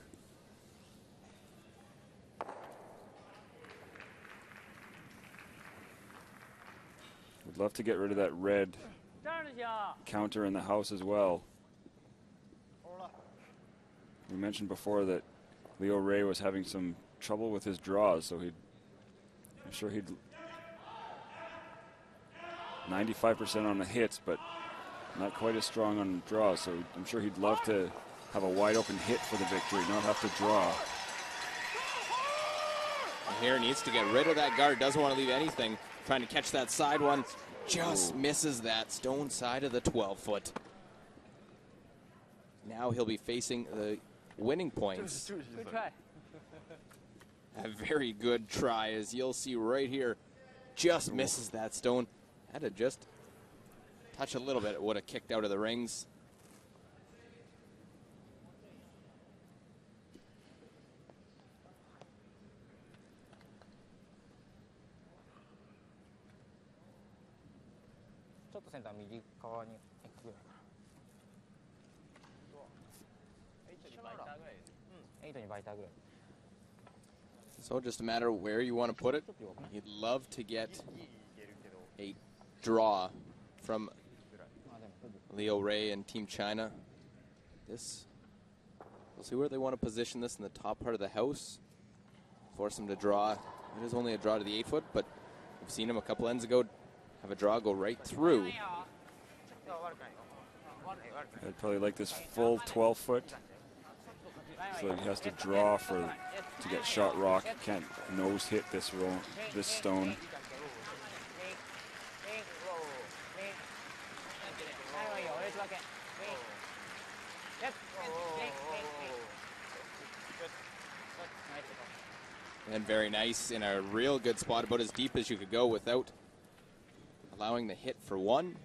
Would love to get rid of that red counter in the house as well. We mentioned before that Leo Ray was having some trouble with his draws, so I'm sure he'd 95% on the hits, but Not quite as strong on draws, so I'm sure he'd love to have a wide open hit for the victory, not have to draw. And here needs to get rid of that guard, doesn't want to leave anything. Trying to catch that side one, just misses that stone side of the 12-foot. Now he'll be facing the winning points. Good try. A very good try, as you'll see right here. Just misses that stone. Had to just touch a little bit. It would have kicked out of the rings. So just a matter of where you want to put it. You'd love to get a draw from Leo Ray and Team China. We'll see where they want to position this in the top part of the house. Force them to draw. It is only a draw to the 8-foot, but we've seen him a couple ends ago have a draw go right through. I'd probably like this full 12-foot. So he has to draw to get shot rock. Can't nose hit this stone. And very nice in a real good spot, about as deep as you could go without allowing the hit for one.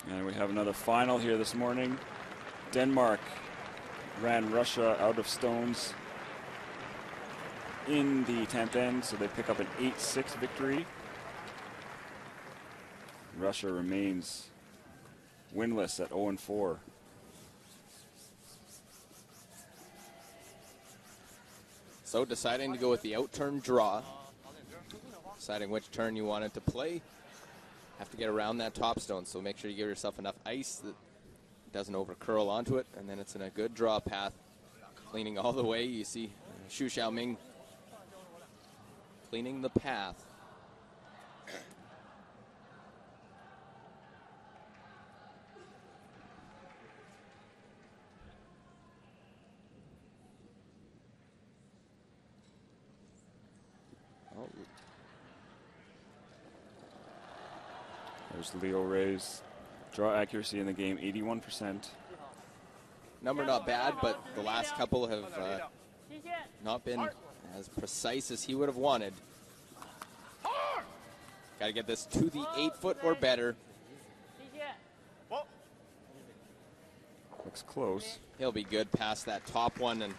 And we have another final here this morning. Denmark ran Russia out of stones in the 10th end, so they pick up an 8-6 victory. Russia remains winless at 0-4. So deciding to go with the out-turn draw, deciding which turn you wanted to play. Have to get around that top stone, so make sure you give yourself enough ice that it doesn't over curl onto it, and then it's in a good draw path, cleaning all the way. You see Xu Xiaoming cleaning the path. There's Leo Ray's draw accuracy in the game, 81%. Number not bad, but the last couple have not been as precise as he would have wanted. Got to get this to the 8-foot or better. Looks close. He'll be good past that top one, and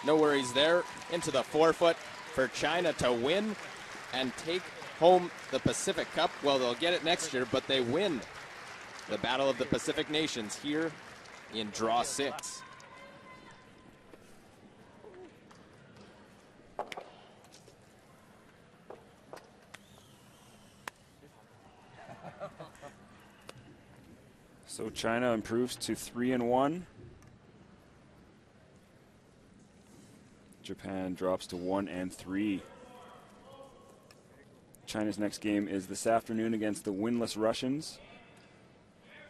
no worries there. Into the 4-foot for China to win and take home the Pacific Cup. Well, they'll get it next year, but they win the Battle of the Pacific Nations here in draw 6. So China improves to 3-1. Japan drops to 1-3. China's next game is this afternoon against the winless Russians.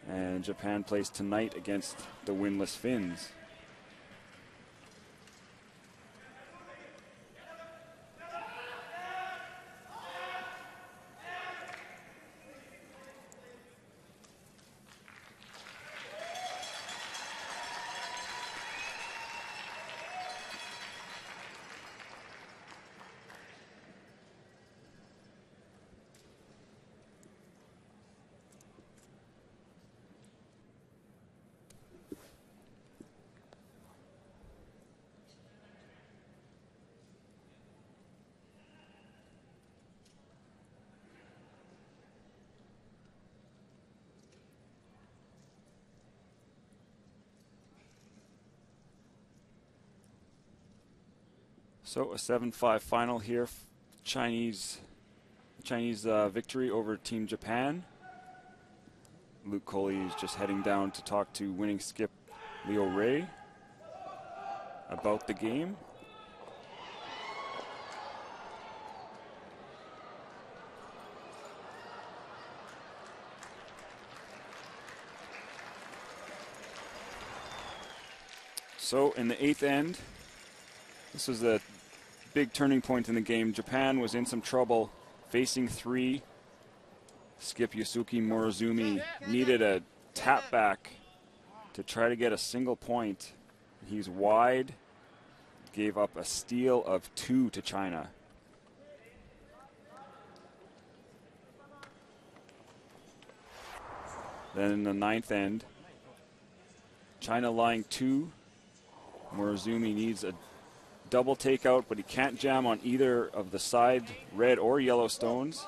And Japan plays tonight against the winless Finns. So a 7-5 final here. Chinese victory over Team Japan. Luke Coley is just heading down to talk to winning skip Leo Ray about the game. So in the 8th end, this was a big turning point in the game. Japan was in some trouble, facing 3. Skip Yusuke Morozumi needed a tap back to try to get a single point. He's wide, gave up a steal of 2 to China. Then in the 9th end, China lying 2. Morozumi needs a double takeout, but he can't jam on either of the side red or yellow stones.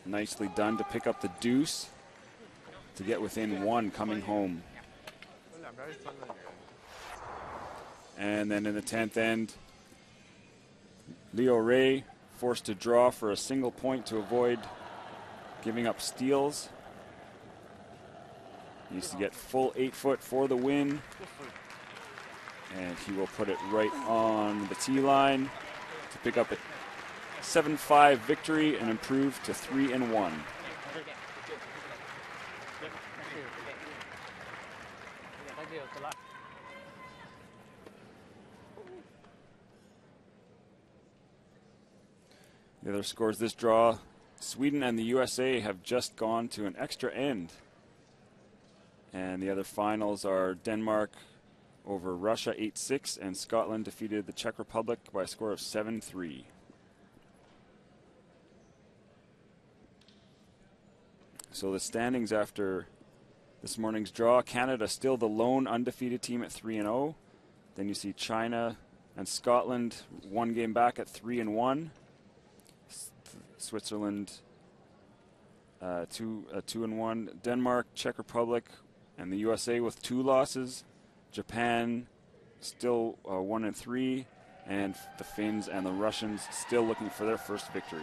Nicely done to pick up the deuce to get within 1 coming home. And then in the 10th end, Leo Ray forced to draw for a single point to avoid giving up steals. Needs to get full 8-foot for the win. And he will put it right on the tee line to pick up a 7-5 victory and improve to 3-1. The other scores this draw, Sweden and the USA have just gone to an extra end. And the other finals are Denmark over Russia 8-6, and Scotland defeated the Czech Republic by a score of 7-3. So the standings after this morning's draw, Canada still the lone undefeated team at 3-0. Then you see China and Scotland 1 game back at 3-1. Switzerland 2-1. Denmark, Czech Republic, and the USA with 2 losses. Japan still 1-3, and the Finns and the Russians still looking for their first victory.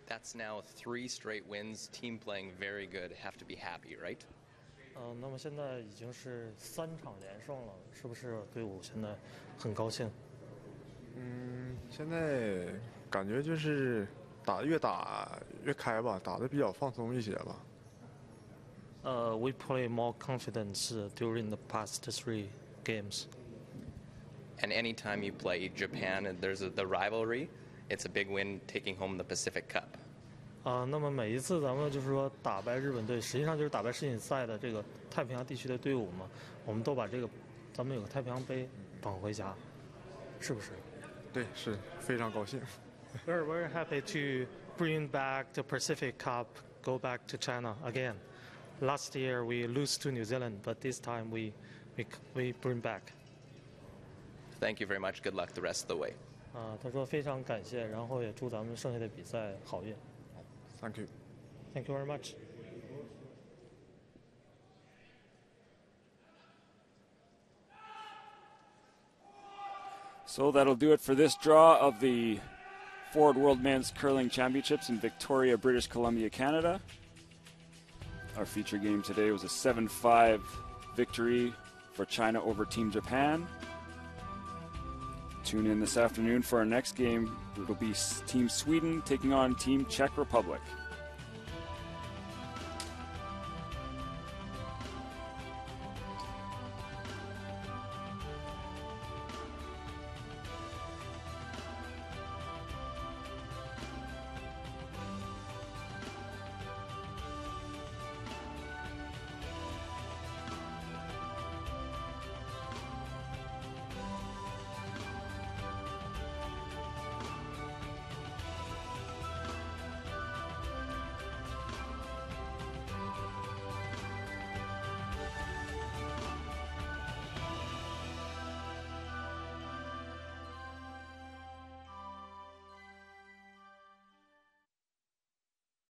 That's now 3 straight wins. Team playing very good. Have to be happy, right? 那么现在已经是3场连胜了，是不是队伍现在很高兴？现在感觉就是越打越开吧，打得比较放松一些吧。We play more confidence during the past 3 games. And anytime you play Japan and there's the rivalry, it's a big win taking home the Pacific Cup. 那么每一次咱们就是说打败日本队，实际上就是打败世锦赛的这个太平洋地区的队伍嘛，我们都把这个咱们有个太平洋杯捧回家，是不是？对，是非常高兴。We're very happy to bring back the Pacific Cup, go back to China again. Last year we lose to New Zealand, but this time we bring back. Thank you very much. Good luck the rest of the way. 他说非常感谢，然后也祝咱们剩下的比赛好运。Thank you. Thank you very much. So that'll do it for this draw of the Ford World Men's Curling Championships in Victoria, British Columbia, Canada. Our feature game today was a 7-5 victory for China over Team Japan. Tune in this afternoon for our next game. It'll be Team Sweden taking on Team Czech Republic.